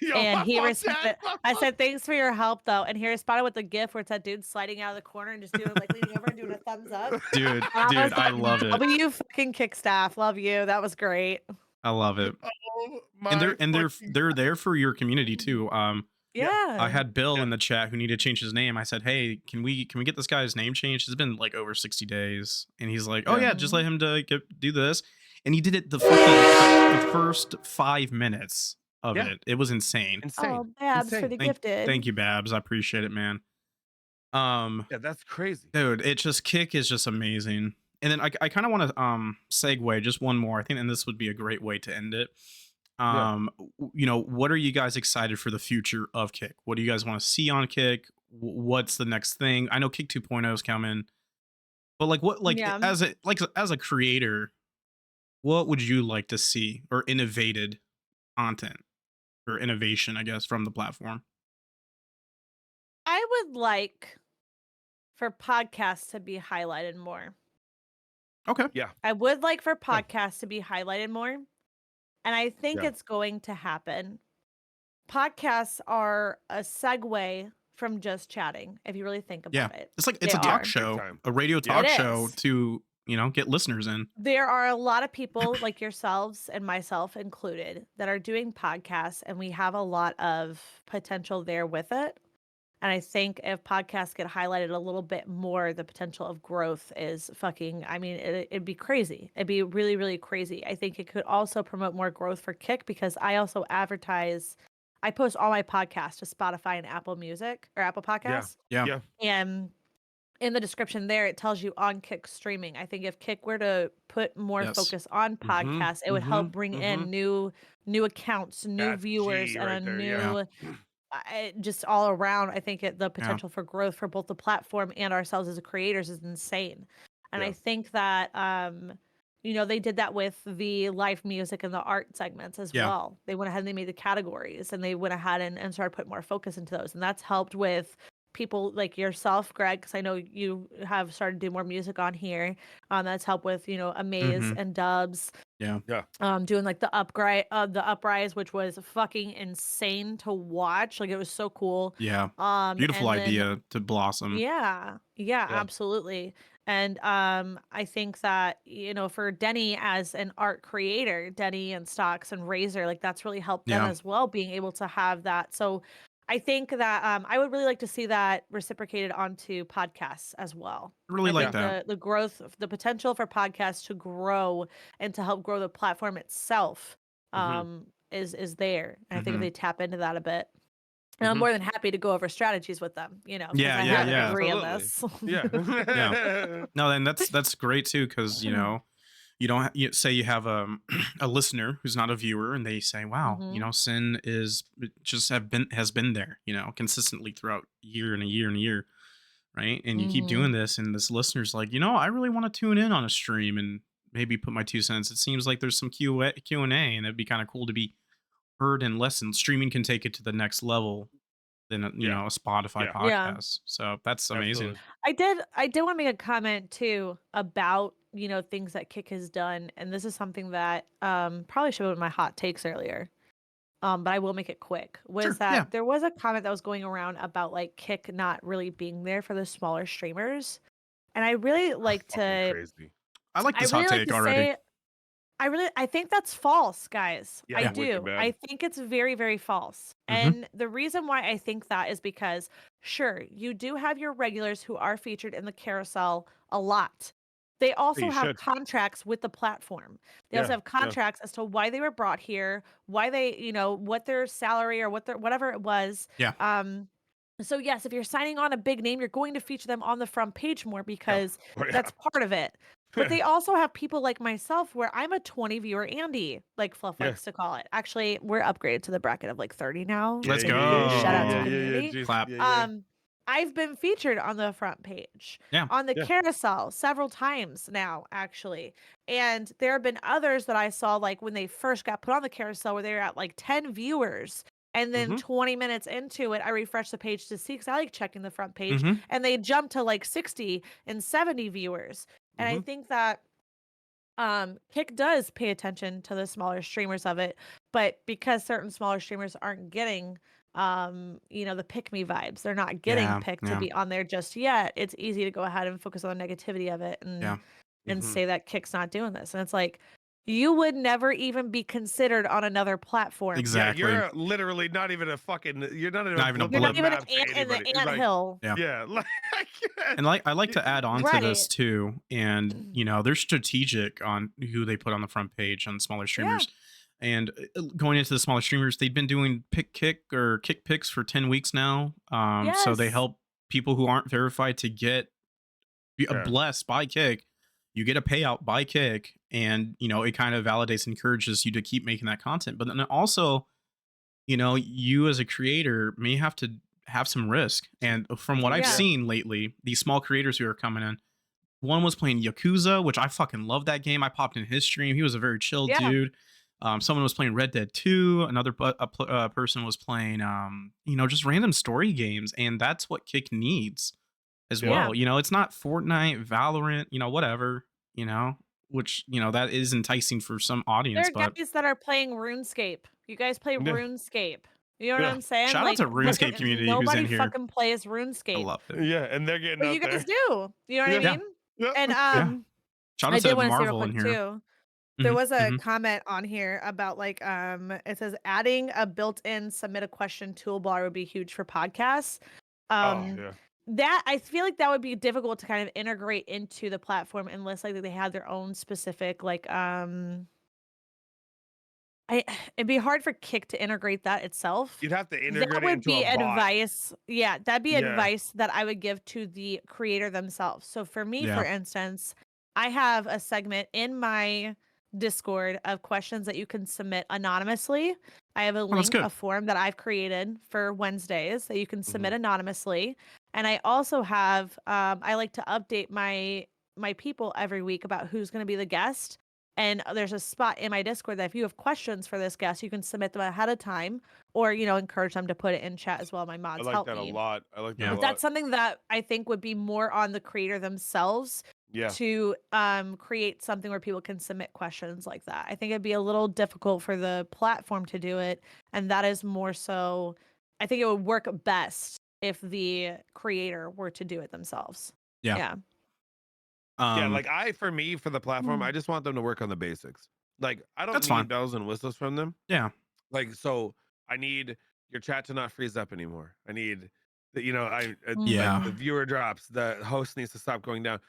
yo, And my he fault, Chad. responded. I said, "Thanks for your help, though." And he responded with the gif where it's that dude sliding out of the corner and just doing like leaning over and doing a thumbs up. Dude, And I was I like, love it. "Love you, fucking Kick staff. Love you. That was great." I love it. Oh And my they're there for your community too. Yeah. I Yeah. had Bill in the chat who needed to change his name. I said, "Hey, can we get this guy's name changed? It's been like over 60 days." And he's like, "Oh Yeah. yeah, just let him do this." And he did it the fucking the first 5 minutes of Yeah. it. It was insane. Insane. Oh, Babs for Insane. the gifted. Thank you, Babs. I appreciate it, man. Yeah, that's crazy. Dude, it just Kick is just amazing. And then I kind of want to segue just one more. I think, and this would be a great way to end it. You know, what are you guys excited for the future of Kick? What do you guys want to see on Kick? What's the next thing? I know Kick 2.0 is coming, but Yeah. as a creator, what would you like to see or innovated content or innovation, I guess, from the platform? I would like for podcasts to be highlighted more. Okay. Yeah. I would like for podcasts to be highlighted more. And I think Yeah. it's going to happen. Podcasts are a segue from just chatting, if you really think about it. It's They a talk are. show, time. a radio Yeah. talk It show is. to, you know, get listeners in. There are a lot of people like yourselves and myself included that are doing podcasts, and we have a lot of potential there with it. And I think if podcasts get highlighted a little bit more, the potential of growth is fucking, I mean, it'd be crazy. It'd be really, really crazy. I think it could also promote more growth for Kick because I also I post all my podcasts to Spotify and Apple Music or Apple Podcasts. Yeah. And in the description there, it tells you on Kick streaming. I think if Kick were to put more Yes. focus on podcasts, it would help bring in new accounts, new That's viewers, G and right a there, new just all around. I think the potential for growth for both the platform and ourselves as creators is insane. And I think that you know, they did that with the live music and the art segments as well. They went ahead and they made the categories, and they went ahead and started putting more focus into those, and that's helped with people like yourself, Greg, because I know you have started to do more music on here. That's helped with, you know, Amaze and Dubs. Yeah. Doing like the uprise, which was fucking insane to watch. Like it was so cool. Yeah. and Beautiful then idea to blossom. yeah, absolutely. And I think that, you know, for Denny as an art creator, Denny and Stocks and Razor, like that's really helped them as well, being able to have that. So I think that I would really like to see that reciprocated onto podcasts as well. Really I like think that. the growth, the potential for podcasts to grow and to help grow the platform itself is there. And I think if they tap into that a bit. And I'm more than happy to go over strategies with them, you know, because I have a degree in this. Yeah. No, then that's great too, because you know, you don't you say you have a listener who's not a viewer, and they say, "Wow, you know, Sin is has been there, you know, consistently throughout year and a year and a year, right?" And you keep doing this, and this listener's like, "You know, I really want to tune in on a stream and maybe put my 2 cents. It seems like there's some Q&A, and it'd be kind of cool to be heard and listened. Streaming can take it to the next level than you know, a Spotify podcast. So that's amazing." I did want to make a comment too about, you know, things that Kick has done, and this is something that probably should have been my hot takes earlier. But I will make it quick. There was a comment that was going around about like Kick not really being there for the smaller streamers. And I really like to crazy. I like this hot take already. I think that's false, guys. Yeah, I wicked do. bad. I think it's very, very false. And the reason why I think that is because, sure, you do have your regulars who are featured in the carousel a lot. They also have contracts with the platform. They also have contracts as to why they were brought here, why they, you know, what their salary or whatever it was. Yeah. So yes, if you're signing on a big name, you're going to feature them on the front page more because that's part of it. But they also have people like myself where I'm a 20 viewer Andy, like Fluff Yeah. likes to call it. Actually, we're upgraded to the bracket of like 30 now. Let's Shout out to go. community. Juice. Clap. I've been featured on the front page, Yeah. on the Yeah. carousel several times now, actually. And there have been others that I saw, like when they first got put on the carousel, where they were at like 10 viewers. And then 20 minutes into it, I refreshed the page to see, because I like checking the front page, and they jumped to like 60 and 70 viewers. And I think that Kick does pay attention to the smaller streamers of it, but because certain smaller streamers aren't getting the pick me vibes, they're not getting picked to be on there just yet, it's easy to go ahead and focus on the negativity of it and say that Kick's not doing this. And it's like, you would never even be considered on another platform. Exactly. Yeah, you're literally not even a fucking. You're not even a You're not even an to ant in the anybody. ant hill. Yeah, like, and I like to add on to this too. And they're strategic on who they put on the front page on smaller streamers. And going into the smaller streamers, they've been doing pick kick or kick picks for 10 weeks now. So they help people who aren't verified to get blessed by Kick. You get a payout by Kick, and it kind of validates and encourages you to keep making that content. But then also, you as a creator may have to have some risk. And from what I've seen lately, these small creators who are coming in, one was playing Yakuza, which I fucking love that game. I popped in his stream. He was a very chill dude. Someone was playing Red Dead 2. Another person was playing, just random story games. And that's what Kick needs as well. It's not Fortnite, Valorant, whatever, which, that is enticing for some audience. There are guys that are playing RuneScape. You guys play RuneScape. You know what I'm saying? Shout out to RuneScape community who's in here. Nobody fucking plays RuneScape. I love it. Yeah, and they're getting but out you there. guys do. You know what I mean? Yeah. And shout out I to did want to say real Marvel in quick here. too. There was a comment on here about like it says adding a built-in submit a question toolbar would be huge for podcasts. That I feel like that would be difficult to kind of integrate into the platform unless like they had their own specific like it'd be hard for Kick to integrate that itself. You'd have to integrate that would into be a bot. advice. Yeah, that'd be advice that I would give to the creator themselves. So for me, for instance, I have a segment in my Discord of questions that you can submit anonymously. I have a link, a form that I've created for Wednesdays that you can submit anonymously. And I also have I like to update my people every week about who's going to be the guest. And there's a spot in my Discord that if you have questions for this guest, you can submit them ahead of time, or encourage them to put it in chat as well. My mods help me. I like that a lot. I like that a lot. That's something that I think would be more on the creator themselves to create something where people can submit questions like that. I think it'd be a little difficult for the platform to do it, and that is more so. I think it would work best if the creator were to do it themselves. Yeah. Like for the platform, I just want them to work on the basics. Like I don't need bells and whistles from them. Yeah. Like, so I need your chat to not freeze up anymore. I need the, like the viewer drops, the host needs to stop going down.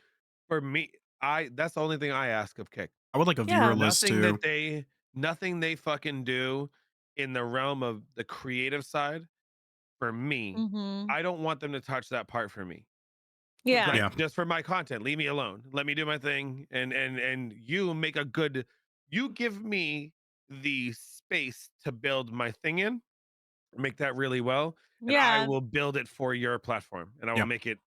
For me, that's the only thing I ask of Kick. I would like a viewer list too. Nothing they fucking do in the realm of the creative side for me. I don't want them to touch that part for me. Just for my content, leave me alone. Let me do my thing, and you make a good. You give me the space to build my thing in, make that really well, and I will build it for your platform, and I will make it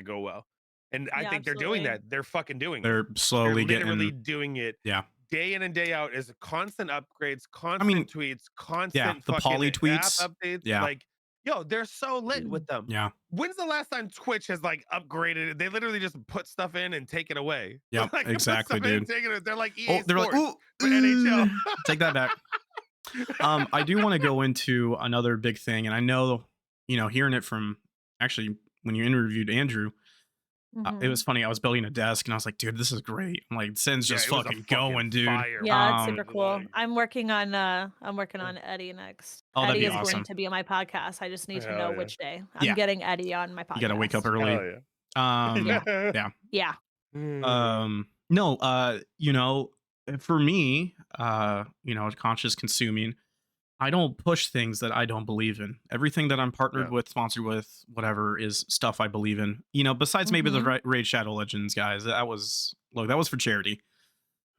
go well. And I think they're doing that. They're fucking doing it. They're slowly literally doing it. Yeah. Day in and day out is constant upgrades, constant tweets, constant the poly tweets, app updates. Yeah. Like, yo, they're so lit with them. Yeah. When's the last time Twitch has like upgraded? They literally just put stuff in and take it away. Yeah, like, exactly, dude. They're like EA they're Sports, like, ooh, NHL. Take that back. I do want to go into another big thing, and I know, hearing it from actually when you interviewed Andrew, it was funny. I was building a desk, and I was like, dude, this is great. I'm like, Sin's just fucking going, dude. Yeah, it's super cool. I'm working on Eddie next. Oh, Eddie is going to be on my podcast. I just need to know which day. I'm Yeah. getting Eddie on my podcast. You gotta wake up early. Yeah. No, for me, conscious consuming, I don't push things that I don't believe in. Everything that I'm partnered with, sponsored with, whatever is stuff I believe in. You know, besides maybe the Raid Shadow Legends guys, that was for charity.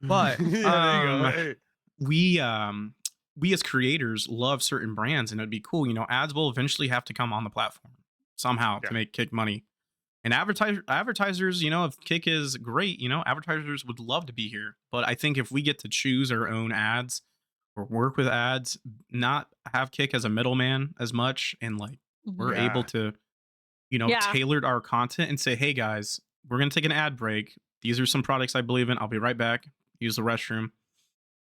But Yeah, there you go. Hey. we as creators love certain brands, and it'd be cool. You know, ads will eventually have to come on the platform somehow to make Kick money. And advertisers, you know, if Kick is great, you know, advertisers would love to be here. But I think if we get to choose our own ads or work with ads, not have Kick as a middleman as much, and like we're able to, you know, tailored our content and say, hey guys, we're gonna take an ad break. These are some products I believe in. I'll be right back. Use the restroom.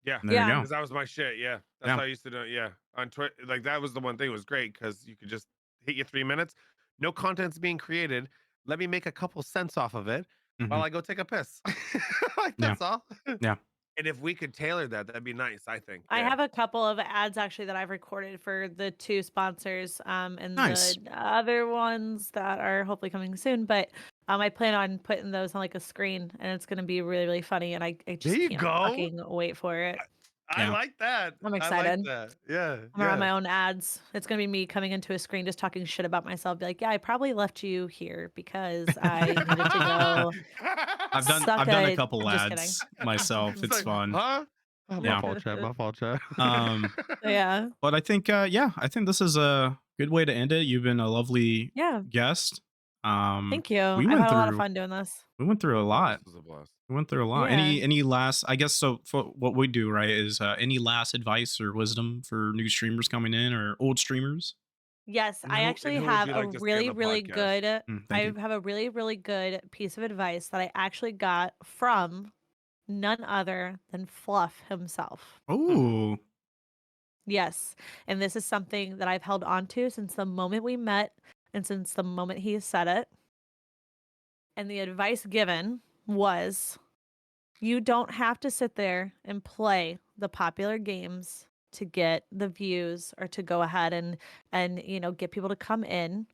Yeah, and there you go. Because that was my shit. Yeah, that's how I used to do it. Yeah, on Twitter, like that was the one thing. It was great because you could just hit your 3 minutes. No content's being created. Let me make a couple cents off of it while I go take a piss. Like that's all. Yeah. And if we could tailor that, that'd be nice. I think. I have a couple of ads actually that I've recorded for the 2 sponsors, and Nice. the other ones that are hopefully coming soon. But I plan on putting those on like a screen, and it's gonna be really, really funny. And I just can't fucking wait for it. I like that. I'm excited. I like that. Yeah. I'm gonna run my own ads. It's gonna be me coming into a screen just talking shit about myself. Be like, yeah, I probably left you here because I needed to go. I've done a couple ads myself. It's fun. Huh? Oh, my fault, Chad. My fault, Chad. Yeah. But I think I think this is a good way to end it. You've been a lovely guest. Thank you. I've had a lot of fun doing this. We went through a lot. This was a blast. We went through a lot. Yeah. Any last, I guess, so for what we do, right, is any last advice or wisdom for new streamers coming in or old streamers? Yes, I actually have a really, really good I have a really, really good piece of advice that I actually got from none other than Fluff himself. Oh. Yes. And this is something that I've held on to since the moment we met and since the moment he said it. And the advice given was, you don't have to sit there and play the popular games to get the views or to go ahead and you know, get people to come in.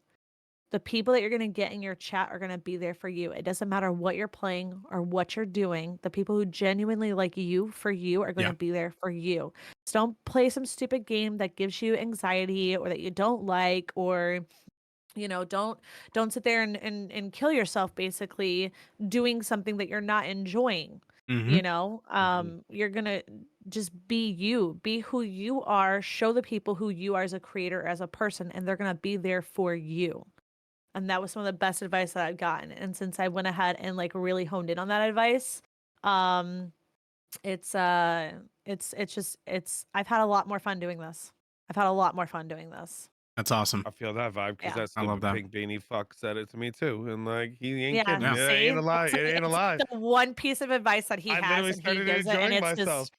The people that you're going to get in your chat are going to be there for you. It doesn't matter what you're playing or what you're doing. The people who genuinely like you for you are going to be there for you. So don't play some stupid game that gives you anxiety or that you don't like, or you know, don't sit there and kill yourself basically doing something that you're not enjoying. You know, you're gonna just be you, be who you are, show the people who you are as a creator, as a person, and they're gonna be there for you. And that was some of the best advice that I've gotten. And since I went ahead and like really honed in on that advice, it's I've had a lot more fun doing this. That's awesome. I feel that vibe because that I love that. big veiny fuck said it to me too, and like he ain't kidding. Yeah, It ain't a lie. It ain't a lie. The one piece of advice that he has, and he gives it, and it's just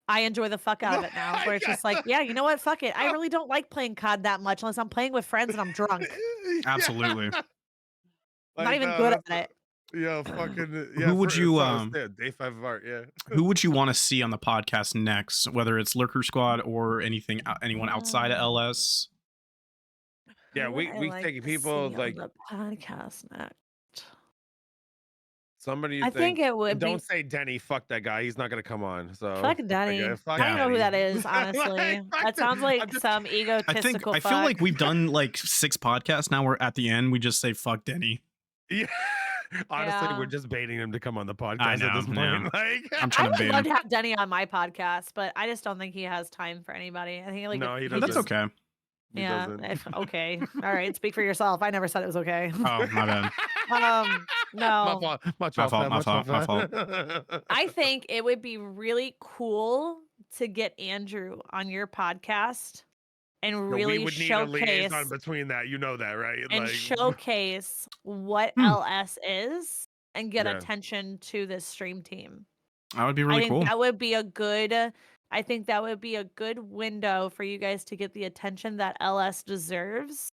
I enjoy the fuck out of it now. Where it's just like, yeah, you know what? Fuck it. I really don't like playing COD that much unless I'm playing with friends and I'm drunk. Absolutely. I'm not even good at it. Yeah, fucking. Yeah, who would you day 5 of art? Yeah. Who would you want to see on the podcast next? Whether it's LurkerSquad or anyone outside of LS. Yeah, we take people like the podcast next. Somebody. I think it would. Don't say Denny. Fuck that guy. He's not gonna come on. So fuck Denny. I don't know who that is. Honestly, that sounds like some egotistical. I feel like we've done like 6 podcasts now. We're at the end. We just say fuck Denny. Yeah. Honestly, we're just baiting him to come on the podcast at this point. Like, I'm trying to bait him. I'd love to have Denny on my podcast, but I just don't think he has time for anybody. I think like no, he doesn't. That's okay. Yeah. Okay. All right. Speak for yourself. I never said it was okay. Oh, my bad. No. My fault. I think it would be really cool to get Andrew on your podcast and really we would showcase need a liaison between that. You know that, right? And showcase what LS is and get attention to this stream team. That would be really cool. That would be a good. I think that would be a good window for you guys to get the attention that LS deserves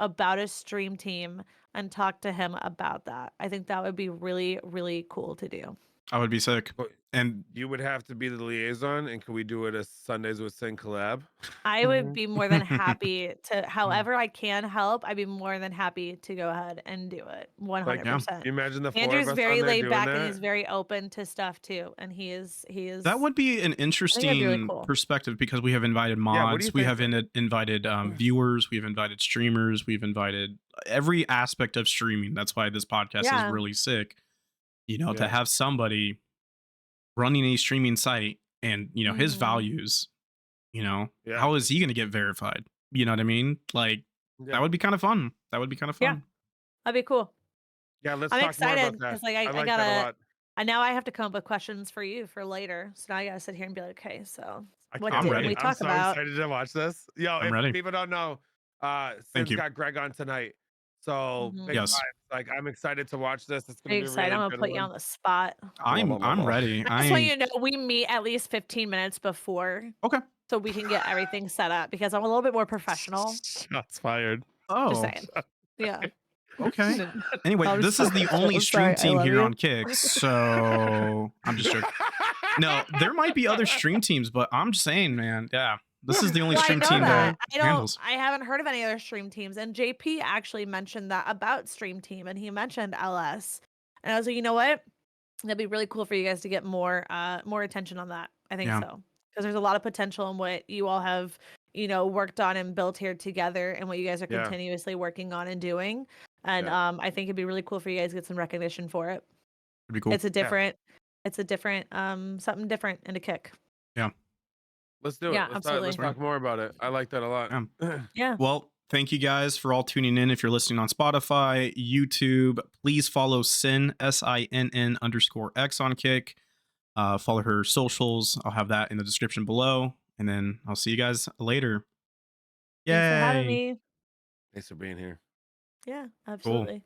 about a stream team and talk to him about that. I think that would be really, really cool to do. I would be sick. But And you would have to be the liaison, and can we do it as Sundays with Sin collab? I would be more than happy to, however I can help, I'd be more than happy to go ahead and do it. Like, 100%. you imagine the 4 of Andrew's us on very there laid doing back and that? he's very open to stuff too. And he is that would be an I think that'd be really interesting cool. perspective because we have invited Yeah, what do mods, you we think? have invited viewers, we've invited streamers, we've invited every aspect of streaming. That's why this podcast is Yeah. really sick. You know, to Yeah. have somebody running a streaming site and, you know, his Mhm. values, you know, Yeah. how is he going to get verified? You know what I mean? Like, Yeah. that would be kind of fun. That would be kind of Yeah. fun. That'd be cool. Yeah, let's I'm talk more excited about that. because like I I like that a gotta lot. I now I have to come up with questions for you for later. So now I gotta sit here and be like, okay, so what I'm didn't ready. we I'm talk so about? excited to watch this. Yo, I'm if ready. people don't know, Thank Sin's you. got Greg on tonight. So Mhm. big Yes. vibes. Like, I'm excited to watch this. It's Are gonna you be a excited? I'm really gonna good put you one. on the spot. I'm ready. I just want you to know we meet at least 15 minutes before Okay. so we can get everything set up because I'm a little bit more professional. Shots fired. Just Oh, saying. Yeah. okay. Anyway, I'm this so- is the only I'm stream sorry, I team love here you. on Kick, so I'm just joking. No, there might be other stream teams, but I'm just saying, man. Yeah, this is the only Well, I stream know team that. that handles. I haven't heard of any other stream teams. And JP actually mentioned that about stream team and he mentioned LS. And I was like, you know what? That'd be really cool for you guys to get more attention on that. I think Yeah. so. Because there's a lot of potential in what you all have, you know, worked on and built here together and what you guys are Yeah. continuously working on and doing. And Yeah. I think it'd be really cool for you guys to get some recognition for it. It'd be cool. It's a different something different and a kick. Yeah. Let's do it. Yeah, Let's absolutely. talk more about it. I like that a lot. Yeah. Well, thank you guys for all tuning in. If you're listening on Spotify, YouTube, please follow Sin SINN_X on Kick. Follow her socials. I'll have that in the description below. And then I'll see you guys later. Yay. Thanks for having me. Thanks for being here. Yeah, absolutely.